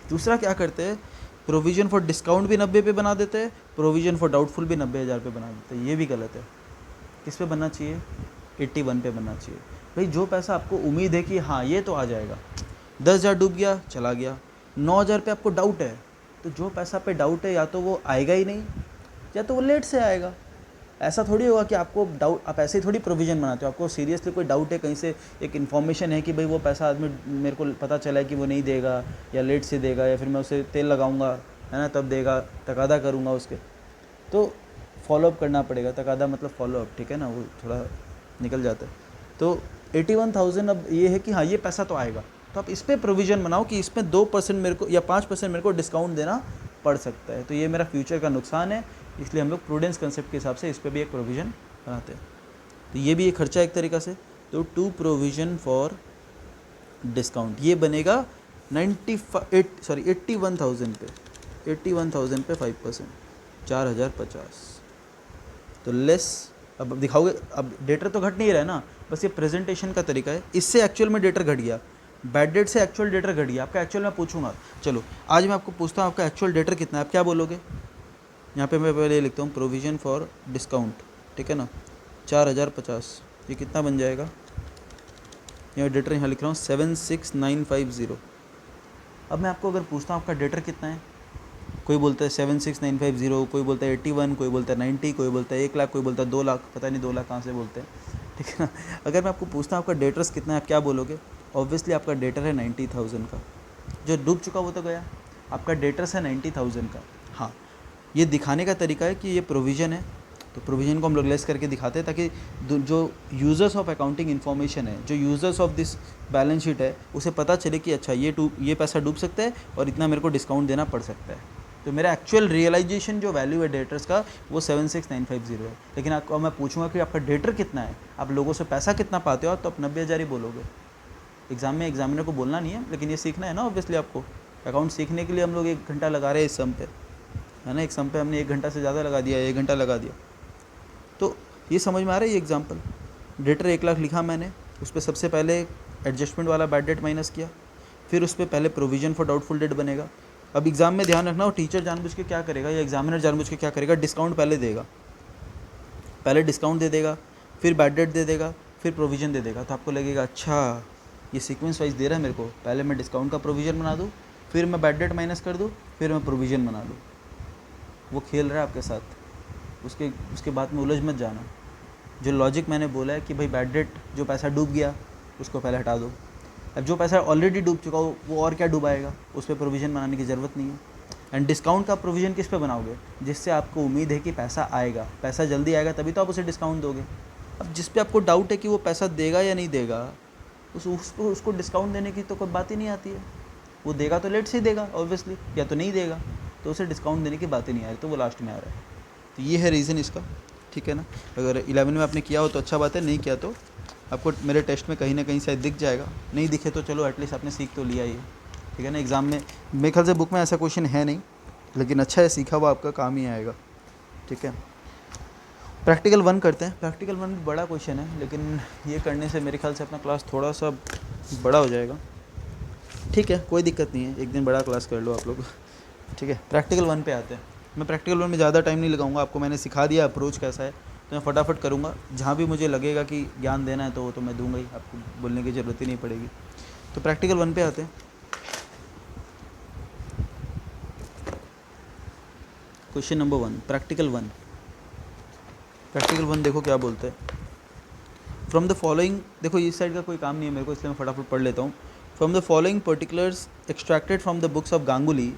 दूसरा क्या करते हैं, प्रोविज़न फॉर डिस्काउंट भी 90 पे बना देते हैं, प्रोविज़न फॉर डाउटफुल भी 90,000 पे बना देते हैं। ये भी गलत है। किस पे बनना चाहिए, 81 पे बनना चाहिए। भाई जो पैसा आपको उम्मीद है कि हाँ ये तो आ जाएगा, 10,000 डूब गया चला गया, 9,000 पे आपको डाउट है, तो जो पैसा पे डाउट है या तो वो आएगा ही नहीं, या तो वो लेट से आएगा। ऐसा थोड़ी होगा कि आपको डाउट, आप ऐसे ही थोड़ी प्रोविज़न बनाते हो, आपको सीरियसली कोई डाउट है, कहीं से एक इन्फॉर्मेशन है कि भाई वो पैसा आदमी, मेरे को पता चला है कि वो नहीं देगा या लेट से देगा, या फिर मैं उसे तेल लगाऊंगा है ना तब देगा, तकादा करूंगा उसके, तो फॉलोअप करना पड़ेगा। तकादा मतलब फॉलोअप, ठीक है ना, वो थोड़ा निकल जाता है। तो 81,000 अब ये है कि हाँ ये पैसा तो आएगा, तो आप इस पर प्रोविज़न बनाओ कि इसमें 2% मेरे को या 5% मेरे को डिस्काउंट देना पड़ सकता है, तो ये मेरा फ्यूचर का नुकसान है, इसलिए हम लोग प्रूडेंस कंसेप्ट के हिसाब से इस पर भी एक प्रोविज़न बनाते हैं। तो ये भी एक खर्चा एक तरीक़ा से। तो टू प्रोविज़न फॉर डिस्काउंट ये बनेगा 81,000 पे, 81,000 पे 5%, 4,050। तो लेस, अब दिखाओगे, अब डेटर तो घट नहीं रहा है ना, बस ये प्रेजेंटेशन का तरीका है। इससे एक्चुअल में डेटर घट गया, बैड डेट से एक्चुअल डेटर घट गया। आपका एक्चुअल मैं पूछूंगा, चलो आज मैं आपको पूछता हूँ आपका एक्चुअल डेटर कितना है, आप क्या बोलोगे। यहाँ पे मैं पहले लिखता हूँ प्रोविज़न फॉर डिस्काउंट, ठीक है ना, 4,050, ये कितना बन जाएगा, यहाँ डेटर यहाँ लिख रहा हूँ 76,950। अब मैं आपको अगर पूछता हूँ आपका डेटर कितना है, कोई बोलता है 76,950, कोई बोलता है 81, कोई बोलता है 90, कोई बोलता है 1,00,000, कोई बोलता है 2,00,000, पता नहीं 2,00,000 कहाँ से बोलते हैं, ठीक है ना। अगर मैं आपको पूछता हूँ आपका डेटर्स कितना है, आप क्या बोलोगे। ऑब्वियसली आपका डेटर है 90,000 का, जो डूब चुका वो तो गया, आपका डेटर्स है 90,000 का। हाँ, ये दिखाने का तरीका है कि ये प्रोविज़न है, तो प्रोविज़न को हम लोग लेस करके दिखाते हैं, ताकि जो यूज़र्स ऑफ अकाउंटिंग इन्फॉर्मेशन है, जो users of this balance sheet है, उसे पता चले कि अच्छा ये पैसा डूब सकता है और इतना मेरे को डिस्काउंट देना पड़ सकता है। तो मेरा एक्चुअल रियलाइजेशन जो वैल्यू है डेटर्स का वो 76,950 है। लेकिन आपको मैं पूछूंगा कि आपका डेटर कितना है, आप लोगों से पैसा कितना पाते हो, तो आप 90,000 ही बोलोगे। एग्ज़ाम में एग्जामिनर को बोलना नहीं है, लेकिन ये सीखना है ना ऑब्वियसली आपको। अकाउंट सीखने के लिए हम लोग 1 घंटा लगा रहे हैं इस सम पे, है ना, एक सम पे हमने 1 घंटा से ज़्यादा लगा दिया, 1 घंटा लगा दिया। तो ये समझ में आ रहा है ये एग्जाम्पल। डेटर 1,00,000 लिखा मैंने, उस पर सबसे पहले एडजस्टमेंट वाला बैड डेट माइनस किया, फिर उस पर पहले प्रोविज़न फॉर डाउटफुल डेट बनेगा। अब एग्ज़ाम में ध्यान रखना, और टीचर जानबूझ के क्या करेगा या एग्जामिनर जानबूझ के क्या करेगा, डिस्काउंट पहले देगा, पहले डिस्काउंट दे देगा, फिर बैड डेट दे देगा, फिर प्रोविज़न दे देगा। तो आपको लगेगा अच्छा ये सीक्वेंस वाइज दे रहा है मेरे को, पहले मैं डिस्काउंट का प्रोविज़न बना दूँ, फिर मैं बैड डेट माइनस कर दूँ, फिर मैं प्रोविज़न बना लूँ। वो खेल रहा है आपके साथ, उसके बाद में उलझ मत जाना। जो लॉजिक मैंने बोला है कि भाई बैड डेट, जो पैसा डूब गया उसको पहले हटा दो। अब जो पैसा ऑलरेडी डूब चुका हो वो और क्या डूबाएगा, उस पर प्रोविज़न बनाने की ज़रूरत नहीं है। एंड डिस्काउंट का प्रोविज़न किस पे बनाओगे, जिससे आपको उम्मीद है कि पैसा आएगा, पैसा जल्दी आएगा तभी तो आप उसे डिस्काउंट दोगे। अब जिस पे आपको डाउट है कि वो पैसा देगा या नहीं देगा, उसको डिस्काउंट देने की तो कोई बात ही नहीं आती है। वो देगा तो लेट से ही देगा ऑब्वियसली, या तो नहीं देगा, तो उसे डिस्काउंट देने की बात ही नहीं आ रही, तो वो लास्ट में आ रहा है। तो ये है रीज़न इसका, ठीक है ना। अगर 11 में आपने किया हो तो अच्छा बात है, नहीं किया तो आपको मेरे टेस्ट में कहीं ना कहीं शायद दिख जाएगा, नहीं दिखे तो चलो एटलीस्ट आपने सीख तो लिया ही, ठीक है ना। एग्ज़ाम में मेरे ख्याल से बुक में ऐसा क्वेश्चन है नहीं, लेकिन अच्छा है, सीखा हुआ आपका काम ही आएगा, ठीक है। प्रैक्टिकल 1 करते हैं। प्रैक्टिकल 1 भी बड़ा क्वेश्चन है, लेकिन ये करने से मेरे ख्याल से अपना क्लास थोड़ा सा बड़ा हो जाएगा, ठीक है, कोई दिक्कत नहीं है, एक दिन बड़ा क्लास कर लो आप लोग, ठीक है। प्रैक्टिकल 1 पे आते हैं। मैं प्रैक्टिकल 1 में ज़्यादा टाइम नहीं लगाऊंगा, आपको मैंने सिखा दिया अप्रोच कैसा है, तो मैं फटाफट करूँगा। जहाँ भी मुझे लगेगा कि ज्ञान देना है तो वो तो मैं दूंगा ही, आपको बोलने की ज़रूरत ही नहीं पड़ेगी। तो प्रैक्टिकल 1 पे आते हैं। Question number 1, practical 1। प्रैक्टिकल 1 देखो क्या बोलते हैं। फ्रॉम द फॉलोइंग, देखो इस साइड का कोई काम नहीं है मेरे को, इसलिए मैं फटाफट पढ़ लेता हूँ। From the following particulars extracted from the books of Ganguly,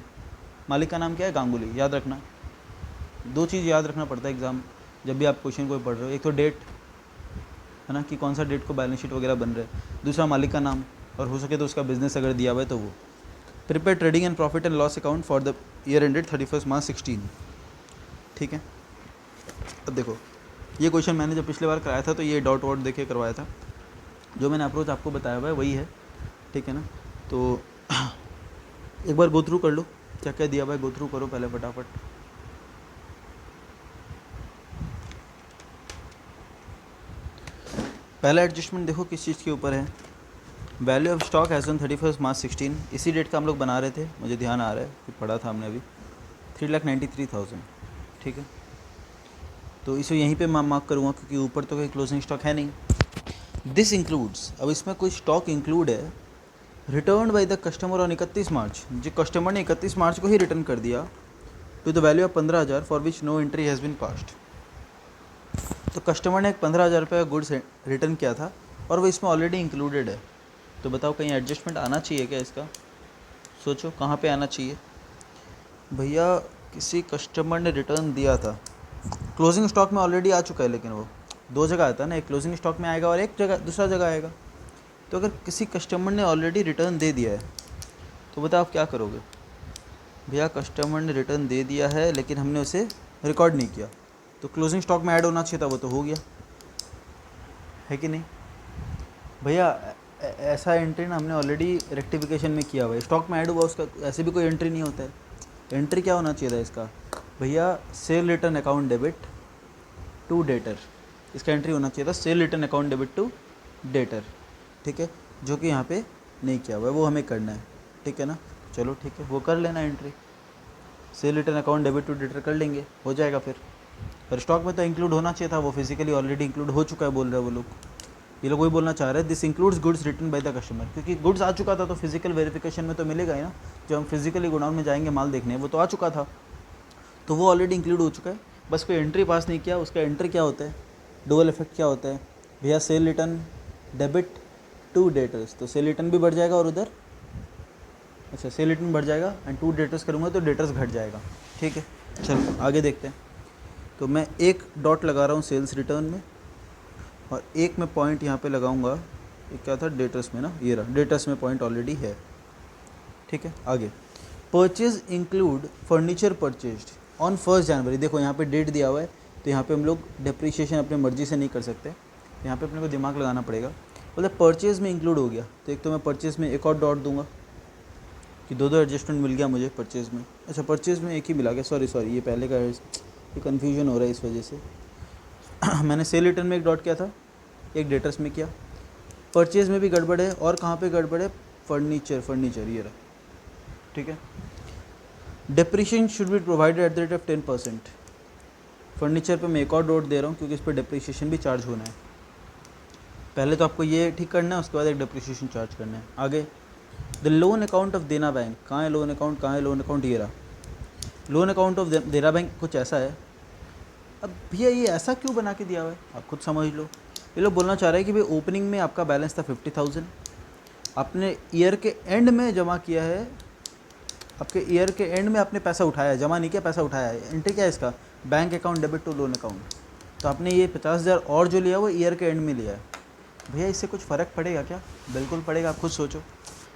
मालिक का नाम क्या है, गांगुली, याद रखना। 2 चीज़ याद रखना पड़ता है एग्जाम जब भी आप क्वेश्चन को पढ़ रहे हो, एक तो डेट है ना, कि कौन सा डेट को बैलेंस शीट वगैरह बन रहा है, दूसरा मालिक का नाम, और हो सके तो उसका बिजनेस अगर दिया हुआ है तो वो। Prepare trading and profit and loss account for the year ended 31 March 16, ठीक है। अब देखो ये क्वेश्चन मैंने जब पिछले बार कराया था तो ये डॉट वॉट देके करवाया था, जो मैंने अप्रोच आपको बताया हुआ है वही है, ठीक है ना। तो एक बार गो थ्रू कर लो, क्या क्या दिया हुआ है गो थ्रू करो पहले फटाफट। पहला एडजस्टमेंट देखो किस चीज़ के ऊपर है, value of stock as on 31 March 16, इसी डेट का हम लोग बना रहे थे, मुझे ध्यान आ रहा है कि पढ़ा था हमने अभी, 3,93,000, ठीक है। तो इसे यहीं पे मैं मार्क करूँगा क्योंकि ऊपर तो कोई क्लोजिंग स्टॉक है नहीं। दिस इंक्लूड्स, अब इसमें कोई स्टॉक इंक्लूड है, return by the customer on 31 मार्च, जो कस्टमर ने 31 मार्च को ही रिटर्न कर दिया, to the value of 15,000 for which no entry has been passed. तो कस्टमर ने 15,000 रुपये का गुड्स रिटर्न किया था और वो इसमें ऑलरेडी इंक्लूडेड है। तो बताओ कहीं एडजस्टमेंट आना चाहिए क्या इसका, सोचो कहाँ पे आना चाहिए। भैया किसी कस्टमर ने रिटर्न दिया था, क्लोजिंग स्टॉक में ऑलरेडी आ चुका है, लेकिन वो दो जगह आता है ना, एक क्लोजिंग स्टॉक में आएगा और एक जगह दूसरा जगह आएगा। तो अगर किसी कस्टमर ने ऑलरेडी रिटर्न दे दिया है तो बताओ आप क्या करोगे। भैया कस्टमर ने रिटर्न दे दिया है लेकिन हमने उसे रिकॉर्ड नहीं किया, तो क्लोजिंग स्टॉक में ऐड होना चाहिए था, वो तो हो गया है कि नहीं भैया। ऐसा एंट्री ना हमने ऑलरेडी रेक्टिफिकेशन में किया हुआ है, स्टॉक में ऐड हुआ उसका ऐसे भी कोई एंट्री नहीं होता है। एंट्री क्या होना चाहिए था इसका भैया, sale return account debit to debtor, इसका एंट्री होना चाहिए था sale return account debit to debtor, ठीक है, जो कि यहाँ पे नहीं किया हुआ है, वो हमें करना है, ठीक है ना। चलो ठीक है, वो कर लेना entry, sale return account debit to debtor कर लेंगे, हो जाएगा फिर। पर स्टॉक में तो इंक्लूड होना चाहिए था, वो फिजिकली ऑलरेडी इंक्लूड हो चुका है बोल रहे हैं वो लोग, ये लोग वही बोलना चाह रहे हैं, this includes goods return by the customer, क्योंकि गुड्स आ चुका था तो फिजिकल वेरिफिकेशन में तो मिलेगा ही ना, जब हम फिजिकली गोडाउन में जाएंगे माल देखने, वो तो आ चुका था, तो वो ऑलरेडी इंक्लूड हो चुका है, बस कोई एंट्री पास नहीं किया। उसका एंट्री क्या होता है, डुअल इफेक्ट क्या होता है भैया, sale return debit to debtors, तो सेल रिटर्न भी बढ़ जाएगा और उधर अच्छा सेल रिटर्न बढ़ जाएगा एंड टू डेटर्स करूँगा तो डेटर्स घट जाएगा, ठीक है। चलो आगे देखते हैं। तो मैं एक डॉट लगा रहा हूँ सेल्स रिटर्न में और एक मैं पॉइंट यहाँ पे लगाऊंगा, ये क्या था डेटर्स में ना, ये रहा डेटर्स में पॉइंट ऑलरेडी है, ठीक है। आगे purchase include furniture purchased on 1 जनवरी, देखो यहाँ पे डेट दिया हुआ है, तो यहाँ पे हम लोग डिप्रिशिएशन अपनी मर्जी से नहीं कर सकते, यहाँ पे अपने को दिमाग लगाना पड़ेगा। मतलब परचेज़ में इंक्लूड हो गया, तो एक तो मैं परचेज़ में एक और डॉट दूंगा कि दो एडजस्टमेंट मिल गया मुझे परचेज़ में, अच्छा परचेज़ में एक ही मिला गया, सॉरी ये पहले का, ये कन्फ्यूजन हो रहा है इस वजह से। मैंने सेल रिटर्न में एक डॉट किया था, एक डेटर्स में किया, परचेज़ में भी गड़बड़ है, और कहाँ पे गड़बड़ है, फर्नीचर ये रहा, ठीक है। Depreciation should be provided at the rate of 10%, furniture पे मैं एक और डॉट दे रहा हूँ क्योंकि इस पर डेप्रिशिएशन भी चार्ज होना है, पहले तो आपको ये ठीक करना है, उसके बाद एक डेप्रिशिएशन चार्ज करना है। आगे द लोन अकाउंट ऑफ देना बैंक, कहाँ है लोन अकाउंट, कहाँ है लोन अकाउंट, ये रहा लोन अकाउंट ऑफ देना बैंक, कुछ ऐसा है। अब भैया ये ऐसा क्यों बना के दिया हुआ है, आप खुद समझ लो। ये लोग बोलना चाह रहे हैं कि भाई ओपनिंग में आपका बैलेंस था 50,000, आपने ईयर के एंड में जमा किया है, आपके ईयर के एंड में आपने पैसा उठाया है, जमा नहीं किया पैसा उठाया है, एंट्री क्या है इसका, bank account debit to loan account, तो आपने ये 50,000 और जो लिया वो ईयर के एंड में लिया है। भैया इससे कुछ फ़र्क पड़ेगा क्या, बिल्कुल पड़ेगा, आप खुद सोचो।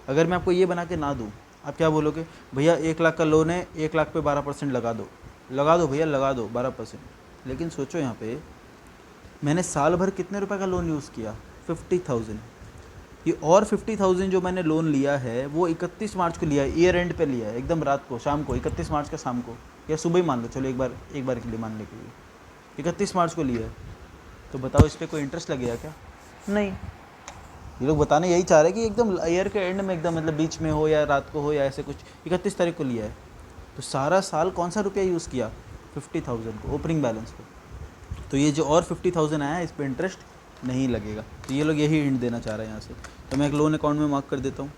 अगर मैं आपको ये बना के ना दूँ, आप क्या बोलोगे, भैया 1 लाख का लोन है, 1 लाख पे 12% लगा दो भैया, लगा दो 12%। लेकिन सोचो यहाँ पे मैंने साल भर कितने रुपए का लोन यूज़ किया, 50,000, ये और 50,000 जो मैंने लोन लिया है वो 31 मार्च को लिया है, ईयर एंड पे लिया है, एकदम रात को, शाम को, 31 मार्च का शाम को, या सुबह ही मान लो, चलो एक बार के लिए मानने के लिए 31 मार्च को लिया है। तो बताओ इस पर कोई इंटरेस्ट लगेगा क्या, नहीं। ये लोग बताने यही चाह रहे हैं कि एकदम ईयर के एंड में, एकदम मतलब बीच में हो या रात को हो या ऐसे कुछ, 31 तारीख को लिया है, तो सारा साल कौन सा रुपया यूज़ किया, 50,000 को ओपनिंग बैलेंस को, तो ये जो और 50,000 आया है इस पर इंटरेस्ट नहीं लगेगा। तो ये लोग यही हिंट देना चाह रहे हैं यहाँ से। तो मैं एक लोन अकाउंट में मार्क कर देता हूँ,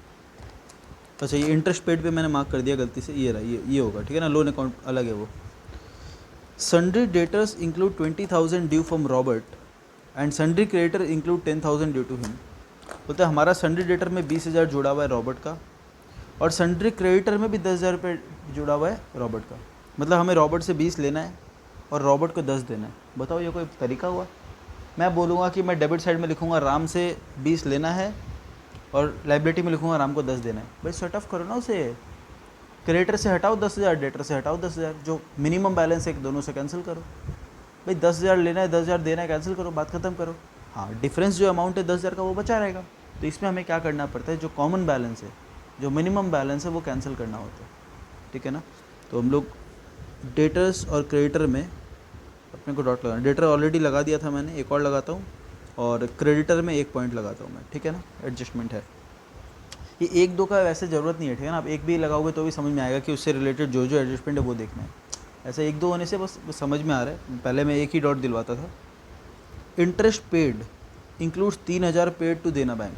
अच्छा ये इंटरेस्ट पेड पे मैंने मार्क कर दिया गलती से, ये रहा, ये होगा, ठीक है ना, लोन अकाउंट अलग है वो। Sundry debtors include 20,000 due from Robert and sundry creditor include 10,000 due to him. बोलते हैं हमारा सन्ड्री डेटर में 20,000 जुड़ा हुआ है रॉबर्ट का, और सन्ड्री क्रेडिटर में भी 10,000 रुपये जुड़ा हुआ है रॉबर्ट का, मतलब हमें रॉबर्ट से 20 लेना है और रॉबर्ट को 10 देना है। बताओ ये कोई तरीका हुआ। मैं बोलूँगा कि मैं डेबिट साइड में लिखूँगा राम से 20 लेना है और लाइबिलिटी में लिखूँगा राम को 10 देना है। भाई सेट ऑफ करो ना उसे, क्रेडिटर से हटाओ 10,000, डेटर से हटाओ 10,000, जो मिनिमम बैलेंस है दोनों से कैंसिल करो। भाई 10,000 लेना है 10,000 देना है, कैंसिल करो, बात ख़त्म करो। हाँ, डिफरेंस जो अमाउंट है 10,000 का वो बचा रहेगा। तो इसमें हमें क्या करना पड़ता है, जो कॉमन बैलेंस है, जो मिनिमम बैलेंस है वो कैंसिल करना होता है, ठीक है ना। तो हम लोग डेटर्स और क्रेडिटर में अपने को डॉट लगाना, डेटर ऑलरेडी लगा दिया था मैंने, एक और लगाता हूँ, और क्रेडिटर में एक पॉइंट लगाता हूँ मैं, ठीक है ना। एडजस्टमेंट है ये, एक दो का वैसे ज़रूरत नहीं है, ठीक है ना। आप एक भी लगाओगे तो भी समझ में आएगा कि उससे रिलेटेड जो जो एडजस्टमेंट है वो देखना है। ऐसे एक दो होने से बस समझ में आ रहा है, पहले मैं एक ही डॉट दिलवाता था। Interest paid includes 3,000 paid to Dena bank.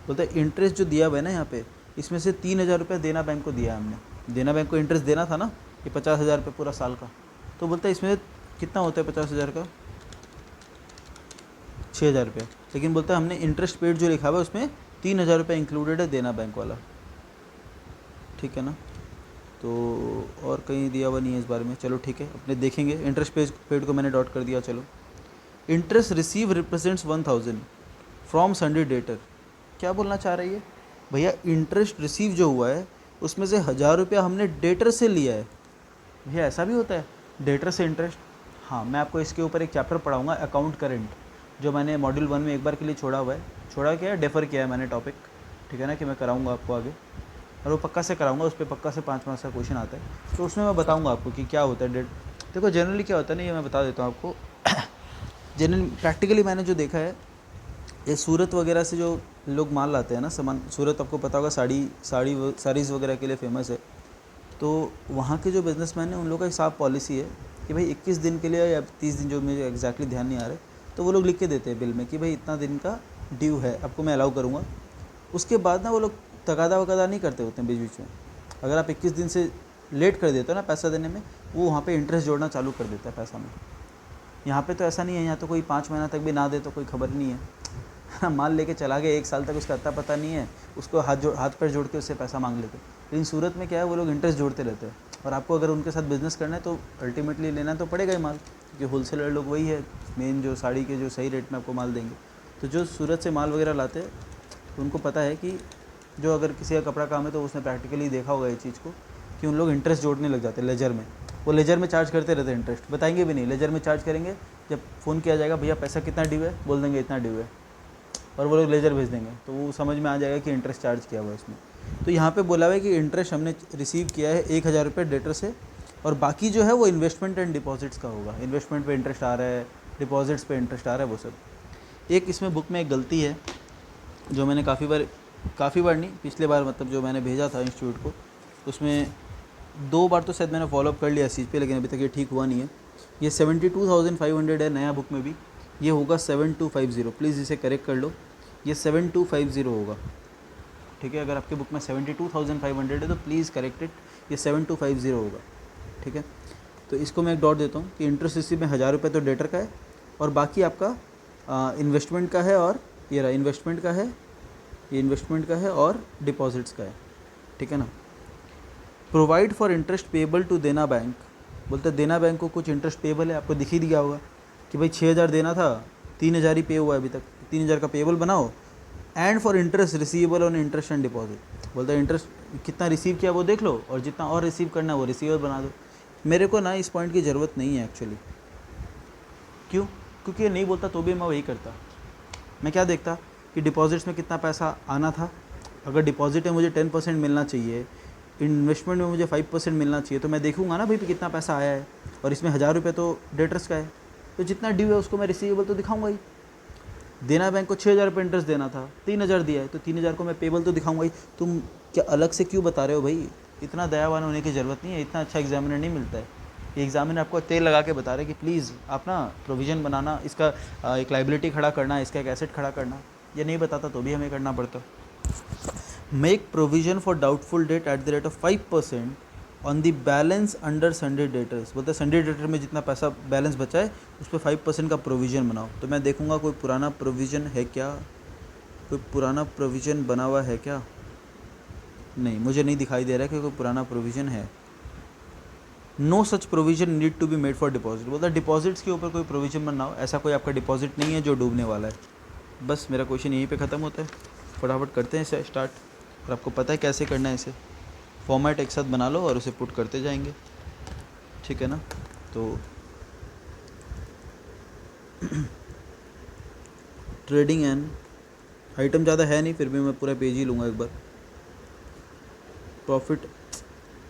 बोलते हैं इंटरेस्ट जो दिया हुआ है ना यहाँ पे, इसमें से 3,000 रुपये देना बैंक को दिया है हमने। देना बैंक को इंटरेस्ट देना था ना, ये 50,000 रुपये पूरा साल का। तो बोलता है इसमें कितना होता है 50,000 का, 6,000 रुपये। लेकिन बोलता है हमने इंटरेस्ट पेड जो लिखा हुआ है उसमें 3,000 रुपये इंक्लूडेड है देना बैंक वाला, ठीक है ना। तो और कहीं दिया हुआ नहीं है इस बारे में, चलो ठीक है, अपने देखेंगे। इंटरेस्ट पेड को मैंने डॉट कर दिया, चलो। Interest receive represents 1,000 from Sunday debtor. क्या बोलना चाह रही है भैया, इंटरेस्ट रिसीव जो हुआ है उसमें से 1,000 रुपया हमने डेटर से लिया है। भैया ऐसा भी होता है डेटर से इंटरेस्ट? हाँ, मैं आपको इसके ऊपर एक चैप्टर पढ़ाऊँगा, अकाउंट करेंट, जो मैंने मॉड्यूल 1 में एक बार के लिए छोड़ा हुआ है। छोड़ा क्या है, डेफ़र किया है मैंने टॉपिक, ठीक है ना, कि मैं कराऊँगा आपको आगे, और वो पक्का से कराऊँगा। उस पर पक्का से 5 मार्क्स का क्वेश्चन आता है, तो उसमें मैं बताऊँगा आपको कि क्या होता है देखो जनरली क्या होता है ना, ये मैं बता देता हूँ आपको। जनरली प्रैक्टिकली मैंने जो देखा है, ये सूरत वगैरह से जो लोग माल लाते हैं ना सामान, सूरत आपको पता होगा साड़ीज़ वगैरह के लिए फ़ेमस है। तो वहाँ के जो बिज़नेसमैन हैं उन लोगों का एक साफ पॉलिसी है कि भाई 21 दिन के लिए या 30 दिन, जो मुझे एग्जैक्टली ध्यान नहीं आ रहा है, तो वो लोग लिख के देते हैं बिल में कि भाई इतना दिन का ड्यू है, आपको मैं अलाउ करूँगा। उसके बाद ना वो लोग तगादा वगादा नहीं करते होते हैं बीच बीच में। अगर आप 21 दिन से लेट कर देते हो ना पैसा देने में, वो वहाँ पे इंटरेस्ट जोड़ना चालू कर देता है पैसा में। यहाँ पे तो ऐसा नहीं है, यहाँ तो कोई 5 महीना तक भी ना दे तो कोई खबर नहीं है। माल लेके चला गया, 1 साल तक उसका अता पता नहीं है, उसको हाथ पैर जोड़ के उससे पैसा मांग लेते। लेकिन सूरत में क्या है, वो लोग इंटरेस्ट जोड़ते रहते हैं। और आपको अगर उनके साथ बिज़नेस करना है तो अल्टीमेटली लेना तो पड़ेगा ही माल, क्योंकि होलसेलर लोग वही है मेन, जो साड़ी के जो सही रेट में आपको माल देंगे। तो जो सूरत से माल वगैरह लाते हैं तो उनको पता है कि जो अगर किसी का कपड़ा काम है तो उसने प्रैक्टिकली देखा होगा ये चीज़ को, कि उन लोग इंटरेस्ट जोड़ने लग जाते हैं लेजर में। वो लेजर में चार्ज करते रहते हैं, इंटरेस्ट बताएंगे भी नहीं, लेजर में चार्ज करेंगे। जब फ़ोन किया जाएगा भैया पैसा कितना ड्यू है, बोल देंगे इतना ड्यू है, और वो लोग लेजर भेज देंगे, तो वो समझ में आ जाएगा कि इंटरेस्ट चार्ज किया हुआ है इसमें। तो यहाँ पे बोला हुआ है कि इंटरेस्ट हमने रिसीव किया है 1,000 रुपये डेटर से, और बाकी जो है वो इन्वेस्टमेंट एंड डिपॉजिट्स का होगा। इन्वेस्टमेंट पे इंटरेस्ट आ रहा है, डिपॉजिट्स पे इंटरेस्ट आ रहा है, वो सब। एक इसमें बुक में एक गलती है जो मैंने काफ़ी बार नहीं, पिछले बार मतलब जो मैंने भेजा था इंस्टीट्यूट को, उसमें 2 बार तो शायद मैंने फॉलोअप कर लिया इस चीज़ पे, लेकिन अभी तक ये ठीक हुआ नहीं है। ये 72,500 है नया बुक में भी, ये होगा 7250। प्लीज़ इसे करेक्ट कर लो, ये 7250 होगा, ठीक है। अगर आपके बुक में 72,500 है तो प्लीज़ करेक्ट इट, ये 7250 होगा, ठीक है। तो इसको मैं एक डॉट देता हूँ कि इंटरेस्ट रिसीव में 1,000 रुपये तो डेटर का है, और बाकी आपका इन्वेस्टमेंट का है, और ये रहा इन्वेस्टमेंट का है, ये इन्वेस्टमेंट का है और डिपॉजिट्स का है, ठीक है ना। Provide for interest payable to Dena bank. बोलते देना बैंक को कुछ इंटरेस्ट पेबल है, आपको दिख ही दिया होगा कि भाई 6,000 देना था, 3,000 ही पे हुआ है अभी तक, 3,000 का पेबल बनाओ। And for interest receivable on interest and deposit. बोलता है इंटरेस्ट कितना रिसीव किया वो देख लो, और जितना और रिसीव करना है वो रिसीवेबल बना दो। मेरे को ना इस पॉइंट की ज़रूरत नहीं है एक्चुअली। क्यों? क्योंकि ये नहीं बोलता तो भी मैं वही करता। मैं क्या देखता कि डिपॉजिट्स में कितना पैसा आना था, अगर डिपॉजिट में मुझे 10% मिलना चाहिए, इन्वेस्टमेंट में मुझे 5% मिलना चाहिए, तो मैं देखूंगा ना भाई कितना पैसा आया है, और इसमें 1,000 रुपये तो डेटर्स का है, तो जितना ड्यू है उसको मैं रिसीवेबल तो दिखाऊंगा ही। देना बैंक को 6,000 रुपये इंटरेस्ट देना था, 3,000 दिया है, तो 3,000 को मैं पेबल तो दिखाऊंगा ही। तुम क्या अलग से क्यों बता रहे हो भाई? इतना दयावान होने की ज़रूरत नहीं है, इतना अच्छा एग्जामिनर नहीं मिलता है। ये एग्जामिनर आपको तेल लगा के बता रहे कि प्लीज़ आप ना प्रोविज़न बनाना, इसका एक लाइबिलिटी खड़ा करना, इसका एक एसेट खड़ा करना। ये नहीं बताता तो भी हमें करना पड़ता। Make provision for doubtful date at the rate of 5% on the balance under Sunday debtors. बोलते हैं संडे डेटर में जितना पैसा बैलेंस बचा है उस पर 5% का प्रोविज़न बनाओ। तो मैं देखूंगा कोई पुराना प्रोविज़न है क्या, कोई पुराना प्रोविज़न बना हुआ है क्या। नहीं, मुझे नहीं दिखाई दे रहा है कि कोई पुराना प्रोविज़न है। No such provision need to be made for deposit. बोलता है डिपॉजिट्स के ऊपर कोई प्रोविज़न बनाओ, ऐसा कोई आपका डिपॉजिट नहीं है जो डूबने वाला है। बस मेरा क्वेश्चन यहीं पे ख़त्म होता है। फटाफट करते हैं इसे स्टार्ट, और आपको पता है कैसे करना है इसे। फॉर्मेट एक साथ बना लो और उसे पुट करते जाएंगे, ठीक है ना। तो ट्रेडिंग एंड आइटम ज़्यादा है नहीं, फिर भी मैं पूरा पेज ही लूँगा एक बार। Profit,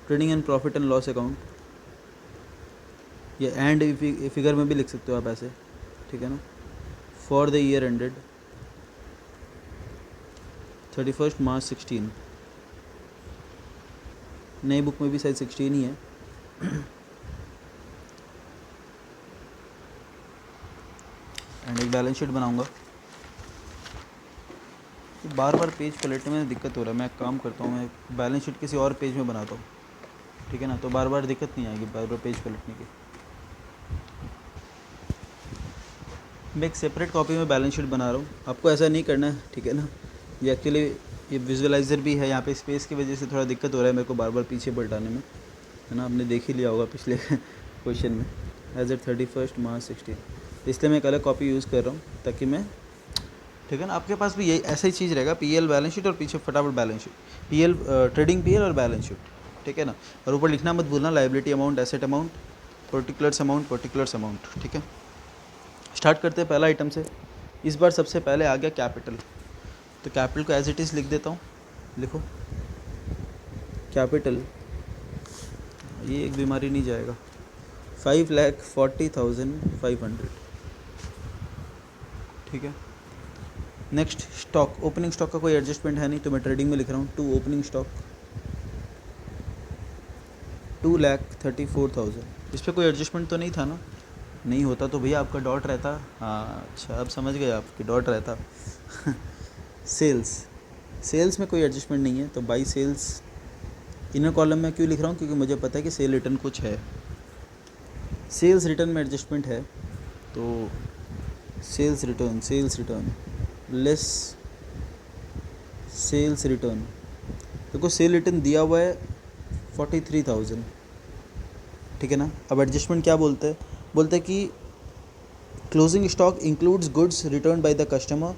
trading and profit and loss account, ये एंड फिगर में भी लिख सकते हो आप ऐसे, ठीक है ना। For the year ended 31 March 16, नई बुक में भी शायद 16 ही है। एंड एक बैलेंस शीट बनाऊंगा। तो बार बार पेज पलटने में दिक्कत हो रहा है। मैं एक काम करता हूँ, मैं बैलेंस शीट किसी और पेज में बनाता हूँ, ठीक है ना, तो बार बार दिक्कत नहीं आएगी बार बार पेज पलटने की। मैं एक सेपरेट कॉपी में बैलेंस शीट बना रहा हूँ, आपको ऐसा नहीं करना है, ठीक है ना। ये एक्चुअली ये विजुअलाइज़र भी है, यहाँ पे स्पेस की वजह से थोड़ा दिक्कत हो रहा है मेरे को बार बार पीछे पलटाने में, है ना। आपने देख ही लिया होगा पिछले क्वेश्चन में, एज एट 31 मार्च 16, इसलिए मैं एक अलग कॉपी यूज़ कर रहा हूँ ताकि मैं, ठीक है ना। आपके पास भी यही ऐसा ही चीज़ रहेगा, पीएल बैलेंस शीट और पीछे फटाफट balance sheet, PL trading PL और बैलेंस शीट, ठीक है ना। और ऊपर लिखना मत भूलना, liability amount, asset amount, particulars amount, ठीक है। स्टार्ट करते हैं पहला आइटम से। इस बार सबसे पहले आ गया कैपिटल, तो कैपिटल को एज इट इज़ लिख देता हूँ। लिखो कैपिटल, ये एक बीमारी नहीं जाएगा, 5,40,500, ठीक है। नेक्स्ट स्टॉक, ओपनिंग स्टॉक का कोई एडजस्टमेंट है नहीं, तो मैं ट्रेडिंग में लिख रहा हूँ टू ओपनिंग स्टॉक 2,34,000। इस पर कोई एडजस्टमेंट तो नहीं था ना, नहीं होता तो भैया आपका डॉट रहता। हाँ अच्छा, अब समझ गए आपकी डॉट रहता। सेल्स, सेल्स में कोई एडजस्टमेंट नहीं है, तो बाई सेल्स इनर कॉलम में क्यों लिख रहा हूँ, क्योंकि मुझे पता है कि सेल रिटर्न कुछ है, सेल्स रिटर्न में एडजस्टमेंट है, तो sales return less sales return. देखो सेल रिटर्न दिया हुआ है 43,000, ठीक है ना। अब एडजस्टमेंट क्या बोलते हैं, बोलते हैं कि closing stock includes goods return by the customer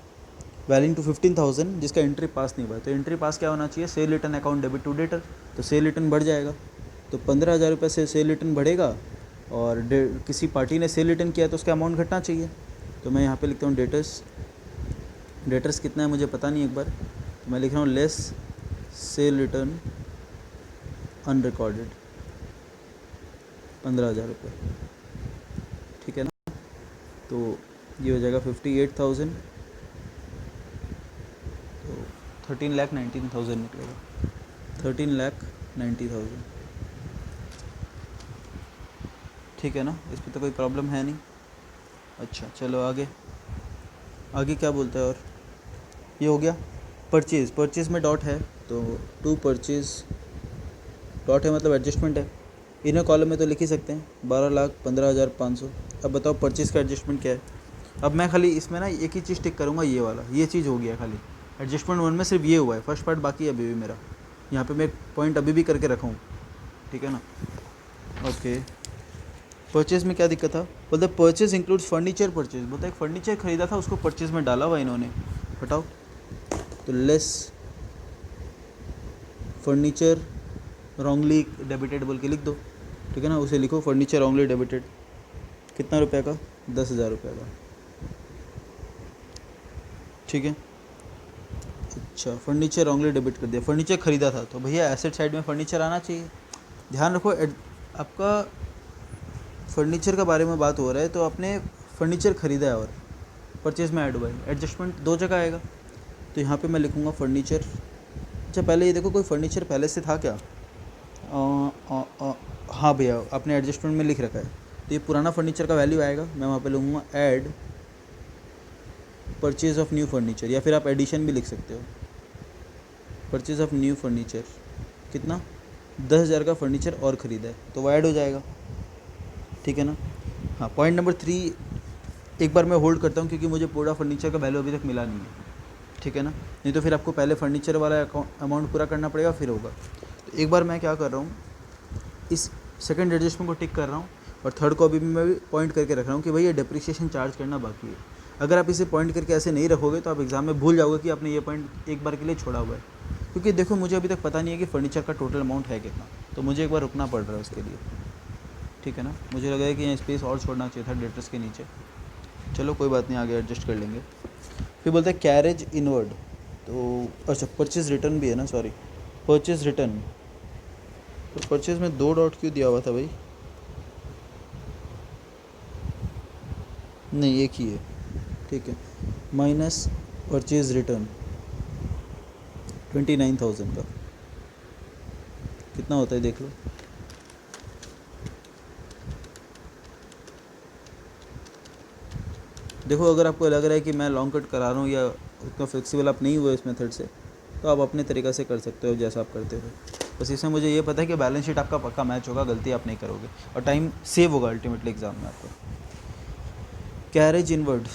valuing to 15,000 जिसका एंट्री पास नहीं हुआ है। तो एंट्री पास क्या होना चाहिए, sale return account debit to debtor, तो सेल रिटर्न बढ़ जाएगा, तो 15,000 रुपये से सेल रिटर्न बढ़ेगा, और किसी पार्टी ने सेल रिटर्न किया तो उसका अमाउंट घटना चाहिए। तो मैं यहाँ पे लिखता हूँ डेटर्स, डेटर्स कितना है मुझे पता नहीं, एक बार तो मैं लिख रहा हूँ लेस सेल रिटर्न अनरिकॉर्डेड 15,000 रुपये, ठीक है ना। तो ये हो जाएगा 58,000, तो 13,19,000 निकलेगा, 13,90,000, ठीक है ना। इस पर तो कोई प्रॉब्लम है नहीं। अच्छा चलो आगे, आगे क्या बोलता है, और ये हो गया परचेज़, परचेज़ में डॉट है, तो टू परचेज़ डॉट है मतलब एडजस्टमेंट है, इनर कॉलम में तो लिख ही सकते हैं 12,15,500। अब बताओ परचेज़ का एडजस्टमेंट क्या है। अब मैं खाली इसमें ना एक ही चीज़ टिक करूँगा, ये वाला, ये चीज़ हो गया खाली, एडजस्टमेंट वन में सिर्फ ये हुआ है, फर्स्ट पार्ट बाकी है अभी भी मेरा, यहाँ पे मैं एक पॉइंट अभी भी करके रखा हूँ, ठीक है ना। ओके, परचेज़ में क्या दिक्कत था, बोलते परचेज़ इंक्लूड्स फर्नीचर परचेज़, बोलता है एक फर्नीचर खरीदा था उसको परचेज़ में डाला हुआ इन्होंने, हटाओ, तो लेस फर्नीचर रॉन्गली डेबिटेड बोल के लिख दो, ठीक है ना। उसे लिखो फर्नीचर रॉन्गली डेबिटेड, कितना रुपए का, 10,000 रुपये का, ठीक है। अच्छा फर्नीचर रॉन्गली डेबिट कर दिया, फर्नीचर ख़रीदा था, तो भैया एसेट साइड में फर्नीचर आना चाहिए। ध्यान रखो आपका फर्नीचर का बारे में बात हो रहा है, तो आपने फर्नीचर ख़रीदा है और परचेज़ में ऐड हुआ है, एडजस्टमेंट दो जगह आएगा, तो यहाँ पे मैं लिखूँगा फर्नीचर। अच्छा पहले ये देखो कोई फर्नीचर पहले से था क्या, हाँ भैया आपने एडजस्टमेंट में लिख रखा है, तो ये पुराना फर्नीचर का वैल्यू आएगा, मैं वहाँ पे लूँगा add purchase of new furniture, या फिर आप एडिशन भी लिख सकते हो, परचेज़ ऑफ न्यू फर्नीचर, कितना 10,000 का फर्नीचर और ख़रीदा है, तो वो ऐड हो जाएगा, ठीक है ना। हाँ पॉइंट नंबर 3 एक बार मैं होल्ड करता हूँ, क्योंकि मुझे पूरा फर्नीचर का वैल्यू अभी तक मिला नहीं है, ठीक है ना, नहीं तो फिर आपको पहले फर्नीचर वाला अमाउंट पूरा करना पड़ेगा फिर होगा। तो एक बार मैं क्या कर रहा हूँ, इस सेकंड एडजस्टमेंट को टिक कर रहा हूँ, और थर्ड को अभी मैं भी पॉइंट करके रख रहा हूँ कि भाई ये डिप्रिसिएशन चार्ज करना बाकी है। अगर आप इसे पॉइंट करके ऐसे नहीं रखोगे तो आप एग्ज़ाम में भूल जाओगे कि आपने ये पॉइंट एक बार के लिए छोड़ा हुआ है, क्योंकि देखो मुझे अभी तक पता नहीं है कि फ़र्नीचर का टोटल अमाउंट है कितना, तो मुझे एक बार रुकना पड़ रहा है उसके लिए, ठीक है ना। मुझे लगा है कि यहाँ स्पेस और छोड़ना चाहिए था डेटर्स के नीचे, चलो कोई बात नहीं, आगे एडजस्ट कर लेंगे। फिर बोलते हैं कैरेज इनवर्ड, तो अच्छा परचेज रिटर्न भी है ना, सॉरी परचेज रिटर्न, तो परचेज में 2 डॉट क्यों दिया हुआ था भाई, नहीं एक ही है, ठीक है, माइनस परचेज रिटर्न 29,000 का कितना होता है देख लो। देखो अगर आपको लग रहा है कि मैं लॉन्ग कट करा रहा हूँ या उतना फ्लेक्सिबल आप नहीं हुए इस मेथड से, तो आप अपने तरीक़ा से कर सकते हो जैसा आप करते हो। बस इसमें मुझे ये पता है कि बैलेंस शीट आपका पक्का मैच होगा, गलती आप नहीं करोगे और टाइम सेव होगा अल्टीमेटली एग्ज़ाम में आपका। कैरेज इनवर्ड,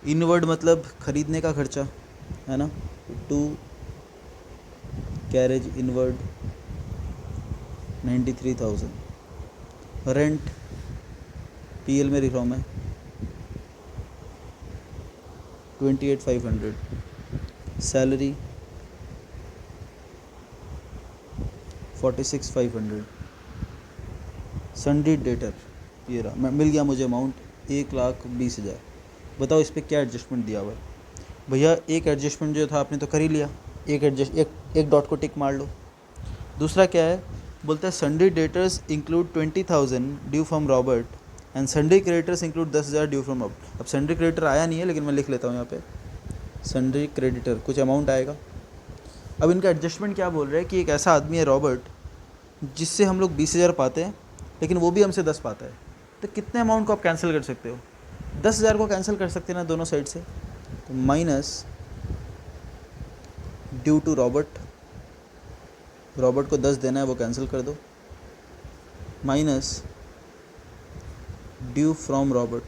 इनवर्ड मतलब खरीदने का खर्चा है ना, to carriage inward 93,000, rent PL में लिख रहा हूँ मैं 28,500, सैलरी 46,500, सन्डी डेटर ये रहा, मिल गया मुझे अमाउंट 1,20,000। बताओ इस पर क्या एडजस्टमेंट दिया हुआ है भैया। एक एडजस्टमेंट जो था आपने तो कर ही लिया, एक डॉट को टिक मार लो। दूसरा क्या है, बोलता है सन्डी debtors include 20,000 due from Robert and सन्डी creditors include 10,000 due from Robert. अब सन्डी क्रेडिटर आया नहीं है लेकिन मैं लिख लेता हूँ यहाँ पे, सन्डी क्रेडिटर कुछ अमाउंट आएगा। अब इनका एडजस्टमेंट क्या बोल रहे हैं कि एक ऐसा आदमी है रॉबर्ट जिससे हम लोग 20,000 पाते हैं लेकिन वो भी हमसे 10 पाता है, तो कितने अमाउंट को आप कैंसिल कर सकते हो, 10,000 को कैंसिल कर सकते हैं ना दोनों साइड से, तो minus due to Robert, Robert को 10 देना है वो कैंसिल कर दो, minus due from Robert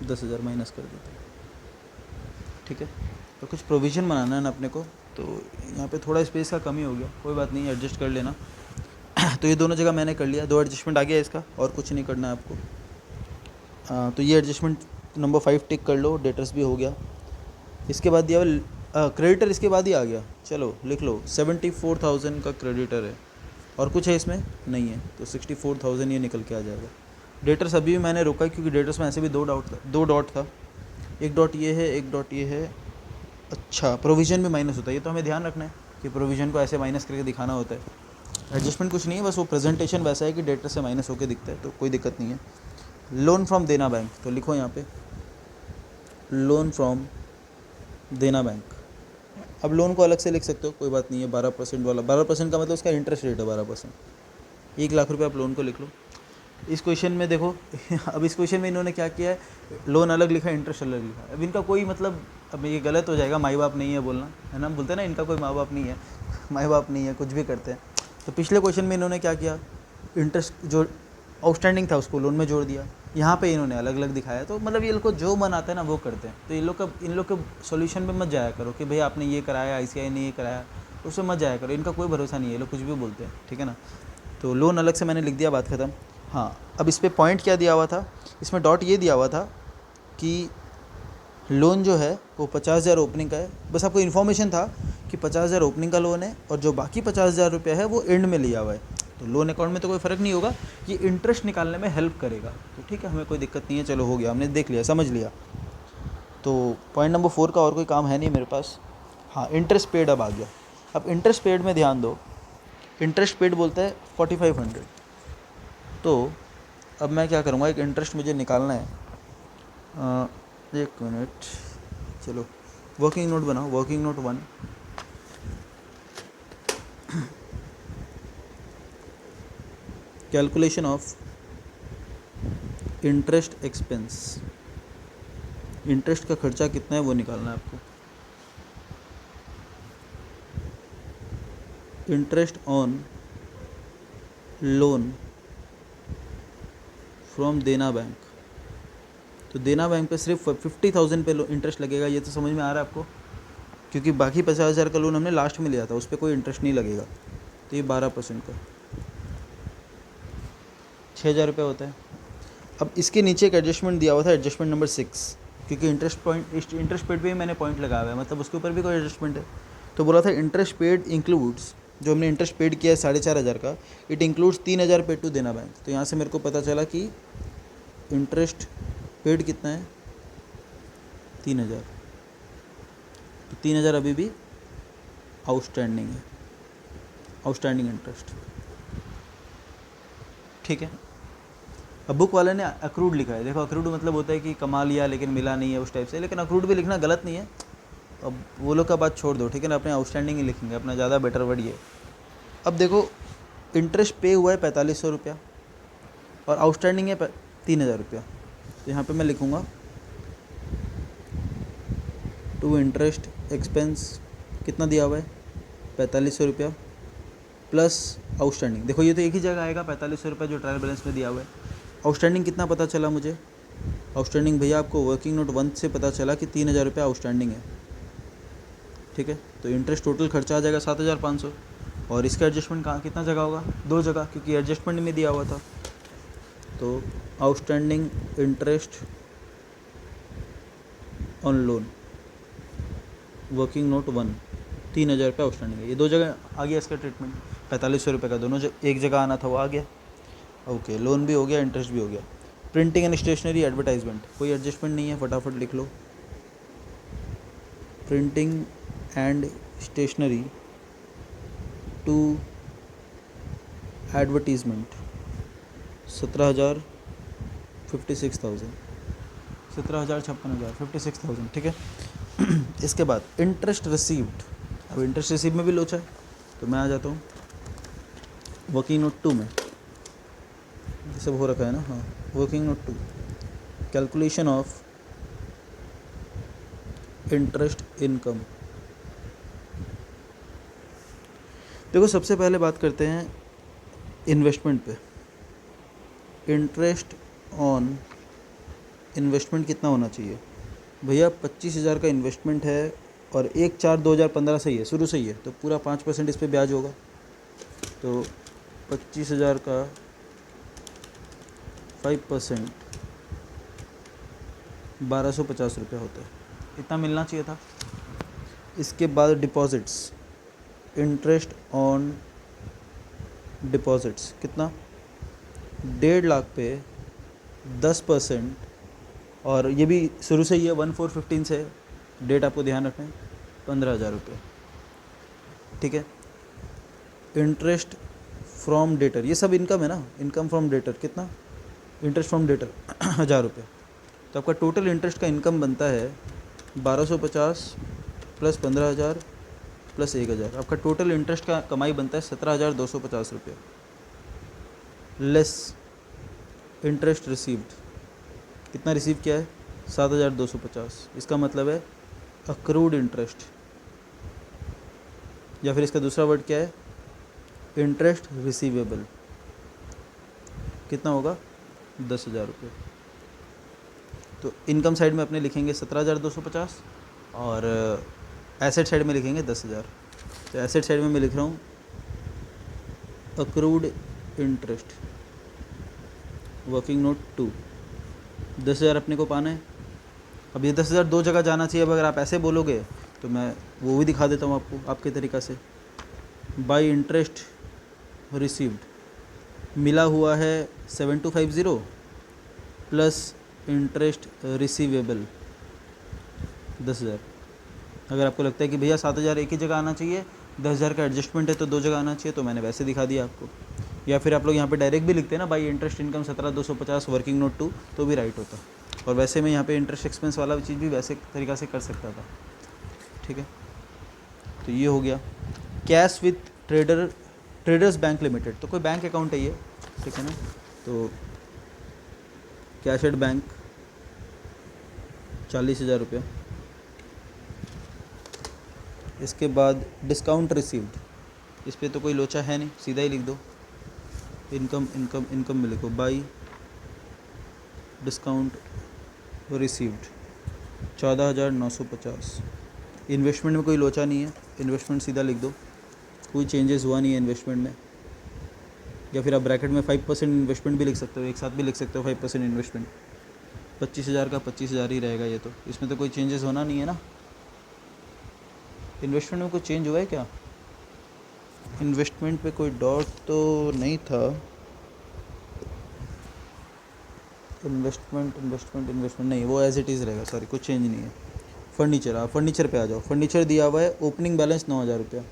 10,000 minus कर देते हैं, ठीक है। तो कुछ प्रोविज़न बनाना है ना अपने को, तो यहाँ पे थोड़ा स्पेस का कमी हो गया, कोई बात नहीं एडजस्ट कर लेना। तो ये दोनों जगह मैंने कर लिया, 2 एडजस्टमेंट आ गया इसका, और कुछ नहीं करना है आपको। तो ये एडजस्टमेंट नंबर 5 टिक कर लो, डेटर्स भी हो गया। इसके बाद दिया क्रेडिटर इसके बाद ही आ गया, चलो लिख लो 74,000 का क्रेडिटर है और कुछ है इसमें नहीं है, तो 64,000 ये निकल के आ जाएगा। डेटर्स अभी भी मैंने रोका क्योंकि डेटर्स में ऐसे भी 2 डॉट था, एक डॉट ये है एक डॉट ये है। अच्छा प्रोविज़न भी माइनस होता है, ये तो हमें ध्यान रखना है कि प्रोविज़न को ऐसे माइनस करके दिखाना होता है। एडजस्टमेंट कुछ नहीं है, बस वो प्रेजेंटेशन वैसा है कि डेटर से माइनस होकर दिखता है, तो कोई दिक्कत नहीं है। लोन फ्रॉम देना बैंक, तो लिखो यहाँ पे लोन फ्रॉम देना बैंक। अब लोन को अलग से लिख सकते हो, कोई बात नहीं है, 12% वाला, 12% का मतलब उसका इंटरेस्ट रेट है 12%। 1,00,000 रुपये आप लोन को लिख लो। इस क्वेश्चन में देखो अब इस क्वेश्चन में इन्होंने क्या किया है, लोन अलग लिखा है इंटरेस्ट अलग लिखा है। अब इनका कोई मतलब, अब ये गलत हो जाएगा माई बाप नहीं है बोलना, है ना, बोलते हैं ना इनका कोई माँ बाप नहीं है माई बाप नहीं है, कुछ भी करते हैं। तो पिछले क्वेश्चन में इन्होंने क्या किया, इंटरेस्ट जो आउटस्टैंडिंग था उसको लोन में जोड़ दिया, यहाँ पे इन्होंने अलग अलग दिखाया। तो मतलब ये लोग को जो मन आता है ना वो करते हैं। तो इन लोग के सॉल्यूशन में मत जाया करो कि भाई आपने ये कराया, ICI ने ये कराया, उसमें मत जाया करो, इनका कोई भरोसा नहीं है, ये लोग कुछ भी बोलते हैं, ठीक है ना। तो लोन अलग से मैंने लिख दिया, बात ख़त्म। हाँ अब इस पर पॉइंट क्या दिया हुआ था, इसमें डॉट ये दिया हुआ था कि लोन जो है वो 50,000 ओपनिंग का है, बस आपको इन्फॉर्मेशन था कि 50,000 ओपनिंग का लोन है और जो बाकी 50,000 रुपया है वो एंड में लिया हुआ है। तो लोन अकाउंट में तो कोई फ़र्क नहीं होगा, ये इंटरेस्ट निकालने में हेल्प करेगा, तो ठीक है, हमें कोई दिक्कत नहीं है, चलो हो गया, हमने देख लिया, समझ लिया। तो पॉइंट नंबर 4 का और कोई काम है नहीं मेरे पास। हाँ इंटरेस्ट पेड अब आ गया। अब इंटरेस्ट पेड में ध्यान दो, इंटरेस्ट पेड बोलता है 4,500। तो अब मैं क्या करूँगा, एक इंटरेस्ट मुझे निकालना है, एक मिनट, चलो वर्किंग नोट बनाओ, working note 1, calculation of interest expense, interest का खर्चा कितना है वो निकालना है आपको। इंटरेस्ट ऑन लोन फ्रॉम देना बैंक, तो देना बैंक पे सिर्फ 50,000 पे इंटरेस्ट लगेगा, ये तो समझ में आ रहा है आपको, क्योंकि बाकी 50,000 का लोन हमने लास्ट में लिया था, उस पर कोई इंटरेस्ट नहीं लगेगा। तो ये 12% का 6,000 रुपये होता है। अब इसके नीचे एक एडजस्टमेंट दिया हुआ था, एडजस्टमेंट नंबर 6, क्योंकि इंटरेस्ट पेड पे भी मैंने पॉइंट लगाया हुआ है, मतलब उसके ऊपर भी कोई एडजस्टमेंट है। तो बोला था इंटरेस्ट पेड इंक्लूड्स, जो हमने इंटरेस्ट पेड किया है 4,500 का, it includes 3,000 paid to Dena bank. तो यहाँ से मेरे को पता चला कि इंटरेस्ट पेड कितना है, 3,000, तो 3,000 अभी भी आउटस्टैंडिंग है, आउटस्टैंडिंग इंटरेस्ट। ठीक है, अब बुक वाले ने अक्रूड लिखा है। देखो अक्रूड मतलब होता है कि कमा लिया लेकिन मिला नहीं है, उस टाइप से, लेकिन अक्रूड भी लिखना गलत नहीं है। अब वो लोग का बात छोड़ दो, ठीक है ना, अपने आउटस्टैंडिंग ही लिखेंगे, अपना ज़्यादा बेटर वर्ड ये। अब देखो इंटरेस्ट पे हुआ है 4,500 रुपया और आउटस्टैंडिंग है 3,000 रुपया, तो यहाँ पे मैं लिखूँगा टू इंटरेस्ट एक्सपेंस कितना दिया हुआ है 4,500 रुपया प्लस आउटस्टैंडिंग। देखो ये तो एक ही जगह आएगा 4,500 रुपये जो ट्रायल बैलेंस में दिया हुआ है। आउटस्टैंडिंग कितना पता चला मुझे, आउटस्टैंडिंग भैया आपको वर्किंग नोट 1 से पता चला कि 3,000 रुपये आउटस्टैंडिंग है। ठीक है, तो इंटरेस्ट टोटल खर्चा आ जाएगा 7,500 और इसका एडजस्टमेंट कहाँ कितना जगह होगा, 2 जगह, क्योंकि एडजस्टमेंट में दिया हुआ था। तो outstanding interest on loan working note 1 3,000 रुपये आउटस्टैंडिंग है। ये 2 जगह आ गया इसका ट्रीटमेंट, 4,500 रुपये का दोनों एक जगह आना था वो आ गया। ओके, लोन भी हो गया, इंटरेस्ट भी हो गया। प्रिंटिंग एंड स्टेशनरी एडवर्टाइजमेंट कोई एडजस्टमेंट नहीं है, फटाफट लिख लो। Printing and stationery to advertisement 17,000 56,000 17,000 56,000 56,000। ठीक है, इसके बाद इंटरेस्ट रिसीव्ड। अब इंटरेस्ट रिसीव में भी लोचा है, तो मैं आ जाता हूँ वर्किंग नोट 2 में, ये सब हो रखा है ना। हाँ, working note 2 calculation of interest income. देखो सबसे पहले बात करते हैं इन्वेस्टमेंट पे। इंटरेस्ट ऑन इन्वेस्टमेंट कितना होना चाहिए भैया, 25,000 का इन्वेस्टमेंट है और 1/4/2015 से ही है, शुरू से ही है, तो पूरा 5% इस पर ब्याज होगा। तो 25,000 का 5% 1,250 रुपया होता है, इतना मिलना चाहिए था। इसके बाद डिपॉजिट्स, इंटरेस्ट ऑन डिपॉजिट्स कितना, 1.5 लाख पे 10%, और ये भी शुरू से ही है 1/4/15 से, डेट आपको ध्यान रखना है, 15,000 रुपये। ठीक है, इंटरेस्ट फ्रॉम डेटर, ये सब इनकम है ना, इनकम फ्रॉम डेटर कितना, इंटरेस्ट फ्रॉम डेटर 1,000 रुपये। तो आपका टोटल इंटरेस्ट का इनकम बनता है 1,250 प्लस 15,000 प्लस 1,000, आपका टोटल इंटरेस्ट का कमाई बनता है 17,250 रुपये लेस इंटरेस्ट रिसीव्ड। कितना रिसीव किया है 7,250, इसका मतलब है अक्रूड इंटरेस्ट, या फिर इसका दूसरा वर्ड क्या है, इंटरेस्ट रिसीवेबल। कितना होगा 10,000 रुपये। तो इनकम साइड में अपने लिखेंगे 17,250 और एसेट साइड में लिखेंगे 10,000। तो एसेट साइड में मैं लिख रहा हूँ अक्रूड इंटरेस्ट वर्किंग नोट 2, 10,000 अपने को पाना है। अब ये 10,000 2 जगह जाना चाहिए, अब अगर आप ऐसे बोलोगे तो मैं वो भी दिखा देता हूँ आपको आपके तरीक़ा से। बाई इंटरेस्ट रिसीव्ड मिला हुआ है 7,250 प्लस इंटरेस्ट रिसीवेबल 10,000। अगर आपको लगता है कि भैया 7,000 एक ही जगह आना चाहिए, 10,000 का एडजस्टमेंट है तो 2 जगह आना चाहिए, तो मैंने वैसे दिखा दिया आपको। या फिर आप लोग यहाँ पे डायरेक्ट भी लिखते हैं ना, by interest income 17,250 working note 2, तो भी राइट होता। और वैसे मैं यहाँ पे इंटरेस्ट एक्सपेंस वाला चीज़ भी वैसे तरीक़ा से कर सकता था। ठीक है, तो ये हो गया। Cash with traders bank limited, तो कोई बैंक अकाउंट है ये, ठीक है ना, तो कैश एट बैंक 40,000 रुपये। इसके बाद डिस्काउंट रिसीव्ड, इस पर तो कोई लोचा है नहीं, सीधा ही लिख दो इनकम इनकम इनकम में लिखो बाई डिस्काउंट रिसीव्ड 14,950। इन्वेस्टमेंट में कोई लोचा नहीं है, इन्वेस्टमेंट सीधा लिख दो, कोई चेंजेस हुआ नहीं है इन्वेस्टमेंट में। या फिर आप ब्रैकेट में 5% इन्वेस्टमेंट भी लिख सकते हो, एक साथ भी लिख सकते हो 5% इन्वेस्टमेंट। 25,000 का 25,000 ही रहेगा ये तो, इसमें तो कोई चेंजेस होना नहीं है ना। इन्वेस्टमेंट में कोई चेंज हुआ है क्या, इन्वेस्टमेंट पे कोई डॉट तो नहीं था। इन्वेस्टमेंट नहीं, वो एज इट इज़ रहेगा, सॉरी, कुछ चेंज नहीं है। फर्नीचर, आप फर्नीचर पे आ जाओ। फर्नीचर दिया हुआ है ओपनिंग बैलेंस 9,000 रुपया।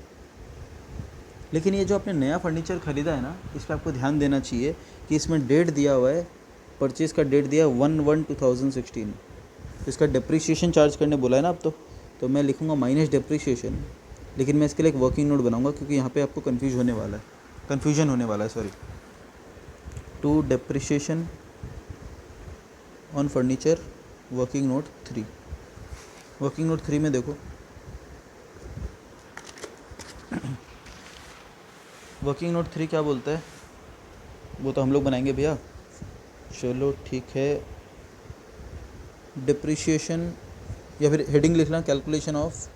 लेकिन ये जो आपने नया फर्नीचर ख़रीदा है ना, इस पर आपको ध्यान देना चाहिए कि इसमें डेट दिया हुआ है, परचेज़ का डेट दिया 1/1/2016। इसका डिप्रिशिएशन चार्ज करने बोला है ना अब तो मैं लिखूँगा माइनस डिप्रिशिएशन, लेकिन मैं इसके लिए एक वर्किंग नोट बनाऊँगा क्योंकि यहाँ पे आपको कन्फ्यूजन होने वाला है sorry. To depreciation on furniture working note 3। Working note 3 में देखो, वर्किंग नोट 3 क्या बोलता है, वो तो हम लोग बनाएंगे भैया। चलो ठीक है, डिप्रिशिएशन, या फिर हेडिंग लिखना calculation of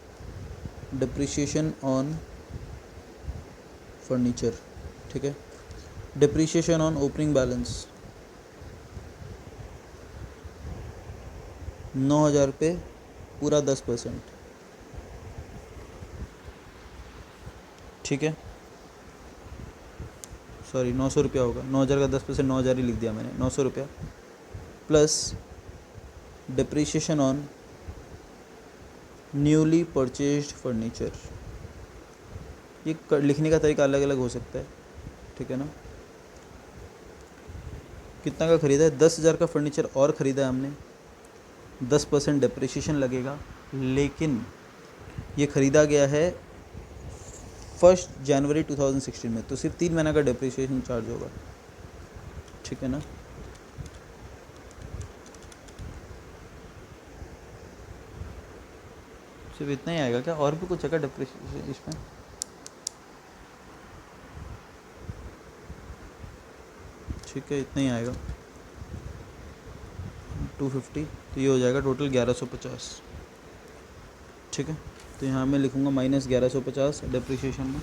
depreciation on furniture, ठीक है। डिप्रिशिएशन ऑन ओपनिंग बैलेंस 9,000 पे पूरा 10%, ठीक है। सॉरी 900 रुपया होगा, 9,000 का 10%, 9,000 ही लिख दिया मैंने, 900 रुपया plus depreciation on newly purchased furniture. ये लिखने का तरीका अलग अलग हो सकता है, ठीक है ना। कितना का ख़रीदा है, 10,000 का फर्नीचर और ख़रीदा है हमने, 10% डिप्रिशिएशन लगेगा, लेकिन ये ख़रीदा गया है 1 जनवरी 2016 में, तो सिर्फ 3 महीना का डिप्रिशिएशन चार्ज होगा, ठीक है ना। सिर्फ इतना ही आएगा क्या, और भी कुछ है डिप्रिशिएशन इसमें? ठीक है, इतना ही आएगा 250, तो ये हो जाएगा टोटल 1150, ठीक है। तो यहाँ मैं लिखूँगा माइनस 1150 डिप्रिशिएशन में,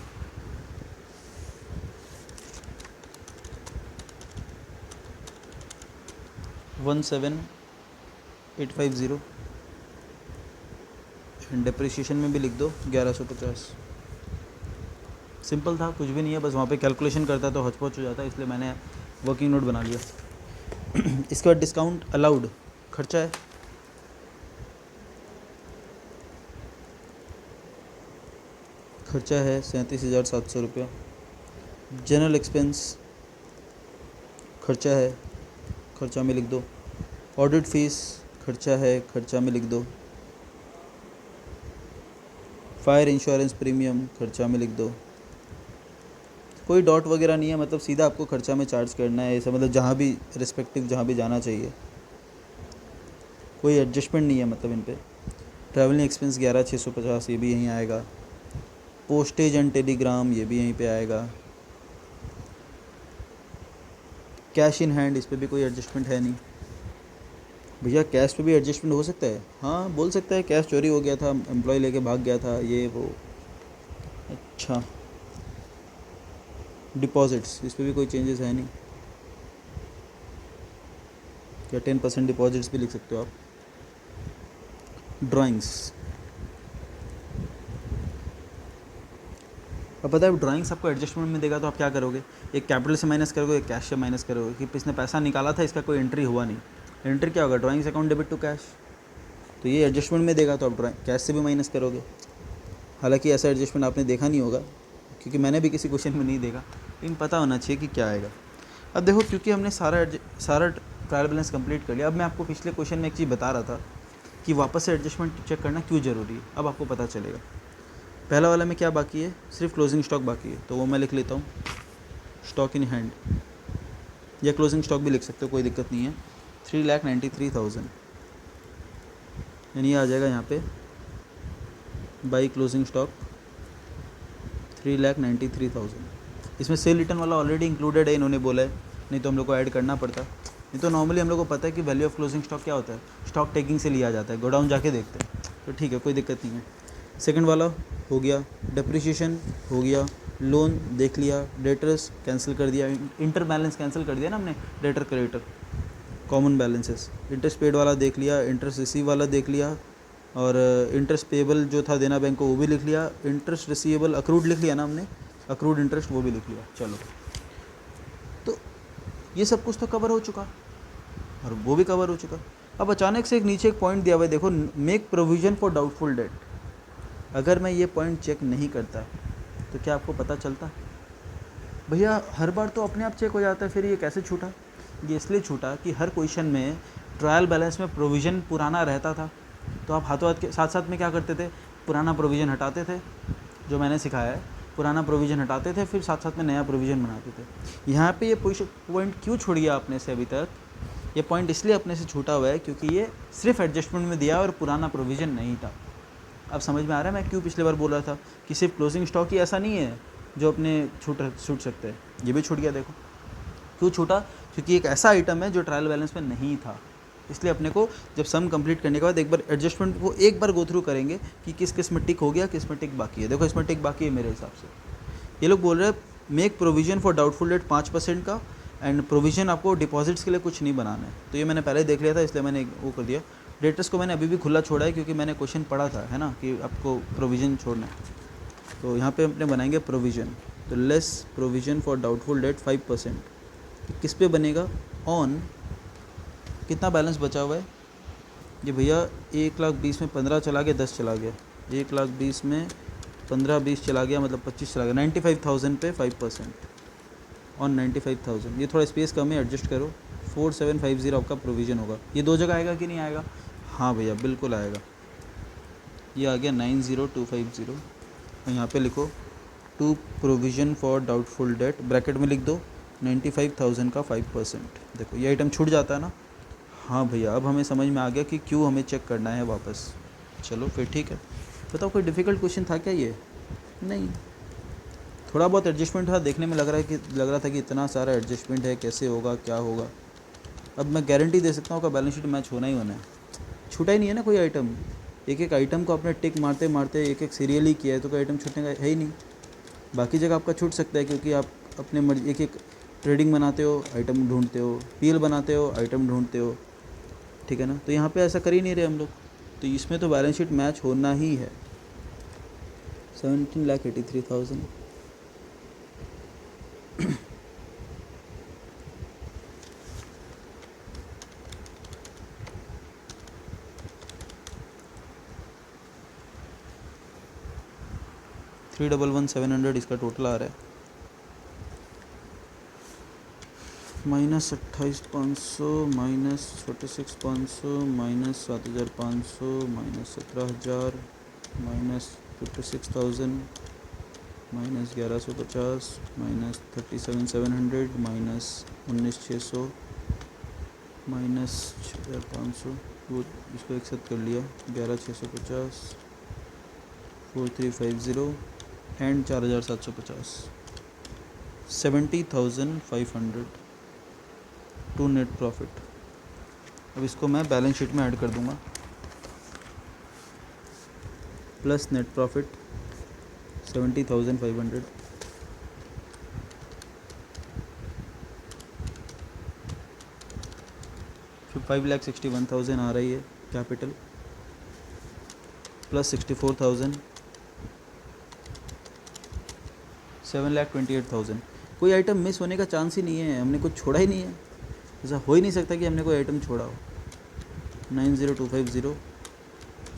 $17,850, डिप्रिशिएशन में भी लिख दो 1150। सिंपल था, कुछ भी नहीं है, बस वहाँ पे कैलकुलेशन करता तो हौच-पौच हो जाता, इसलिए मैंने वर्किंग नोट बना लिया। इसके बाद डिस्काउंट अलाउड खर्चा है, खर्चा है 37,700 रुपया। जनरल एक्सपेंस खर्चा है, खर्चा में लिख दो। ऑडिट फीस खर्चा है, खर्चा में लिख दो। फायर इंश्योरेंस प्रीमियम खर्चा में लिख दो। कोई डॉट वगैरह नहीं है, मतलब सीधा आपको खर्चा में चार्ज करना है ऐसा, मतलब जहाँ भी रिस्पेक्टिव जहाँ भी जाना चाहिए, कोई एडजस्टमेंट नहीं है मतलब इन पे। ट्रैवलिंग एक्सपेंस 11,650, ये भी यहीं आएगा। पोस्टेज एंड टेलीग्राम, ये भी यहीं पे आएगा। कैश इन हैंड, इस पर भी कोई एडजस्टमेंट है नहीं। भैया कैश पे भी एडजस्टमेंट हो सकता है, हाँ बोल सकता है, कैश चोरी हो गया था, एम्प्लॉय लेके भाग गया था, ये वो। अच्छा, डिपॉजिट्स, इस पर भी कोई चेंजेस है नहीं क्या, 10% डिपॉजिट्स भी लिख सकते हो आप। ड्राइंग्स, अब पता है ड्राइंग्स आपको एडजस्टमेंट में देगा तो आप क्या करोगे, एक कैपिटल से माइनस करोगे, एक कैश से माइनस करोगे कि इसने पैसा निकाला था, इसका कोई एंट्री हुआ नहीं। एंट्री क्या होगा, drawings account debit to cash, तो ये एडजस्टमेंट में देगा तो आप ड्राइंग कैश से भी माइनस करोगे। हालांकि ऐसा एडजस्टमेंट आपने देखा नहीं होगा, क्योंकि मैंने भी किसी क्वेश्चन में नहीं देखा, लेकिन पता होना चाहिए कि क्या आएगा। अब देखो, क्योंकि हमने सारा ट्रायल बैलेंस कंप्लीट कर लिया, अब मैं आपको पिछले क्वेश्चन में एक चीज़ बता रहा था कि वापस से एडजस्टमेंट चेक करना क्यों ज़रूरी है, अब आपको पता चलेगा। पहला वाला में क्या बाकी है, सिर्फ क्लोजिंग स्टॉक बाकी है, तो वो मैं लिख लेता हूँ, स्टॉक इन हैंड, या क्लोजिंग स्टॉक भी लिख सकते हो, कोई दिक्कत नहीं है। 3,93,000, यानी आ जाएगा यहाँ पे बाई क्लोजिंग स्टॉक 3,93,000। इसमें सेल रिटर्न वाला ऑलरेडी इंक्लूडेड है, इन्होंने बोला है, नहीं तो हम लोग को ऐड करना पड़ता। नहीं तो नॉर्मली हम लोग को पता है कि वैल्यू ऑफ क्लोजिंग स्टॉक क्या होता है, स्टॉक टेकिंग से लिया जाता है, गोडाउन जाके देखते हैं, तो ठीक है, कोई दिक्कत नहीं है। सेकंड वाला हो गया, डिप्रिशिएशन हो गया, लोन देख लिया, डेटर्स कैंसिल कर दिया, इंटर बैलेंस कैंसिल कर दिया ना हमने, debtor creditor common balances, interest paid वाला देख लिया, इंटरेस्ट रिसीव वाला देख लिया, और इंटरेस्ट पेबल जो था देना बैंक को वो भी लिख लिया, इंटरेस्ट रिसीवेबल अक्रूड लिख लिया ना हमने, अक्रूड इंटरेस्ट वो भी लिख लिया। चलो, तो ये सब कुछ तो कवर हो चुका और वो भी कवर हो चुका। अब अचानक से एक नीचे एक पॉइंट दिया हुआ है, देखो make provision for doubtful date. अगर मैं ये पॉइंट चेक नहीं करता तो क्या आपको पता चलता? भैया हर बार तो अपने आप चेक हो जाता है, फिर ये कैसे छूटा? ये इसलिए छूटा कि हर क्वेश्चन में ट्रायल बैलेंस में प्रोविज़न पुराना रहता था, तो आप हाथों हाथ के साथ साथ में क्या करते थे, पुराना प्रोविज़न हटाते थे। जो मैंने सिखाया है, पुराना प्रोविज़न हटाते थे, फिर साथ साथ में नया प्रोविज़न बनाते थे। यहाँ पे ये पॉइंट क्यों छूट गया अपने से अभी तक? ये पॉइंट इसलिए अपने से छूटा हुआ है क्योंकि ये सिर्फ एडजस्टमेंट में दिया और पुराना प्रोविज़न नहीं था। अब समझ में आ रहा है मैं क्यों पिछले बार बोल रहा था कि सिर्फ क्लोजिंग स्टॉक ही ऐसा नहीं है जो अपने छूट सकते हैं। ये भी छूट गया। देखो क्यों छूटा? क्योंकि एक ऐसा आइटम है जो ट्रायल बैलेंस में नहीं था, इसलिए अपने को जब सम कंप्लीट करने के बाद एक बार एडजस्टमेंट को एक बार गो थ्रू करेंगे कि किस में टिक हो गया, किस में टिक बाकी है। देखो इसमें टिक बाकी है मेरे हिसाब से। ये लोग बोल रहे हैं make provision for doubtful date 5% का, एंड प्रोविज़न आपको डिपॉजिट्स के लिए कुछ नहीं बनाना है। तो ये मैंने पहले देख लिया था, इसलिए मैंने वो कर दिया। डेटर्स को मैंने अभी भी खुला छोड़ा है क्योंकि मैंने क्वेश्चन पढ़ा था, है ना, कि आपको प्रोविज़न छोड़ना है। तो यहाँ पे अपने बनाएंगे प्रोविज़न, तो less provision for doubtful date 5%। किस पे बनेगा? ऑन कितना बैलेंस बचा हुआ है ये भैया? 1,20,000 में 15 चला गया, 10 चला गया। 1,20,000 में 15-20 चला गया, मतलब 25 चला गया। 95,000 पे 5% ऑन 95,000। ये थोड़ा स्पेस कम है, एडजस्ट करो। 4750 आपका प्रोविज़न होगा। ये दो जगह आएगा कि नहीं आएगा? हाँ भैया बिल्कुल आएगा। ये आ गया 90250, और यहाँ पे लिखो to provision for doubtful debt, bracket में लिख दो 95,000 का 5%। देखो ये आइटम छूट जाता है ना। हाँ भैया अब हमें समझ में आ गया कि क्यों हमें चेक करना है वापस। चलो फिर ठीक है। बताओ कोई डिफ़िकल्ट क्वेश्चन था क्या ये? नहीं, थोड़ा बहुत एडजस्टमेंट था। देखने में लग रहा था कि इतना सारा एडजस्टमेंट है, कैसे होगा, क्या होगा। अब मैं गारंटी दे सकता हूँ कि बैलेंस शीट मैच होना ही होना है। छूटा ही नहीं है ना कोई आइटम। एक एक आइटम को आपने टिक मारते मारते एक एक सीरियल ही किया है, तो कोई आइटम छूटने का है ही नहीं। बाकी जगह आपका छूट सकता है क्योंकि आप अपने मर्जी एक एक ट्रेडिंग बनाते हो, आइटम ढूंढते हो, पीएल बनाते हो, आइटम ढूंढते हो, ठीक है ना। तो यहाँ पे ऐसा कर ही नहीं रहे हम लोग, तो इसमें तो बैलेंस शीट मैच होना ही है। 17,83,000। $311,700 इसका टोटल आ रहा है। -28,500 -46,500 -7,500 -17,000 -56,000 -1150 -37,700 -19,600 -6,500। वो इसको एक साथ कर लिया, 11,650 4,350 एंड 4,750, 70,500 टू नेट प्रॉफिट। अब इसको मैं बैलेंस शीट में ऐड कर दूंगा, प्लस नेट प्रॉफिट 70,500 फिर 5,61,000 आ रही है कैपिटल, प्लस 64,000 7,28,000। कोई आइटम मिस होने का चांस ही नहीं है, हमने कुछ छोड़ा ही नहीं है। ऐसा हो ही नहीं सकता कि हमने कोई आइटम छोड़ा हो। 9,0250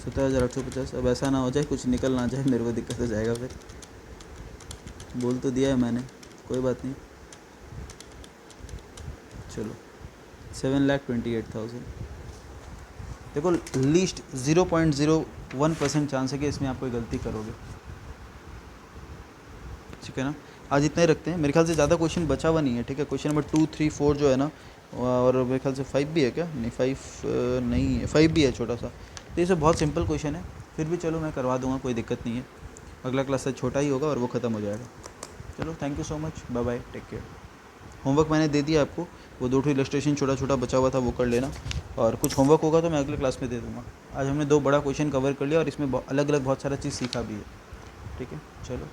17,850। अब ऐसा ना हो जाए कुछ निकल ना जाए, मेरे को दिक्कत हो जाएगा फिर। बोल तो दिया है मैंने, कोई बात नहीं। चलो 7,28,000। देखो लीस्ट 0.01% चांस है कि इसमें आप कोई गलती करोगे, ठीक है ना। आज इतना ही रखते हैं, मेरे ख्याल से ज़्यादा क्वेश्चन बचा हुआ नहीं है, ठीक है। क्वेश्चन नंबर 2, 3, 4 जो है ना, और मेरे ख्याल से 5 भी है क्या? नहीं 5 नहीं है, 5 भी है छोटा सा। तो ये सब बहुत सिंपल क्वेश्चन है, फिर भी चलो मैं करवा दूंगा, कोई दिक्कत नहीं है। अगला क्लास से छोटा ही होगा और वो ख़त्म हो जाएगा। चलो thank you so much, bye bye, take care. Homework मैंने दे दिया आपको, वो 2 इलस्ट्रेशन छोटा छोटा बचा हुआ था वो कर लेना, और कुछ होमवर्क होगा तो मैं अगले क्लास में दे दूँगा। आज हमने 2 बड़ा क्वेश्चन कवर कर लिया और इसमें अलग अलग बहुत सारा चीज़ सीखा भी है, ठीक है। चलो।